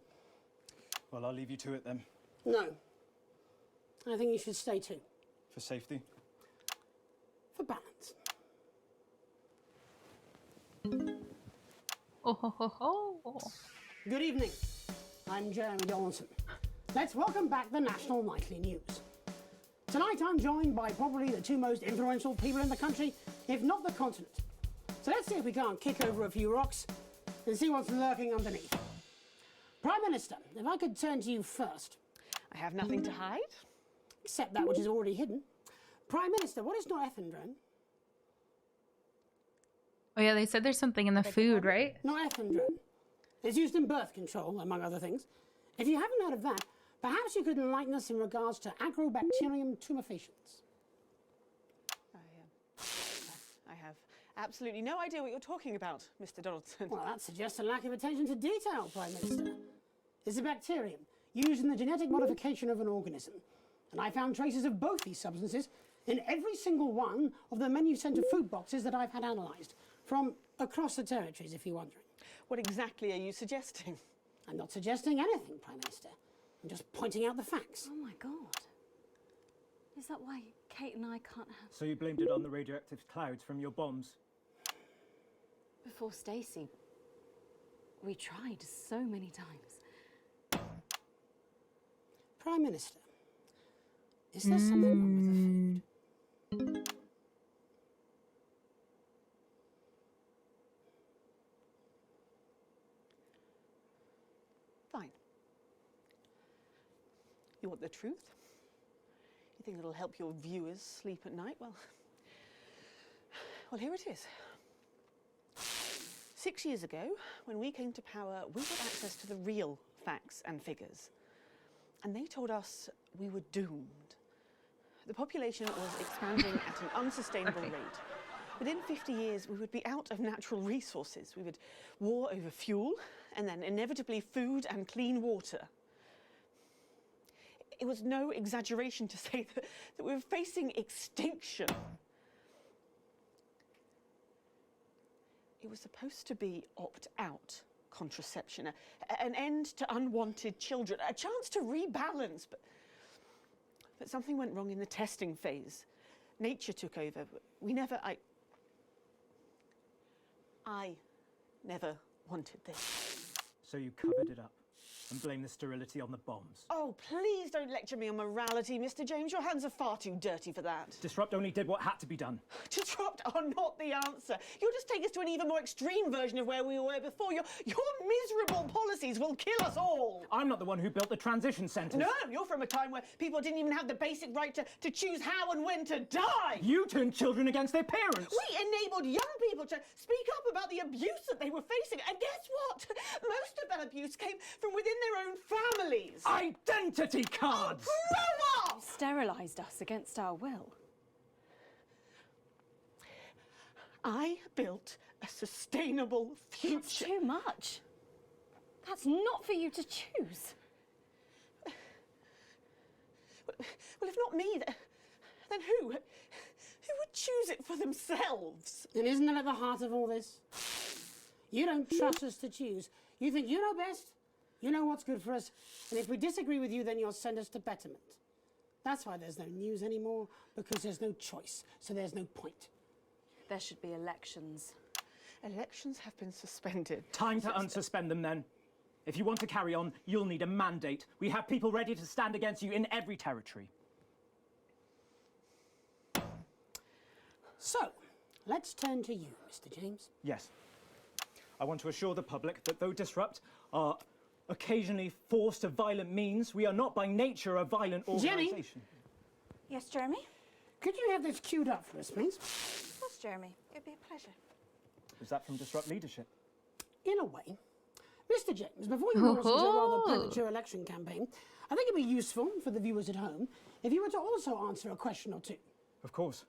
Well, I'll leave you to it then. No. I think you should stay too. For safety. For balance. Oh ho ho ho. Good evening. I'm Jeremy Donaldson. Let's welcome back the National Nightly News. Tonight I'm joined by probably the two most influential people in the country, if not the continent. So let's see if we can't kick over a few rocks and see what's lurking underneath. Prime Minister, if I could turn to you first. I have nothing to hide. Except that which is already hidden. Prime Minister, what is norethindrone? Oh yeah, they said there's something in the food, right? Norethindrone. It's used in birth control, among other things. If you haven't heard of that, perhaps you could enlighten us in regards to Agrobacterium tumefaciens. I have absolutely no idea what you're talking about, Mr. Donaldson. Well, that suggests a lack of attention to detail, Prime Minister. It's a bacterium used in the genetic modification of an organism. And I found traces of both these substances in every single one of the menu centre food boxes that I've had analysed, from across the territories, if you're wondering. What exactly are you suggesting? I'm not suggesting anything, Prime Minister. I'm just pointing out the facts. Oh my God. Is that why Kate and I can't have... So you blamed it on the radioactive clouds from your bombs? Before Stacey, we tried so many times. Prime Minister, is there something wrong with the food? Fine. You want the truth? You think it'll help your viewers sleep at night? Well, Well, here it is. 6 years ago, when we came to power, we got access to the real facts and figures. And they told us we were doomed. The population was expanding at an unsustainable rate. Within 50 years, we would be out of natural resources. We would war over fuel, and then inevitably food and clean water. It was no exaggeration to say that we were facing extinction. It was supposed to be opt-out contraception, an end to unwanted children, a chance to rebalance, but something went wrong in the testing phase. Nature took over. I never wanted this. So you covered it up and blame the sterility on the bombs. Oh, please don't lecture me on morality, Mr. James. Your hands are far too dirty for that. Disrupt only did what had to be done. Disrupt are not the answer. You'll just take us to an even more extreme version of where we were before. Your miserable policies will kill us all. I'm not the one who built the transition centres. No, you're from a time where people didn't even have the basic right to choose how and when to die. You turned children against their parents. We enabled young people to speak up about the abuse that they were facing. And guess what? Most of that abuse came from within their own families. Identity cards! Oh, grow up! Sterilised us against our will. I built a sustainable future. That's too much. That's not for you to choose. Well, if not me, then who? Who would choose it for themselves? And isn't that at the heart of all this? You don't trust us to choose. You think you know best, you know what's good for us, and if we disagree with you, then you'll send us to betterment. That's why there's no news anymore, because there's no choice, so there's no point. There should be elections. Elections have been suspended. Time to unsuspend them then. If you want to carry on, you'll need a mandate. We have people ready to stand against you in every territory. So, let's turn to you, Mr. James. Yes. I want to assure the public that though Disrupt are occasionally forced to violent means, we are not by nature a violent organisation. Jenny? Yes, Jeremy? Could you have this queued up for us, please? Of course, Jeremy. It'd be a pleasure. Is that from Disrupt leadership? In a way. Mr. James, before you launch into a rather premature election campaign, I think it'd be useful for the viewers at home if you were to also answer a question or two. Of course.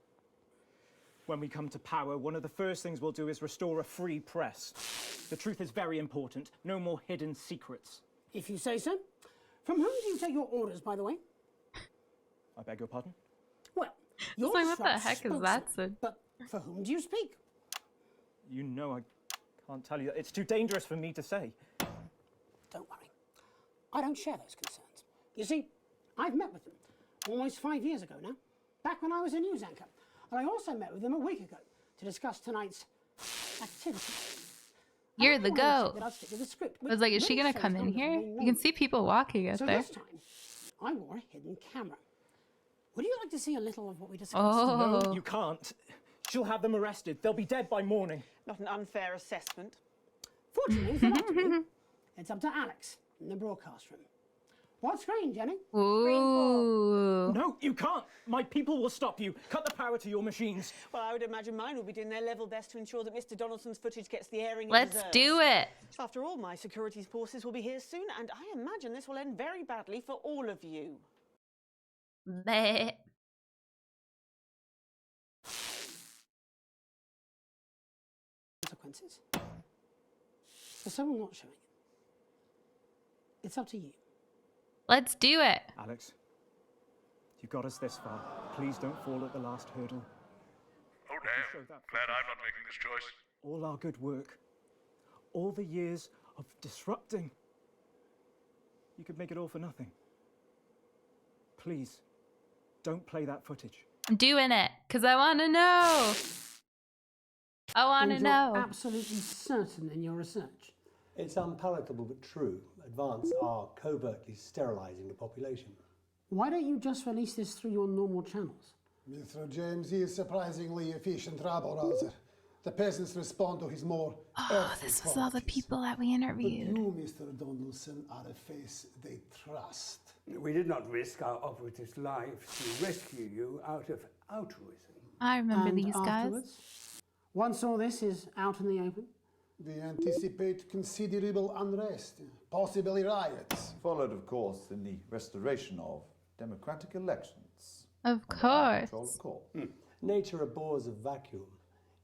When we come to power, one of the first things we'll do is restore a free press. The truth is very important. No more hidden secrets. If you say so. From whom do you take your orders, by the way? I beg your pardon? Well, you're like, what the Disrupt's heck is spokesman, that, Sid? But for whom do you speak? You know I can't tell you. It's too dangerous for me to say. Don't worry. I don't share those concerns. You see, I've met with them almost 5 years ago now, back when I was a news anchor. And I also met with them a week ago to discuss tonight's activity. You're the goat. That I'd stick to the script, I was like, is she gonna come in here? You can see people walking out so there. this time, I wore a hidden camera. Would you like to see a little of what we discussed? Oh. No, you can't. She'll have them arrested. They'll be dead by morning. Not an unfair assessment. Fortunately, for not to be, it's up to Alex in the broadcast room. What screen, Jenny? Ooh. No, you can't. My people will stop you. Cut the power to your machines. Well, I would imagine mine will be doing their level best to ensure that Mr. Donaldson's footage gets the airing it Let's deserves. do it. After all, my security forces will be here soon, and I imagine this will end very badly for all of you. Bleh. Consequences. For someone not showing it, it's up to you. Let's do it. Alex, you got us this far. Please don't fall at the last hurdle. Oh damn, glad I'm not making this choice. All our good work, all the years of disrupting, you could make it all for nothing. Please, don't play that footage. I'm doing it because I want to know. I want to And know. you're absolutely certain in your research. It's unpalatable but true. Advance are covertly sterilising the population. Why don't you just release this through your normal channels? Mr. James is surprisingly efficient rabble-rouser. The peasants respond to his more Oh, this was all the people that we interviewed. But you, Mr. Donaldson, are a face they trust. We did not risk our operatives' lives to rescue you out of altruism. I remember And these guys. afterwards, Once all this is out in the open, we anticipate considerable unrest, possibly riots. Followed, of course, in the restoration of democratic elections. Of Control course. of court. Nature abhors a vacuum.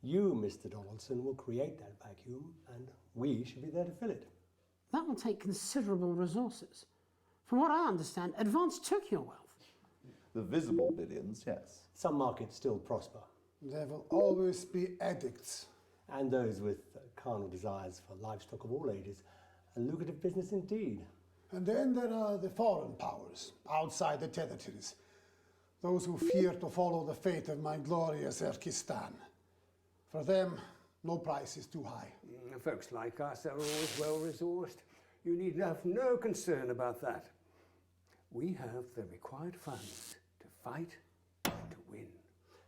You, Mr. Donaldson, will create that vacuum, and we should be there to fill it. that will take considerable resources. From what I understand, Advance took your wealth. The visible billions, yes. Some markets still prosper. There will always be addicts. And those with carnal desires for livestock of all ages. A lucrative business indeed. And then there are the foreign powers, outside the territories. Those who fear to follow the fate of my glorious Erkistan. For them, no price is too high. Folks like us are always well-resourced. You need have no concern about that. We have the required funds to fight and to win.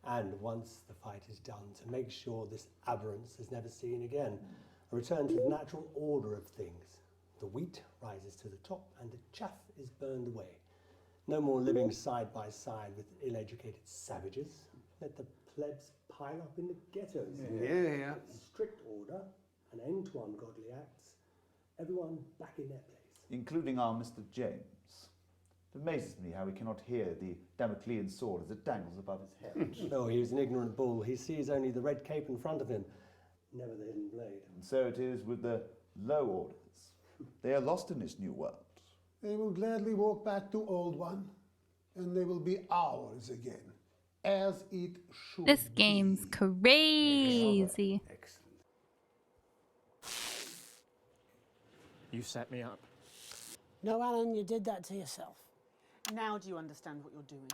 And once the fight is done, to make sure this aberrance is never seen again. A return to the natural order of things. The wheat rises to the top and the chaff is burned away. No more living side by side with ill-educated savages. Let the plebs pile up in the ghettos. Yeah. Strict order, an end to ungodly acts. Everyone back in their place. Including our Mr. James. It amazes me how he cannot hear the Damoclean sword as it dangles above his head. Oh, he was an ignorant bull. He sees only the red cape in front of him, never the hidden blade. And so it is with the low orders. They are lost in this new world. They will gladly walk back to Old One, and they will be ours again, as it should This game's crazy. You set me up. No, Alan, you did that to yourself. Now do you understand what you're doing?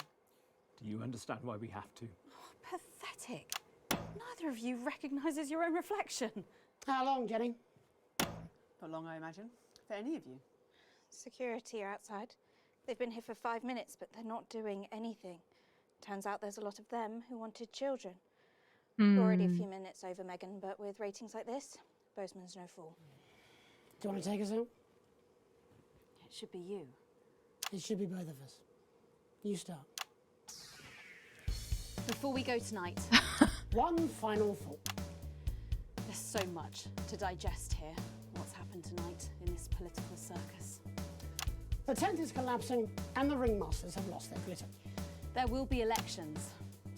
Do you understand why we have to? Pathetic. Neither of you recognises your own reflection. How long, Jenny? For long, I imagine. For any of you. Security are outside. They've been here for 5 minutes, but they're not doing anything. Turns out there's a lot of them who wanted children. We're already a few minutes over, Megan, but with ratings like this, Bozeman's no fool. Do you want to take us out? It should be you. It should be both of us. You start. Before we go tonight, One final thought. there's so much to digest here. What's happened tonight in this political circus. The tent is collapsing and the ringmasters have lost their glitter. There will be elections.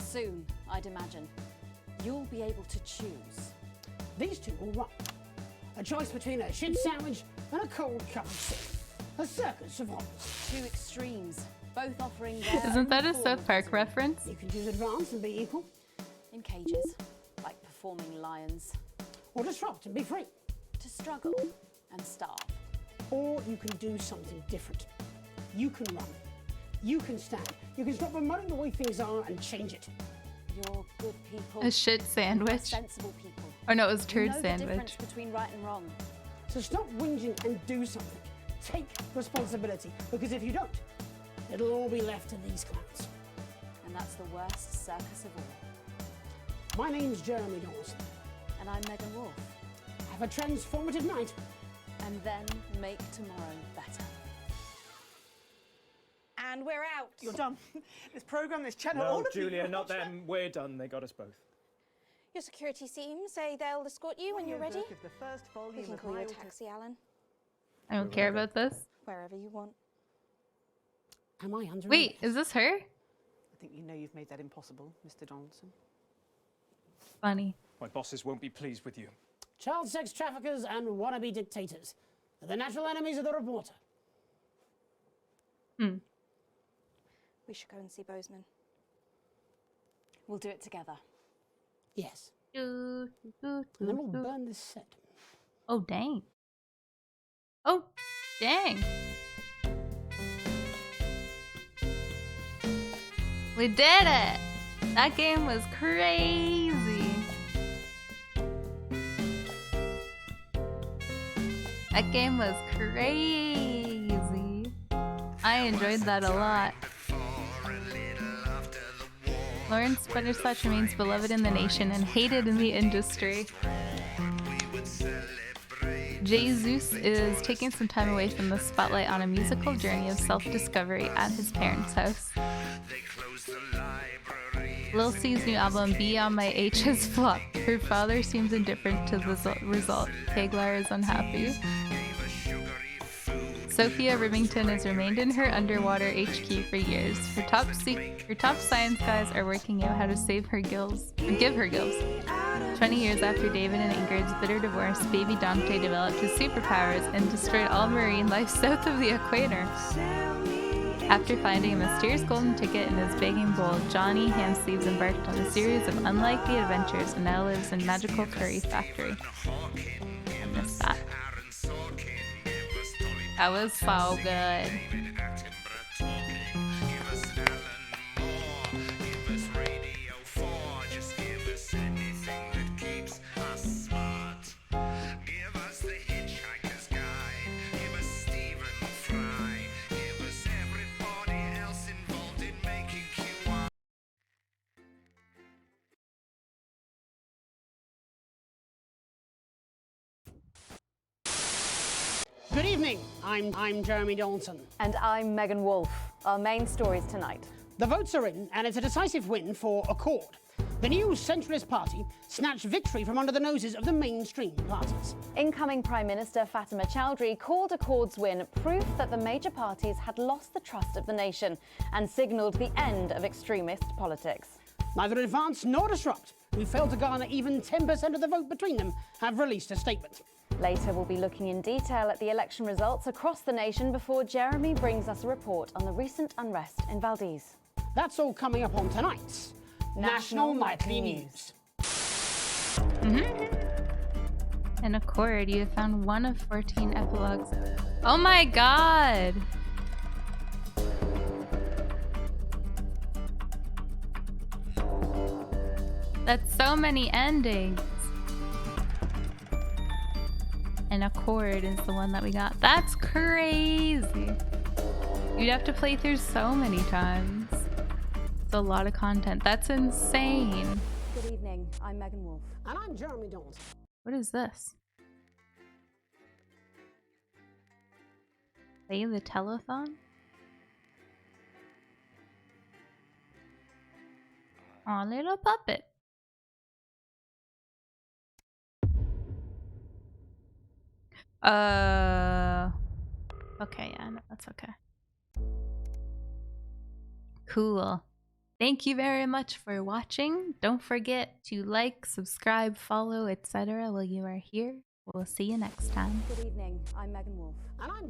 Soon, I'd imagine. You'll be able to choose. These two will run. A choice between a shit sandwich and a cold cup of soup. A circus of honours. Two extremes, both offering their Isn't that a own form South of Park reference? You can choose Advance and be equal. in cages, like performing lions. Or disrupt and be free. To struggle and starve. Or you can do something different. You can run. You can stand. You can stop promoting the way things are and change it. You're good people. A shit You're sandwich. sensible people. Or no, it was You turd know the sandwich. difference between right and wrong. So stop whinging and do something. Take responsibility, because if you don't, it'll all be left to these clowns. And that's the worst circus of all. My name's Jeremy Dawson. And I'm Megan Wolf. Have a transformative night. And then make tomorrow better. And we're out. You're done. This programme, this channel, all No, of you. Julia, not them. We're done. They got us both. Your security team say they'll escort you when you're ready. The first volume We can of call you my a taxi, Alan. I don't care about this. Wherever you want. Am I under? Wait, is this her? I think you know you've made that impossible, Mr. Donaldson. Funny. My bosses won't be pleased with you. Child sex traffickers and wannabe dictators are the natural enemies of the reporter. We should go and see Bozeman. We'll do it together. Yes. And then we'll burn this set. Oh, dang. Oh, dang. We did it! That game was crazy. That game was crazy. I enjoyed that a lot. Lawrence Butterscotch remains beloved in the nation and hated in the industry. Jesus is taking some time away from the spotlight on a musical journey of self-discovery at his parents' house. Lil C's new album, Be On My H, has flopped Her father seems indifferent to the result. Keglar is unhappy. Sophia Remington has remained in her underwater HQ for years. Her top science guys are working out how to save her gills, or give her gills. 20 years after David and Ingrid's bitter divorce, baby Dante developed his superpowers and destroyed all marine life south of the equator. After finding a mysterious golden ticket in his begging bowl, Johnny Hamsleeves embarked on a series of unlikely adventures and now lives in Magical Curry Factory. I missed that. That was so good. Good evening. I'm Jeremy Johnson. And I'm Megan Wolfe. Our main stories tonight. The votes are in, and it's a decisive win for Accord. The new centralist party snatched victory from under the noses of the mainstream parties. Incoming Prime Minister Fatima Chowdhury called Accord's win proof that the major parties had lost the trust of the nation and signalled the end of extremist politics. Neither Advance nor Disrupt, who failed to garner even 10% of the vote between them, have released a statement. Later, we'll be looking in detail at the election results across the nation before Jeremy brings us a report on the recent unrest in Valdez. That's all coming up on tonight's National Nightly News. In Accord, you have found one of 14 epilogues. Oh my god! That's so many endings. And Accord is the one that we got. That's crazy. You'd have to play through so many times. It's a lot of content. That's insane. Good evening. I'm Megan Wolfe. And I'm Jeremy Johnson. What is this? Play the telethon? Aw, little puppet. Okay, yeah, no, that's okay. Cool. Thank you very much for watching. Don't forget to like, subscribe, follow, etc. while you are here. We'll see you next time. Good evening. I'm Megan Wolfe. And I'm